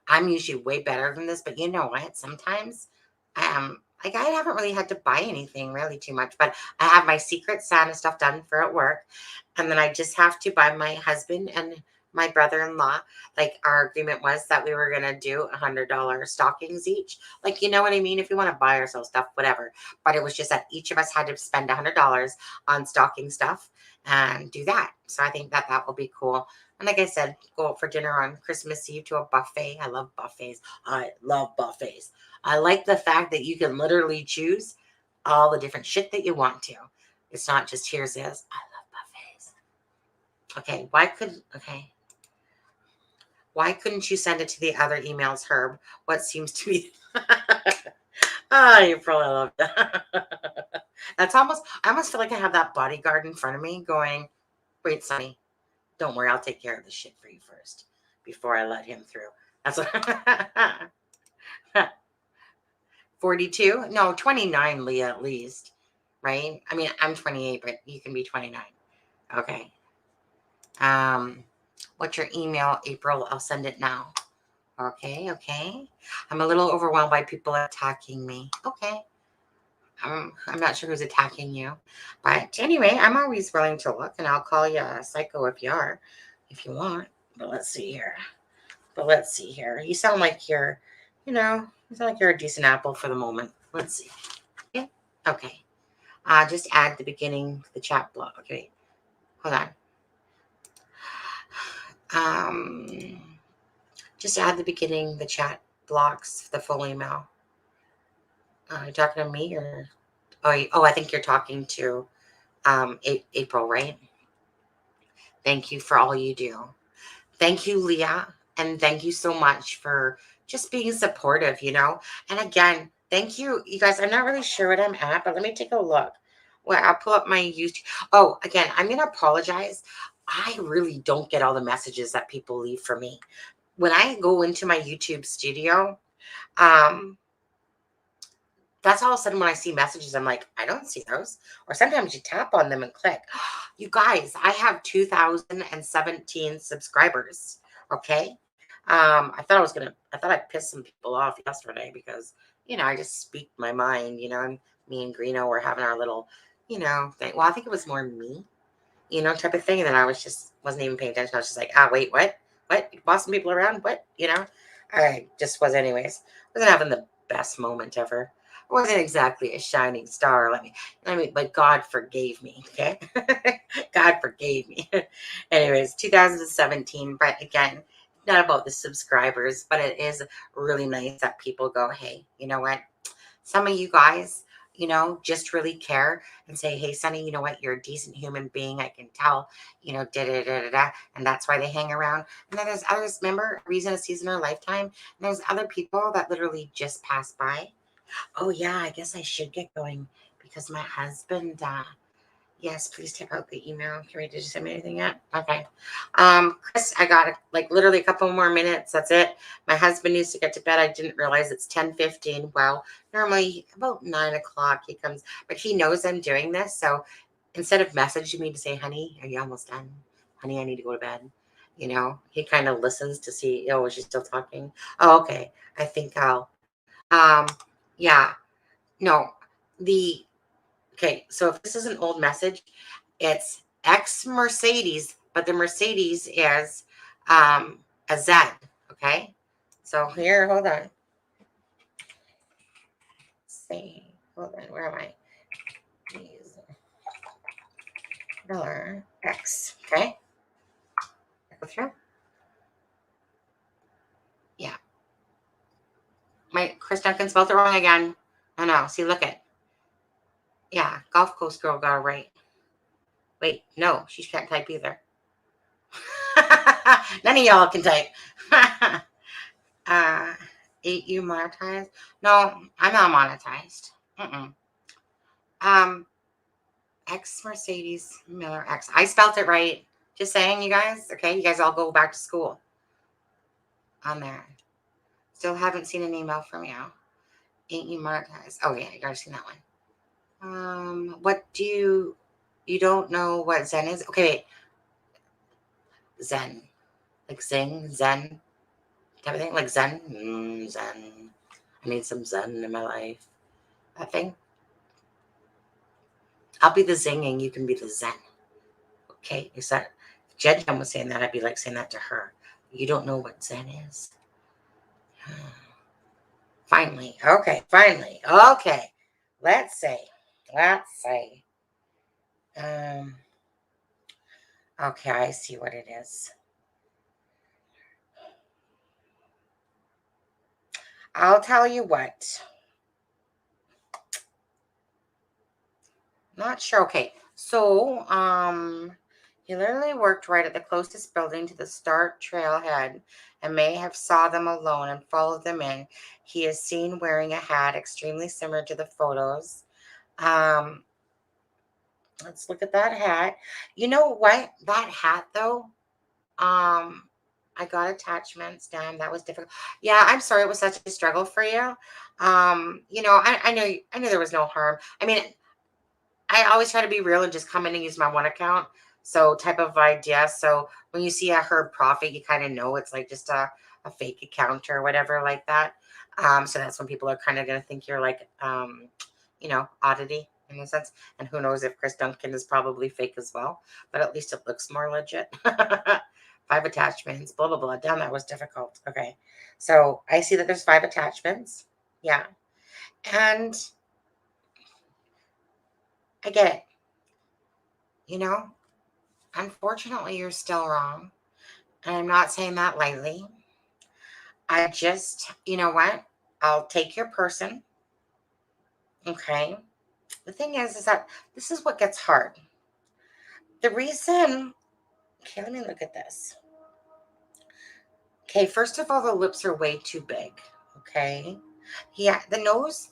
I'm usually way better than this, but you know what? Sometimes like I haven't really had to buy anything really too much, but I have my secret Santa stuff done for at work. And then I just have to buy my husband and my brother-in-law. Like our agreement was that we were gonna do $100 stockings each. Like, you know what I mean? If we want to buy ourselves stuff, whatever. But it was just that each of us had to spend $100 on stocking stuff and do that. So I think that will be cool. And like I said, go out for dinner on Christmas Eve to a buffet. I love buffets. I love buffets. I like the fact that you can literally choose all the different shit that you want to. It's not just here's this. I love buffets. Okay, why couldn't you send it to the other emails, Herb? What seems to be you probably love that. I almost feel like I have that bodyguard in front of me going, wait, Sonny, don't worry, I'll take care of this shit for you first before I let him through. That's what 42? No, 29, Leah, at least. Right? I mean, I'm 28, but you can be 29. Okay. What's your email, April? I'll send it now. Okay. I'm a little overwhelmed by people attacking me. Okay. I'm not sure who's attacking you. But anyway, I'm always willing to look, and I'll call you a psycho if you want. But let's see here. You sound like you sound like you're a decent apple for the moment. Let's see. Yeah. Okay. Just add the beginning, the chat block. Okay. Hold on. Just add the beginning, the chat blocks, the full email. Are you talking to me or? I think you're talking to April, right? Thank you for all you do. Thank you, Leah. And thank you so much for just being supportive, And again, thank you, you guys. I'm not really sure what I'm at, but let me take a look. Well, I'll pull up my YouTube. Oh, again, I'm going to apologize. I really don't get all the messages that people leave for me. When I go into my YouTube studio, that's all of a sudden when I see messages, I'm like, I don't see those. Or sometimes you tap on them and click. You guys, I have 2017 subscribers. Okay. I thought I pissed some people off yesterday because, I just speak my mind, and me and Greeno were having our little, thing. Well, I think it was more me, type of thing. And then wasn't even paying attention. I was just like, wait, what? What? You bossing people around? What? I just was anyways. Wasn't having the best moment ever. I wasn't exactly a shining star. But God forgave me. Okay. God forgave me. Anyways, 2017. But again, not about the subscribers, but it is really nice that people go, hey, you know what? Some of you guys, just really care and say, hey, Sonny, you know what? You're a decent human being. I can tell, and that's why they hang around. And then there's others, remember, a reason, a season, or a lifetime. And there's other people that literally just pass by. Oh, yeah, I guess I should get going because my husband, Yes, please type out the email. Carrie, did you send me anything yet? Okay. Chris, I got like literally a couple more minutes. That's it. My husband needs to get to bed. I didn't realize it's 10:15. Well, normally about 9 o'clock he comes, but he knows I'm doing this. So instead of messaging me to say, honey, are you almost done? Honey, I need to go to bed. You know, he kind of listens to see, oh, is she still talking? Oh, okay. I think yeah, no, the, okay. So if this is an old message, it's X Mercedes, but the Mercedes is a Z. Okay. So here, hold on. Let's see, hold on. Where am I? Miller X. Okay. Go through. Yeah. My Chris Duncan spelled it wrong again. I know. See, look at. Yeah. Gulf Coast girl got it right. Wait, no, she can't type either. None of y'all can type. uh, you monetized? No, I'm not monetized. X Mercedes Miller X. I spelled it right. Just saying, you guys. Okay, you guys all go back to school. On there. Still haven't seen an email from you. Ain't you monetized? Oh yeah, you guys seen that one. What do you don't know what Zen is? Okay, wait. Zen. Like zing, Zen. Everything like Zen. Zen. I need some Zen in my life. That thing. I'll be the zinging. You can be the Zen. Okay. Is that if Jen was saying that? I'd be like saying that to her. You don't know what Zen is. Finally. Okay. Finally. Okay. Let's see. Let's see. Okay. I see what it is. I'll tell you what. Not sure. Okay. So, he literally worked right at the closest building to the start trailhead and may have saw them alone and followed them in. He is seen wearing a hat extremely similar to the photos. Um, let's look at that hat. You know what? That hat though, I got attachments. Damn, that was difficult. Yeah, I'm sorry it was such a struggle for you. I knew there was no harm. I mean, I always try to be real and just come in and use my one account. So type of idea. So when you see a Herb Profit, you kind of know it's like just a fake account or whatever like that. So that's when people are kind of going to think you're like, oddity in a sense. And who knows if Chris Duncan is probably fake as well, but at least it looks more legit. 5 attachments, blah, blah, blah. Damn, that was difficult. Okay. So I see that there's 5 attachments. Yeah. And I get it. You know, unfortunately, you're still wrong. And I'm not saying that lightly. I just, you know what? I'll take your person. Okay. The thing is that this is what gets hard. The reason, okay, let me look at this. Okay, first of all, the lips are way too big. Okay. Yeah, the nose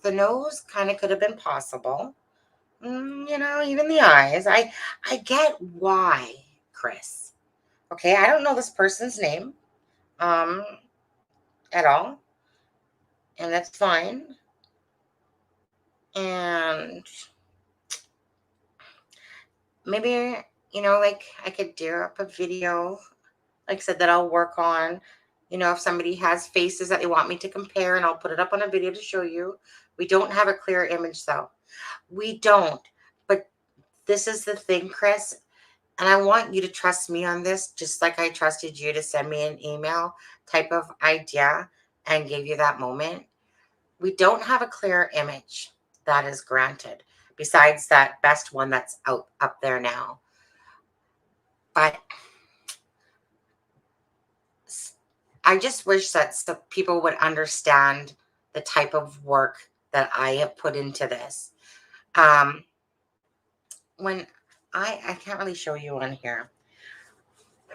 kind of could have been possible. Even the eyes. I get why, Chris. Okay, I don't know this person's name. Um, at all. And that's fine. And maybe, like I could do up a video, like I said, that I'll work on. If somebody has faces that they want me to compare, and I'll put it up on a video to show you. We don't have a clear image, though. We don't. But this is the thing, Chris. And I want you to trust me on this, just like I trusted you to send me an email type of idea and gave you that moment. We don't have a clear image, that is granted, besides that best one that's out up there now. But I just wish that people would understand the type of work that I have put into this. When I can't really show you on here.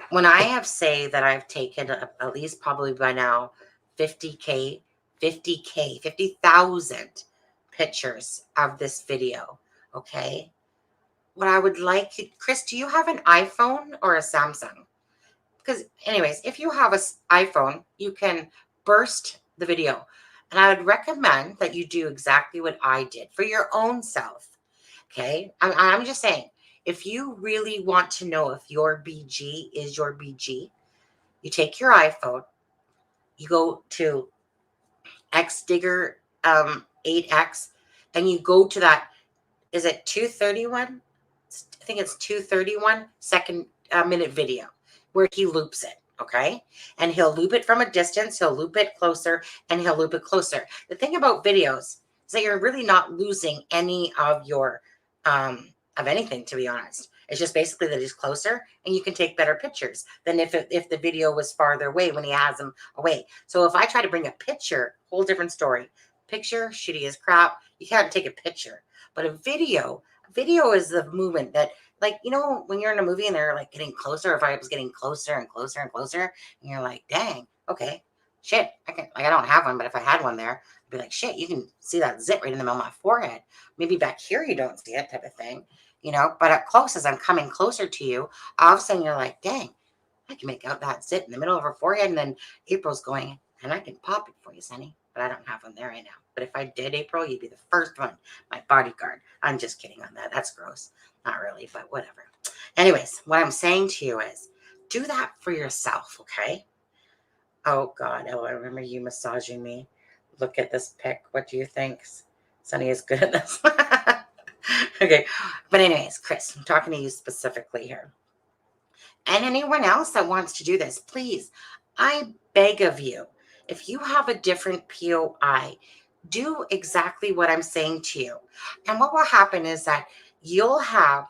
When I have say that I've taken at least probably by now 50,000 pictures of this video, okay? what I would like you, Chris, do you have an iPhone or a Samsung? Because anyways, if you have an iPhone, you can burst the video. And I would recommend that you do exactly what I did for your own self. Okay. I'm just saying, if you really want to know if your BG is your BG, you take your iPhone, you go to xdigger 8x, and you go to that, is it 231? I think it's 231 second minute video where he loops it. Okay. And he'll loop it from a distance, he'll loop it closer, and he'll loop it closer. The thing about videos is that you're really not losing any of your of anything, to be honest. It's just basically that he's closer and you can take better pictures than if the video was farther away when he has them away. So if I try to bring a picture, whole different story. Picture, shitty as crap. You can't take a picture. But a video is the movement that, like, you know, when you're in a movie and they're like getting closer, if I was getting closer and closer and closer, and you're like, dang, okay, shit, I don't have one, but if I had one there, I'd be like, shit, you can see that zit right in the middle of my forehead. Maybe back here you don't see it, type of thing, you know, but up close, as I'm coming closer to you, all of a sudden you're like, dang, I can make out that zit in the middle of her forehead. And then April's going, and I can pop it for you, Sonny. But I don't have one there right now. But if I did, April, you'd be the first one, my bodyguard. I'm just kidding on that. That's gross. Not really, but whatever. Anyways, what I'm saying to you is do that for yourself, okay? Oh, God. Oh, I remember you massaging me. Look at this pic. What do you think? Sonny is good at this. Okay. But anyways, Chris, I'm talking to you specifically here. And anyone else that wants to do this, please, I beg of you, if you have a different POI, do exactly what I'm saying to you. And what will happen is that you'll have,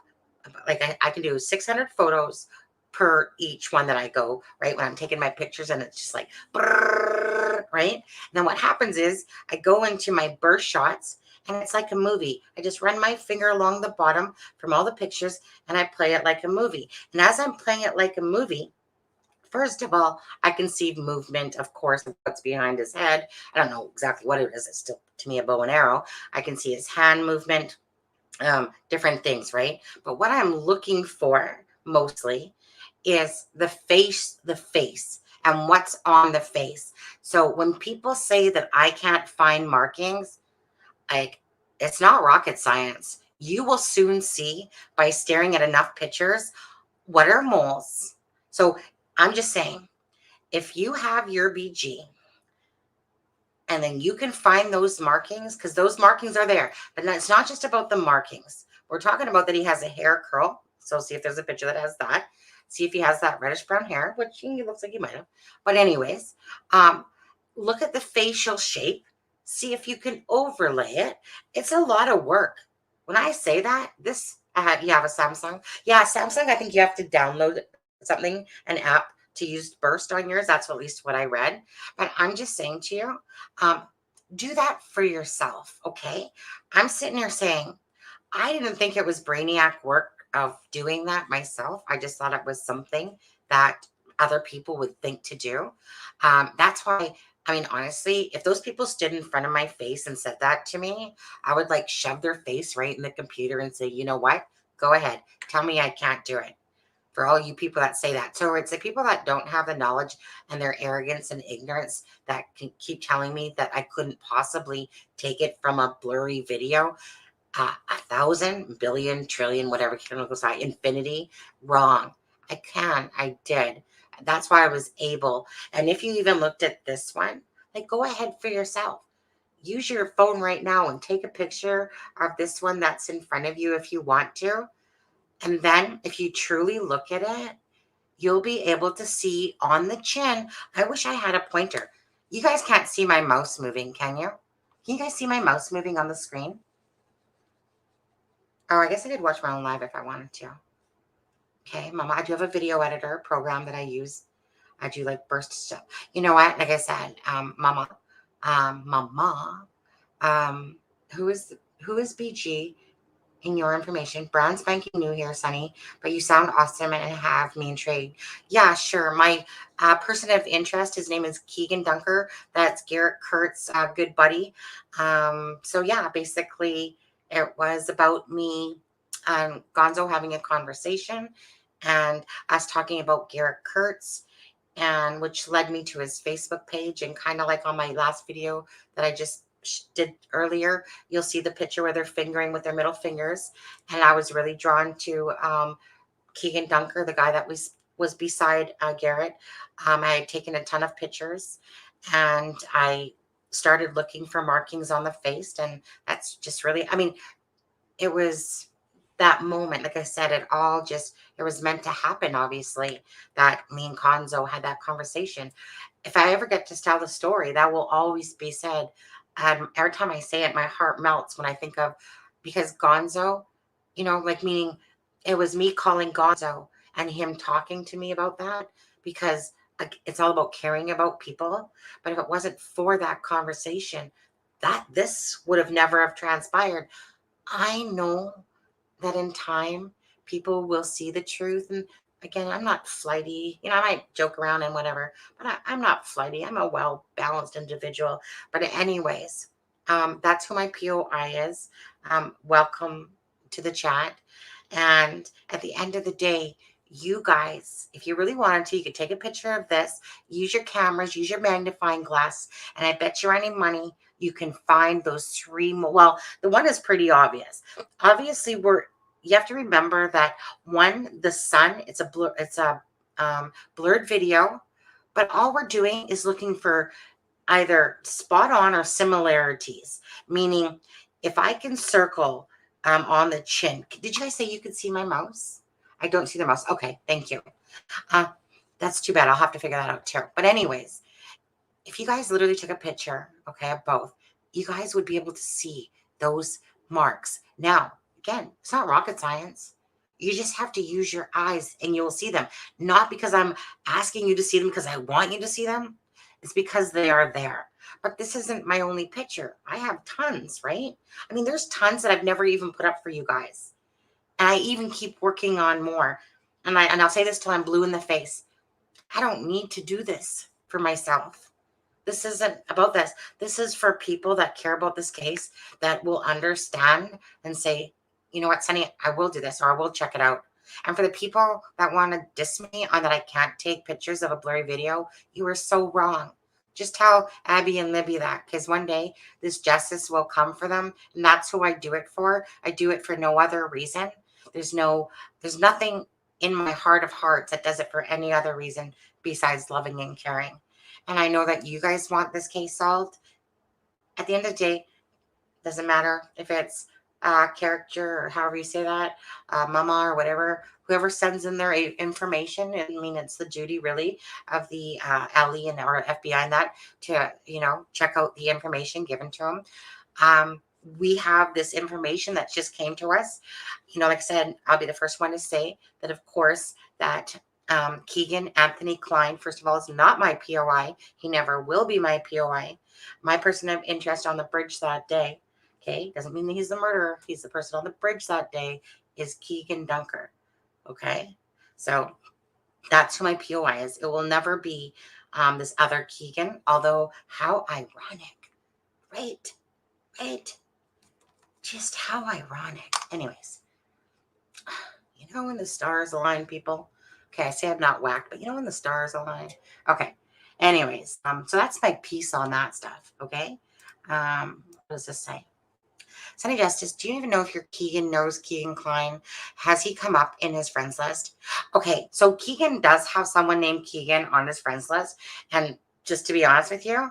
like, I can do 600 photos per each one that I go, right? When I'm taking my pictures and it's just like, brrr, right? And then what happens is I go into my burst shots and it's like a movie. I just run my finger along the bottom from all the pictures and I play it like a movie. And as I'm playing it like a movie, first of all, I can see movement, of course, of what's behind his head. I don't know exactly what it is. It's still, to me, a bow and arrow. I can see his hand movement, different things, right? But what I'm looking for mostly is the face, and what's on the face. So when people say that I can't find markings, like, it's not rocket science. You will soon see by staring at enough pictures what are moles. So I'm just saying, if you have your BG and then you can find those markings, because those markings are there, but it's not just about the markings. We're talking about that he has a hair curl. So see if there's a picture that has that. See if he has that reddish brown hair, which he looks like he might have. But anyways, look at the facial shape. See if you can overlay it. It's a lot of work. When I say that, you have a Samsung. Yeah, Samsung, I think you have to download something, an app to use Burst on yours. That's at least what I read. But I'm just saying to you, do that for yourself, okay? I'm sitting here saying, I didn't think it was brainiac work of doing that myself. I just thought it was something that other people would think to do. That's why, I mean, honestly, if those people stood in front of my face and said that to me, I would like shove their face right in the computer and say, you know what? Go ahead. Tell me I can't do it. For all you people that say that. So it's the people that don't have the knowledge and their arrogance and ignorance that can keep telling me that I couldn't possibly take it from a blurry video. 1,000, billion, trillion, whatever chemical side, infinity, wrong. I did. That's why I was able. And if you even looked at this one, like, go ahead for yourself. Use your phone right now and take a picture of this one that's in front of you if you want to. And then if you truly look at it, you'll be able to see on the chin. I wish I had a pointer. You guys can't see my mouse moving, can you? Can you guys see my mouse moving on the screen? Oh, I guess I could watch my own live if I wanted to. Okay, Mama, I do have a video editor program that I use. I do like burst stuff. You know what? Like I said, Mama, who is BG in your information? Brand spanking new here, Sonny, but you sound awesome and have me intrigued. Yeah, sure. My person of interest, his name is Kegan Dunker. That's Garrett Kurt's good buddy. So yeah, basically it was about me Gonzo having a conversation and us talking about Garrett Kurtz, and which led me to his Facebook page. And kind of like on my last video that I just did earlier, you'll see the picture where they're fingering with their middle fingers. And I was really drawn to Kegan Dunker, the guy that was beside Garrett. I had taken a ton of pictures, and I started looking for markings on the face, and that's just really, I mean, it was that moment, like I said, it was meant to happen, obviously, that me and Conzo had that conversation. If I ever get to tell the story, that will always be said. Every time I say it, my heart melts when I think of, because Gonzo, like, meaning it was me calling Gonzo and him talking to me about that, because like, it's all about caring about people. But if it wasn't for that conversation, that this would have never have transpired. I know that in time people will see the truth. And again, I'm not flighty. I might joke around and whatever, but I'm not flighty. I'm a well balanced individual. But anyways, that's who my POI is. Welcome to the chat. And at the end of the day, you guys, if you really wanted to, you could take a picture of this, use your cameras, use your magnifying glass, and I bet you any money you can find those three more. Well, the one is pretty obvious. Obviously, you have to remember that one, the sun, it's a blurred video, but all we're doing is looking for either spot on or similarities. Meaning, if I can circle on the chin, did you guys say you could see my mouse? I don't see the mouse. Okay, thank you. Uh, that's too bad. I'll have to figure that out too. But anyways, if you guys literally took a picture, okay, of both, you guys would be able to see those marks. Now, again, it's not rocket science. You just have to use your eyes and you'll see them. Not because I'm asking you to see them because I want you to see them. It's because they are there. But this isn't my only picture. I have tons, right? I mean, there's tons that I've never even put up for you guys. And I even keep working on more. And I'll say this till I'm blue in the face. I don't need to do this for myself. This isn't about this. This is for people that care about this case, that will understand and say, you know what, Sunny, I will do this, or I will check it out. And for the people that want to diss me on that I can't take pictures of a blurry video, you are so wrong. Just tell Abby and Libby that, because one day this justice will come for them. And that's who I do it for. I do it for no other reason. There's nothing in my heart of hearts that does it for any other reason besides loving and caring. And I know that you guys want this case solved. At the end of the day, doesn't matter if it's character or however you say that, mama or whatever, whoever sends in their information. I mean, it's the duty really of the LE and or FBI and that to, check out the information given to them. We have this information that just came to us. Like I said, I'll be the first one to say that, of course, that Kegan Anthony Klein, first of all, is not my POI. He never will be my POI. My person of interest on the bridge that day, okay, doesn't mean that he's the murderer. He's the person on the bridge that day, is Kegan Dunker, okay? So that's who my POI is. It will never be this other Kegan, although how ironic, right? Right? Just how ironic. Anyways, when the stars align, people. Okay, I say I'm not whacked, but when the stars align. Okay. Anyways, so that's my piece on that stuff. Okay. What does this say? Sunny Justice, do you even know if your Kegan knows Kegan Klein? Has he come up in his friends list? Okay, so Kegan does have someone named Kegan on his friends list. And just to be honest with you,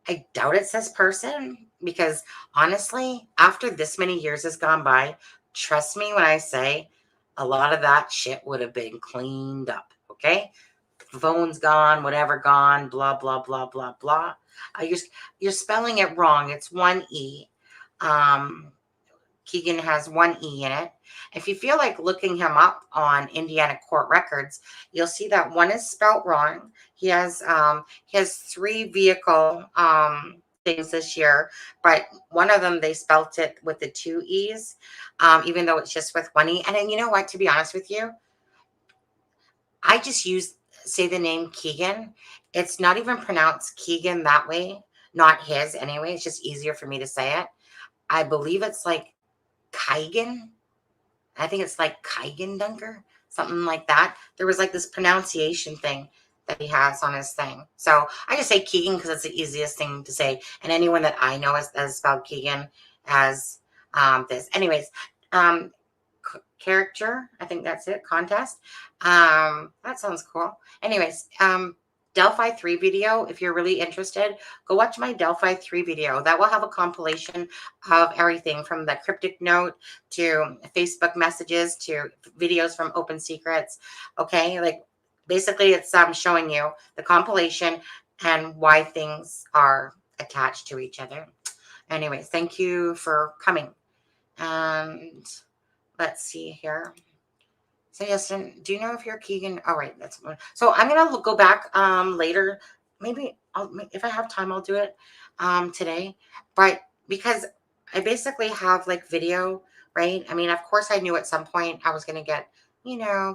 I doubt it's this person, because honestly, after this many years has gone by, trust me when I say a lot of that shit would have been cleaned up. Okay. Phone's gone, whatever gone, blah, blah, blah, blah, blah. You're spelling it wrong. It's one E. Kegan has one E in it. If you feel like looking him up on Indiana court records, you'll see that one is spelt wrong. He has three vehicle things this year, but one of them they spelt it with the two E's, even though it's just with one E. And then you know what? To be honest with you, I just say the name Kegan. It's not even pronounced Kegan that way, not his anyway. It's just easier for me to say it. I believe it's like Kegan. I think it's like Kegan Dunker, something like that. There was like this pronunciation thing that he has on his thing. So I just say Kegan because it's the easiest thing to say. And anyone that I know has spelled Kegan as this. Anyways, character, I think that's it. Contest. That sounds cool. Anyways, Delphi 3 video, if you're really interested, go watch my Delphi 3 video. That will have a compilation of everything from the cryptic note to Facebook messages to videos from Open Secrets. Okay, like basically it's showing you the compilation and why things are attached to each other. Anyways, thank you for coming. And let's see here. So yes, and do you know if you're Kegan? All right, that's one. So I'm gonna go back later. Maybe if I have time, I'll do it today. But because I basically have like video, right? I mean, of course, I knew at some point I was gonna get,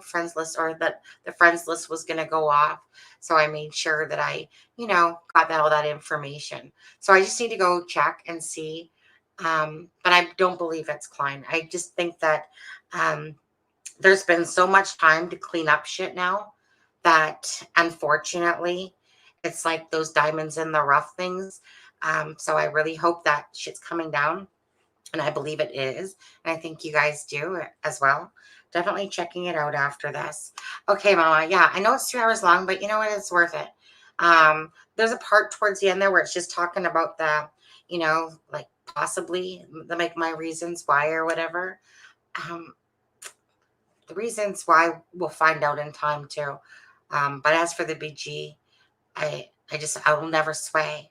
friends list, or that the friends list was gonna go off. So I made sure that I, got all that information. So I just need to go check and see. But I don't believe it's Klein. I just think that there's been so much time to clean up shit now that unfortunately it's like those diamonds in the rough things. So I really hope that shit's coming down, and I believe it is. And I think you guys do as well. Definitely checking it out after this. Okay, Mama. Yeah, I know it's 2 hours long, but you know what? It's worth it. There's a part towards the end there where it's just talking about the, like possibly like my reasons why or whatever. Um, the reasons why we'll find out in time too. But as for the BG, I will never sway.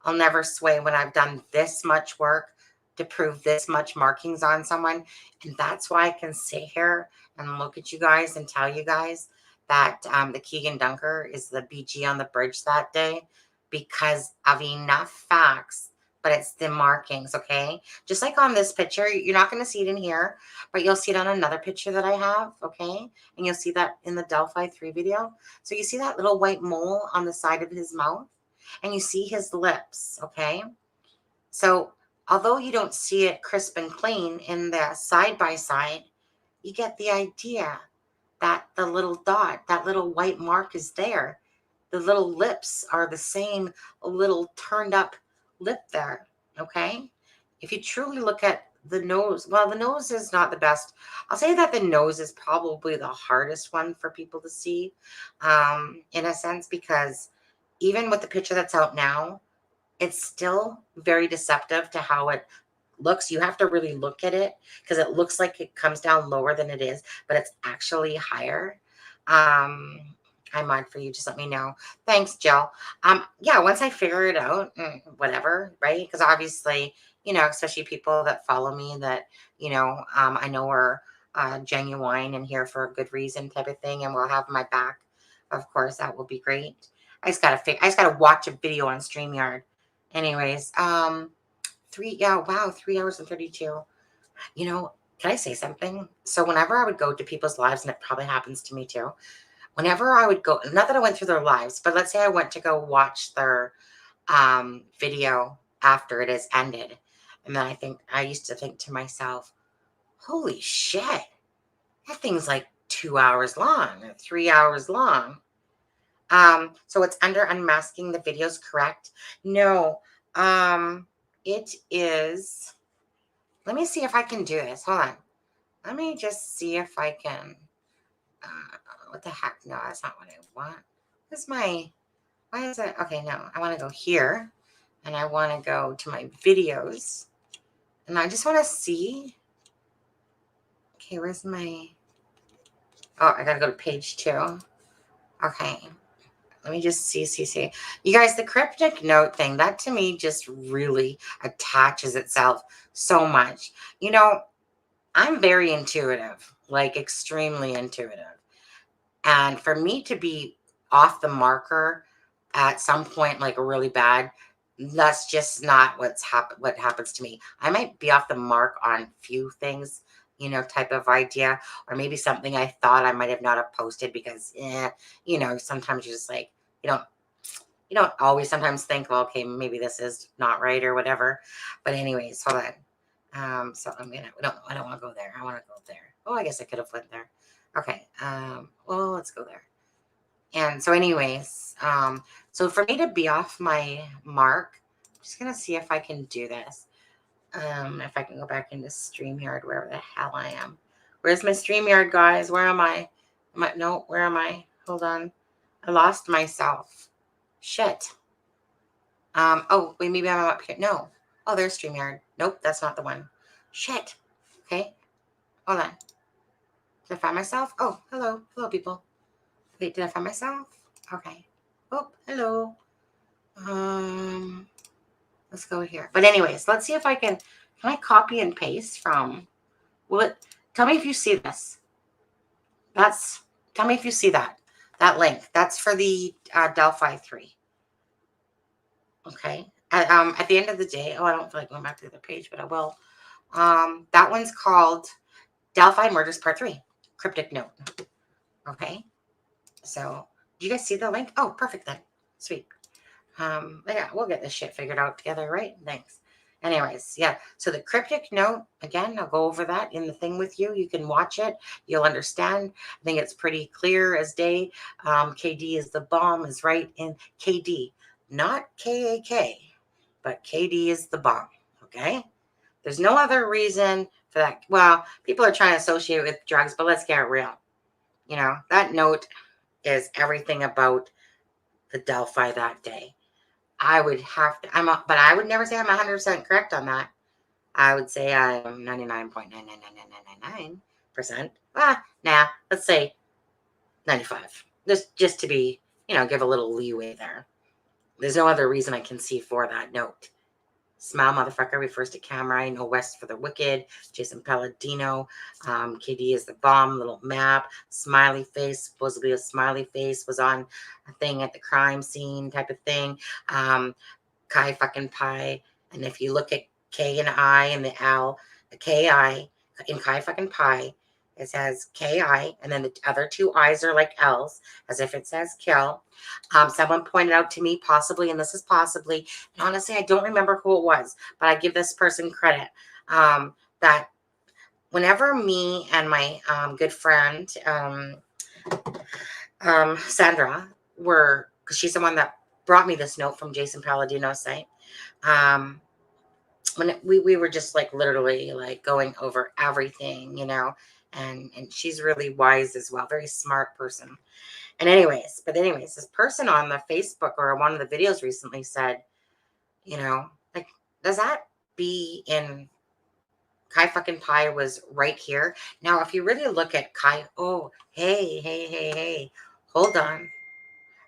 I'll never sway when I've done this much work to prove this much markings on someone. And that's why I can sit here and look at you guys and tell you guys that the Kegan Dunker is the BG on the bridge that day because of enough facts, but it's the markings, okay? Just like on this picture, you're not going to see it in here, but you'll see it on another picture that I have, okay? And you'll see that in the Delphi 3 video. So you see that little white mole on the side of his mouth? And you see his lips, okay? So although you don't see it crisp and clean in the side by side, you get the idea that the little dot, that little white mark is there. The little lips are the same little turned up lip there, okay? If you truly look at the nose, well, the nose is not the best. I'll say that the nose is probably the hardest one for people to see, in a sense, because even with the picture that's out now, it's still very deceptive to how it looks. You have to really look at it because it looks like it comes down lower than it is, but it's actually higher. Um, I'm on for you. Just let me know. Thanks, Jill. Yeah, once I figure it out, whatever, right? Because obviously, especially people that follow me that, I know are genuine and here for a good reason type of thing, and will have my back. Of course, that will be great. I just gotta watch a video on StreamYard. Anyways, 3 hours and 32. Can I say something? So whenever I would go to people's lives, and it probably happens to me too, whenever I would go, not that I went through their lives, but let's say I went to go watch their video after it has ended. And then I used to think to myself, holy shit, that thing's like 2 hours long or 3 hours long. So it's under unmasking the videos, correct? No, it is. Let me see if I can do this. Hold on. Let me just see if I can. What the heck? No, that's not what I want. Why is it? Okay, no, I want to go here and I want to go to my videos and I just want to see. Okay, where's my, I got to go to page 2. Okay. Let me just see. You guys, the cryptic note thing, that to me just really attaches itself so much. I'm very intuitive, like extremely intuitive. And for me to be off the marker at some point, like really bad, that's just not what happens to me. I might be off the mark on few things, type of idea, or maybe something I thought I might have not have posted because, sometimes you're just like, you don't always sometimes think, well, okay, maybe this is not right or whatever. But anyways, hold on. So I don't want to go there. I want to go there. Oh, I guess I could have went there. Okay. Well, let's go there. And so anyways, so for me to be off my mark, I'm just going to see if I can do this. If I can go back into StreamYard, wherever the hell I am. Where's my StreamYard, guys? Where am I? No, where am I? Hold on. I lost myself. Shit. Oh, wait, maybe I'm up here. No. Oh, there's StreamYard. Nope, that's not the one. Shit. Okay. Hold on. Did I find myself? Oh, hello. Hello, people. Wait, did I find myself? Okay. Oh, hello. Let's go here. But anyways, let's see if I can I copy and paste from what? Tell me if you see this. Tell me if you see that link. That's for the Delphi 3. Okay. At the end of the day, I don't feel like going back to the other page, but I will. That one's called Delphi Murders Part 3, Cryptic Note. Okay. So, do you guys see the link? Oh, perfect then. Sweet. Yeah, we'll get this shit figured out together, right? Thanks. Anyways, yeah. So the cryptic note, again, I'll go over that in the thing with you. You can watch it. You'll understand. I think it's pretty clear as day. KD is the bomb is right in KD, not KAK, but KD is the bomb. Okay. There's no other reason for that. Well, people are trying to associate with drugs, but let's get real. You know, that note is everything about the Delphi that day. I would have to, but I would never say I'm 100% correct on that. I would say I'm 99.99999%. Nah, let's say 95. Just to be, give a little leeway there. There's no other reason I can see for that note. Smile motherfucker refers to camera. No West for the wicked. Jason Palladino. KD is the bomb. Little map. Smiley face. Supposedly a smiley face was on a thing at the crime scene type of thing. Kai fucking pie. And if you look at K and I and the L, the KI in Kai fucking pie, it says KI, and then the other two I's are like L's, as if it says kill. Someone pointed out to me, possibly, and this is possibly, and honestly, I don't remember who it was, but I give this person credit, that whenever me and my good friend, Sandra, because she's the one that brought me this note from Jason Palladino's site, when we were just like literally like going over everything, and she's really wise as well, very smart person. And anyways, this person on the Facebook or one of the videos recently said, like, does that be in Kai fucking pie was right here? Now, if you really look at Kai, oh, hey, hold on.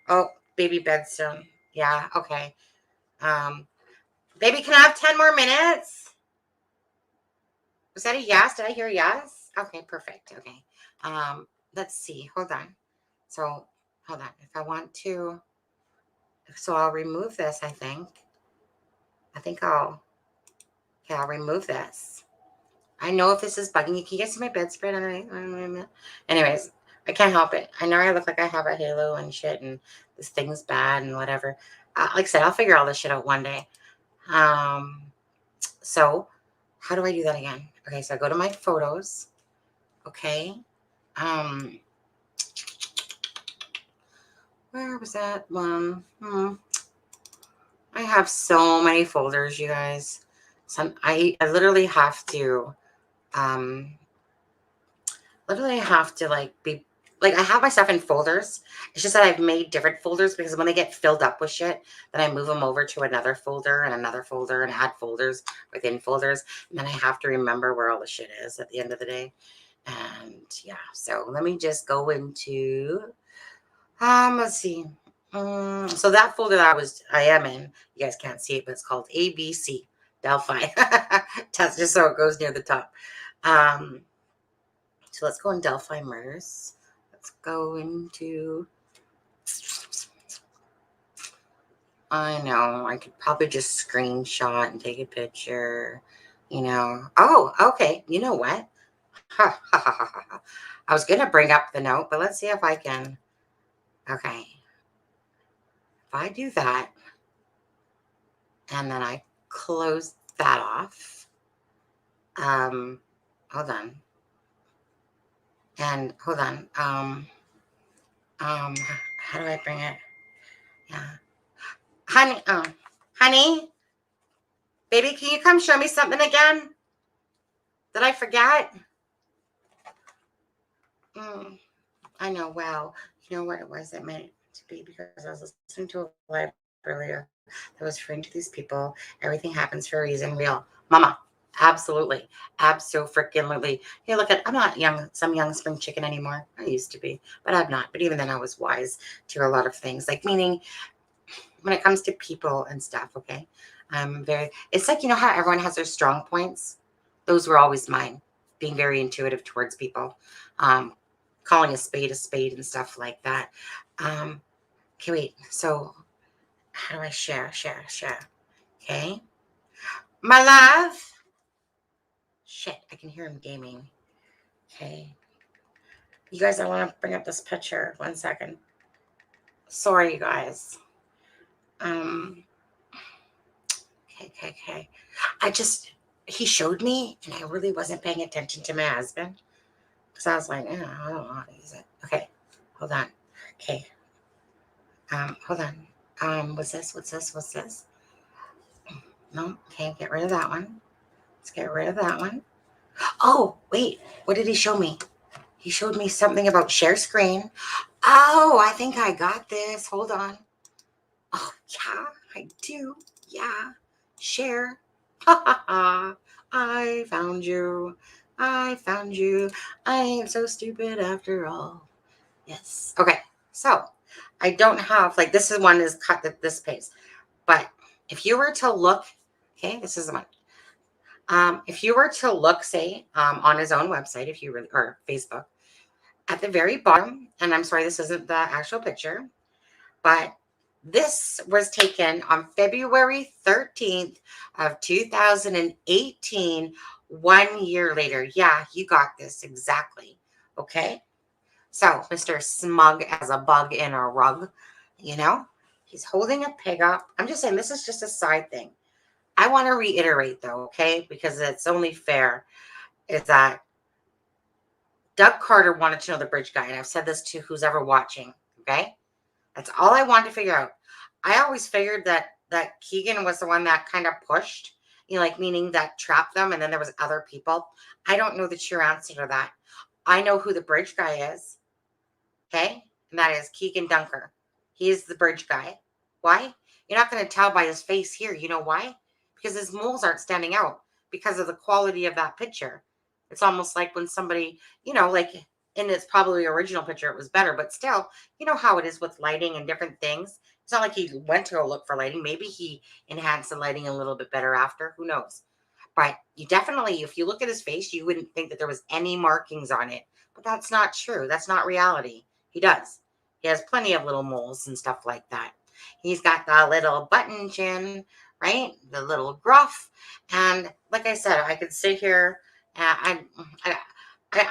Oh, baby bedstone. Yeah, okay. Baby, can I have 10 more minutes? Was that a yes? Did I hear yes? Okay, perfect. Okay. Let's see. Hold on. So, hold on. If I want to, so I'll remove this, I think. I'll remove this. I know if this is bugging you. Can you guys see my bedspread underneath? Anyways, I can't help it. I know I look like I have a halo and shit, and this thing's bad and whatever. Like I said, I'll figure all this shit out one day. So how do I do that again? Okay, so I go to my photos. Okay. Where was that one? I have so many folders, you guys. I literally have to like be like, I have my stuff in folders. It's just that I've made different folders because when they get filled up with shit, then I move them over to another folder and add folders within folders. And then I have to remember where all the shit is at the end of the day. And yeah, so let me just go into, let's see. So that folder that I am in, you guys can't see it, but it's called ABC Delphi. That's just so it goes near the top. So let's go in Delphi Murders. Let's go into, I know, I could probably just screenshot and take a picture, Oh, okay. You know what? I was going to bring up the note, but let's see if I can. Okay. If I do that, and then I close that off, hold on. And hold on. How do I bring it? Yeah. Honey, honey, baby, can you come show me something again? Did I forget? I know. Wow. You know what it was that meant to be, because I was listening to a live earlier that was referring to these people. Everything happens for a reason. Real. Mama. Absolutely. Abso-freaking-lutely. Hey, look at, I'm not some young spring chicken anymore. I used to be, but I'm not. But even then I was wise to a lot of things. Like, meaning when it comes to people and stuff, okay? It's like, you know how everyone has their strong points? Those were always mine. Being very intuitive towards people. Calling a spade and stuff like that. Okay, wait. So how do I share? Okay. My love. Shit, I can hear him gaming. Okay. You guys, I want to bring up this picture. 1 second. Sorry, you guys. Okay. He showed me, and I really wasn't paying attention to my husband. Because I was like, I don't know how to use it. Okay, hold on. Okay. Hold on. What's this? No, okay, get rid of that one. Let's get rid of that one. Oh, wait. What did he show me? He showed me something about share screen. Oh, I think I got this. Hold on. Oh, yeah, I do. Yeah. Share. Ha ha ha. I found you. I ain't so stupid after all. Yes. Okay. So I don't have, like, this is one is cut at this pace. But if you were to look, okay, this is the one. If you were to look, say, on his own website, if you really, or Facebook, at the very bottom, and I'm sorry, this isn't the actual picture, but this was taken on February 13th of 2018, 1 year later. Yeah, you got this exactly. Okay. So Mr. Smug as a bug in a rug, he's holding a pig up. I'm just saying, this is just a side thing. I want to reiterate though, okay, because it's only fair, is that Doug Carter wanted to know the bridge guy. And I've said this to who's ever watching. Okay. That's all I wanted to figure out. I always figured that Kegan was the one that kind of pushed, like, meaning that trapped them, and then there was other people. I don't know the true answer to that. I know who the bridge guy is, okay? And that is Kegan Dunker. He is the bridge guy. Why? You're not going to tell by his face here. You know why? Because his moles aren't standing out because of the quality of that picture. It's almost like when somebody, like in its probably original picture, it was better, but still, you know how it is with lighting and different things. It's not like he went to go look for lighting. Maybe he enhanced the lighting a little bit better after. Who knows? But you definitely, if you look at his face, you wouldn't think that there was any markings on it. But that's not true. That's not reality. He does. He has plenty of little moles and stuff like that. He's got the little button chin, right? The little gruff. And like I said, I could sit here. I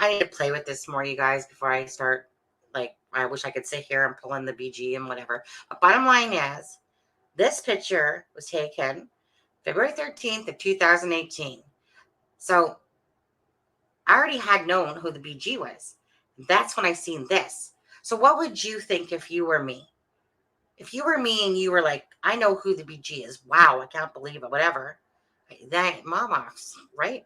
need to play with this more, you guys, before I start. Like, I wish I could sit here and pull in the BG and whatever. But bottom line is, this picture was taken February 13th of 2018. So I already had known who the BG was. That's when I seen this. So what would you think if you were me? If you were me and you were like, I know who the BG is. Wow, I can't believe it. Whatever. That mama, right?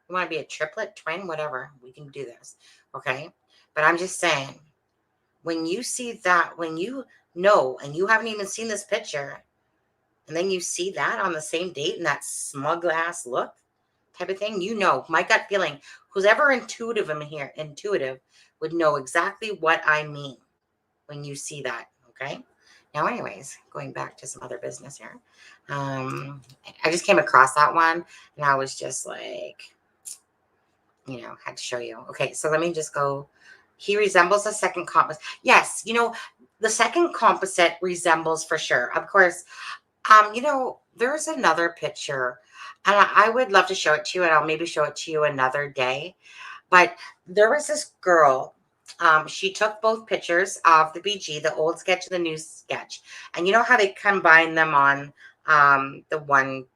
You want to be a triplet, twin, whatever. We can do this. Okay. But I'm just saying, when you see that, when you know, and you haven't even seen this picture, and then you see that on the same date and that smug ass look type of thing, my gut feeling, who's ever intuitive in here, intuitive, would know exactly what I mean when you see that. Okay. Now, anyways, going back to some other business here. I just came across that one and I was just like, had to show you. Okay. So let me just go. He resembles a second composite. Yes. The second composite resembles for sure. Of course, there's another picture, and I would love to show it to you, and I'll maybe show it to you another day. But there was this girl. She took both pictures of the BG, the old sketch and the new sketch. And you know how they combine them on the one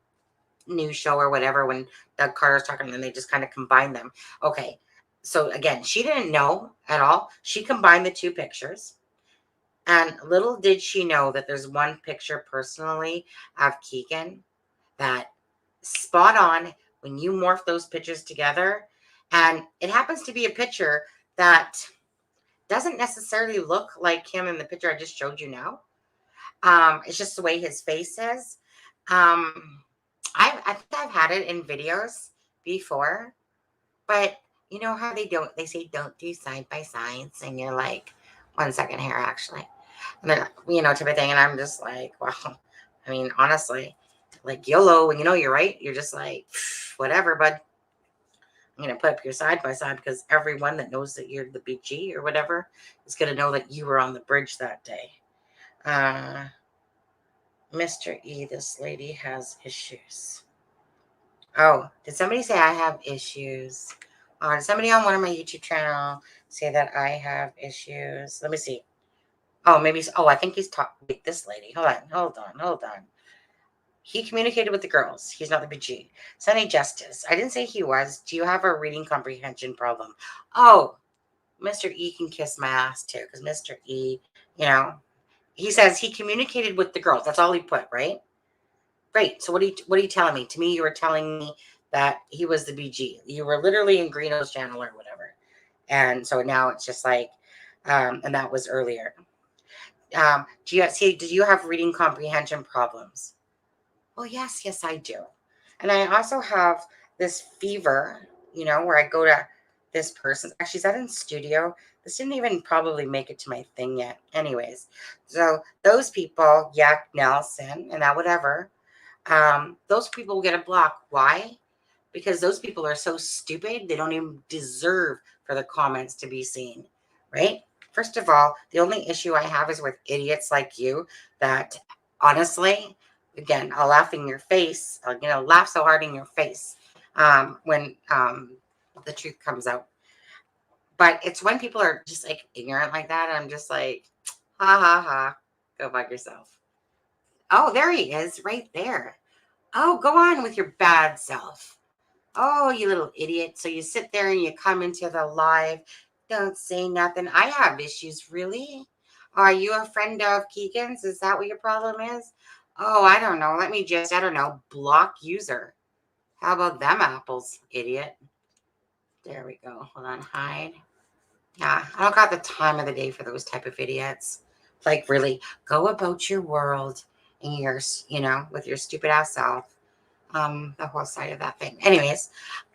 new show or whatever when Doug Carter's talking, and then they just kind of combine them. Okay. So again, she didn't know at all. She combined the two pictures. And little did she know that there's one picture personally of Kegan that spot on when you morph those pictures together. And it happens to be a picture that doesn't necessarily look like him in the picture I just showed you now. It's just the way his face is. Um, I think I've had it in videos before, but you know how they say don't do side by sides, and you're like, 1 second here, actually. And then, type of thing. And I'm just like, well, I mean, honestly, like YOLO, when you know you're right, you're just like, whatever, bud. I'm going to put up your side by side because everyone that knows that you're the BG or whatever is going to know that you were on the bridge that day. Mr. E, this lady has issues. Oh, did somebody say I have issues? Did somebody on one of my YouTube channel say that I have issues? Let me see. Oh, maybe. Oh, I think he's talking with this lady. Hold on. He communicated with the girls. He's not the BG. Sunny Justice. I didn't say he was. Do you have a reading comprehension problem? Oh, Mr. E can kiss my ass too, because Mr. E, he says he communicated with the girls. That's all he put, right? Right. So what are you telling me? To me, you were telling me that he was the BG. You were literally in Greeno's channel or whatever. And so now it's just like, and that was earlier. Do you have reading comprehension problems? Oh, yes, I do. And I also have this fever, where I go to this person. Actually, is that in studio? This didn't even probably make it to my thing yet. Anyways, so those people, Yak Nelson and that whatever, those people will get a block. Why? Because those people are so stupid, they don't even deserve for the comments to be seen, right? First of all, the only issue I have is with idiots like you that honestly, again, I'll laugh in your face, laugh so hard in your face when the truth comes out. But it's when people are just like ignorant like that, I'm just like, ha ha ha, go fuck yourself. Oh, there he is, right there. Oh, go on with your bad self. Oh, you little idiot. So you sit there and you come into the live. Don't say nothing. I have issues, really? Are you a friend of Kegan's? Is that what your problem is? Oh, I don't know. Let me just, I don't know, block user. How about them apples, idiot? There we go. Hold on, hide. Yeah, I don't got the time of the day for those type of idiots. Like, really, go about your world and with your stupid ass self. The whole side of that thing. Anyways,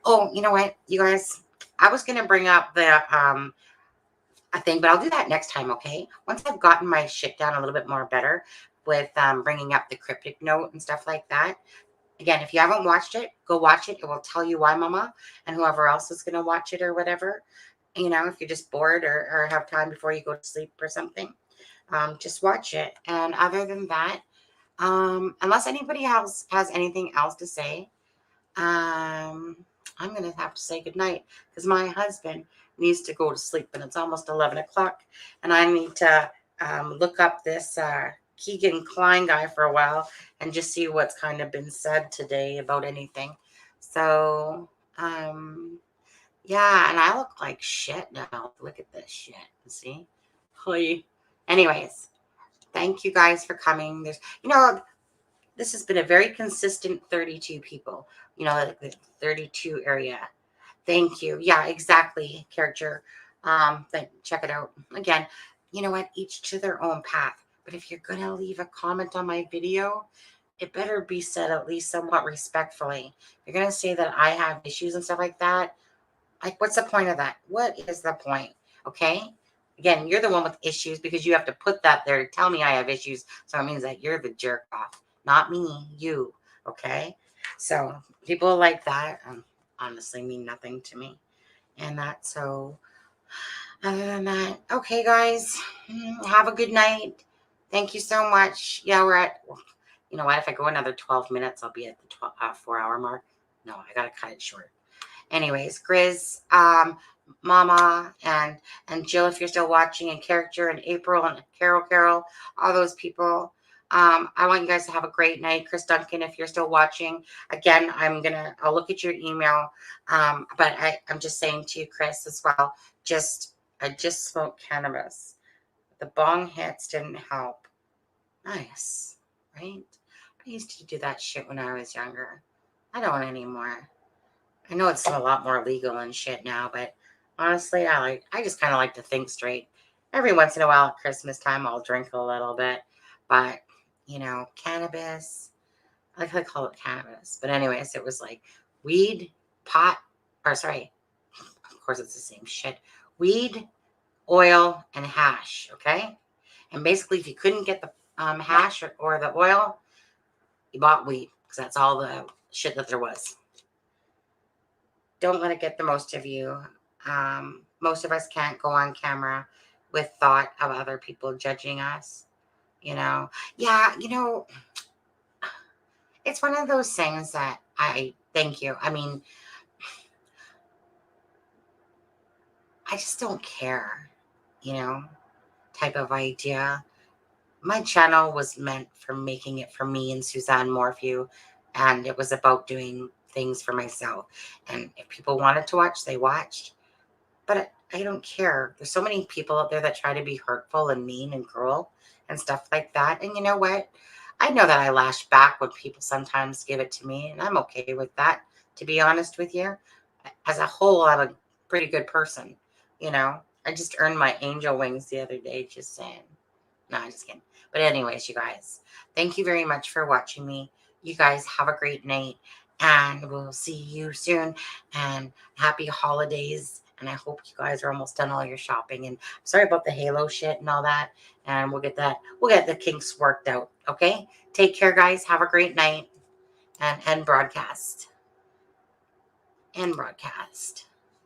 oh, you know what, you guys, I was gonna bring up the a thing, but I'll do that next time, okay? Once I've gotten my shit down a little bit more better with bringing up the cryptic note and stuff like that. Again, if you haven't watched it, go watch it. It will tell you why, Mama, and whoever else is gonna watch it or whatever. If you're just bored or have time before you go to sleep or something, just watch it. And other than that, unless anybody else has anything else to say, I'm going to have to say goodnight because my husband needs to go to sleep and it's almost 11 o'clock. And I need to look up this Kegan Klein guy for a while and just see what's kind of been said today about anything. So, yeah, and I look like shit now. Look at this shit. See? Anyways, thank you guys for coming. This has been a very consistent 32 people, like the 32 area. Thank you. Yeah, exactly. Character. Check it out. Again, you know what? Each to their own path. But if you're going to leave a comment on my video, it better be said at least somewhat respectfully. If you're going to say that I have issues and stuff like that, like, what's the point of that? What is the point? Okay. Again, you're the one with issues because you have to put that there to tell me I have issues. So it means that you're the jerk off, not me, you. Okay. So people like that honestly mean nothing to me. And that's so, other than that, okay, guys, have a good night. Thank you so much. Yeah, you know what? If I go another 12 minutes, I'll be at the 4-hour mark. No, I got to cut it short. Anyways, Grizz, Mama, and Jill, if you're still watching, and Character, and April, and Carol, all those people, I want you guys to have a great night. Chris Duncan, if you're still watching, again, I'll look at your email. But I'm just saying to you, Chris, as well, I just smoked cannabis. The bong hits didn't help. Nice, right? I used to do that shit when I was younger. I don't anymore. I know it's a lot more legal and shit now, but honestly, I just kind of like to think straight. Every once in a while at Christmas time, I'll drink a little bit, but cannabis. I like how they call it cannabis, but anyways, it was like weed, pot, or sorry, of course it's the same shit. Weed, oil, and hash. Okay, and basically, if you couldn't get the hash or the oil, you bought weed because that's all the shit that there was. Don't let it get the most of you. Most of us can't go on camera with thought of other people judging us. Yeah, it's one of those things that I thank you. I mean, I just don't care, you know, type of idea. My channel was meant for making it for me and Suzanne Morphew, and it was about doing things for myself. And if people wanted to watch, they watched. But I don't care. There's so many people out there that try to be hurtful and mean and cruel and stuff like that. And you know what? I know that I lash back when people sometimes give it to me, and I'm okay with that, to be honest with you. As a whole, I'm a pretty good person, you know. I just earned my angel wings the other day, just saying. No, I'm just kidding. But anyways, you guys, thank you very much for watching me. You guys have a great night, and we'll see you soon. And happy holidays. And I hope you guys are almost done all your shopping. And sorry about the Halo shit and all that. And we'll get the kinks worked out. Okay. Take care, guys. Have a great night. And broadcast. And broadcast.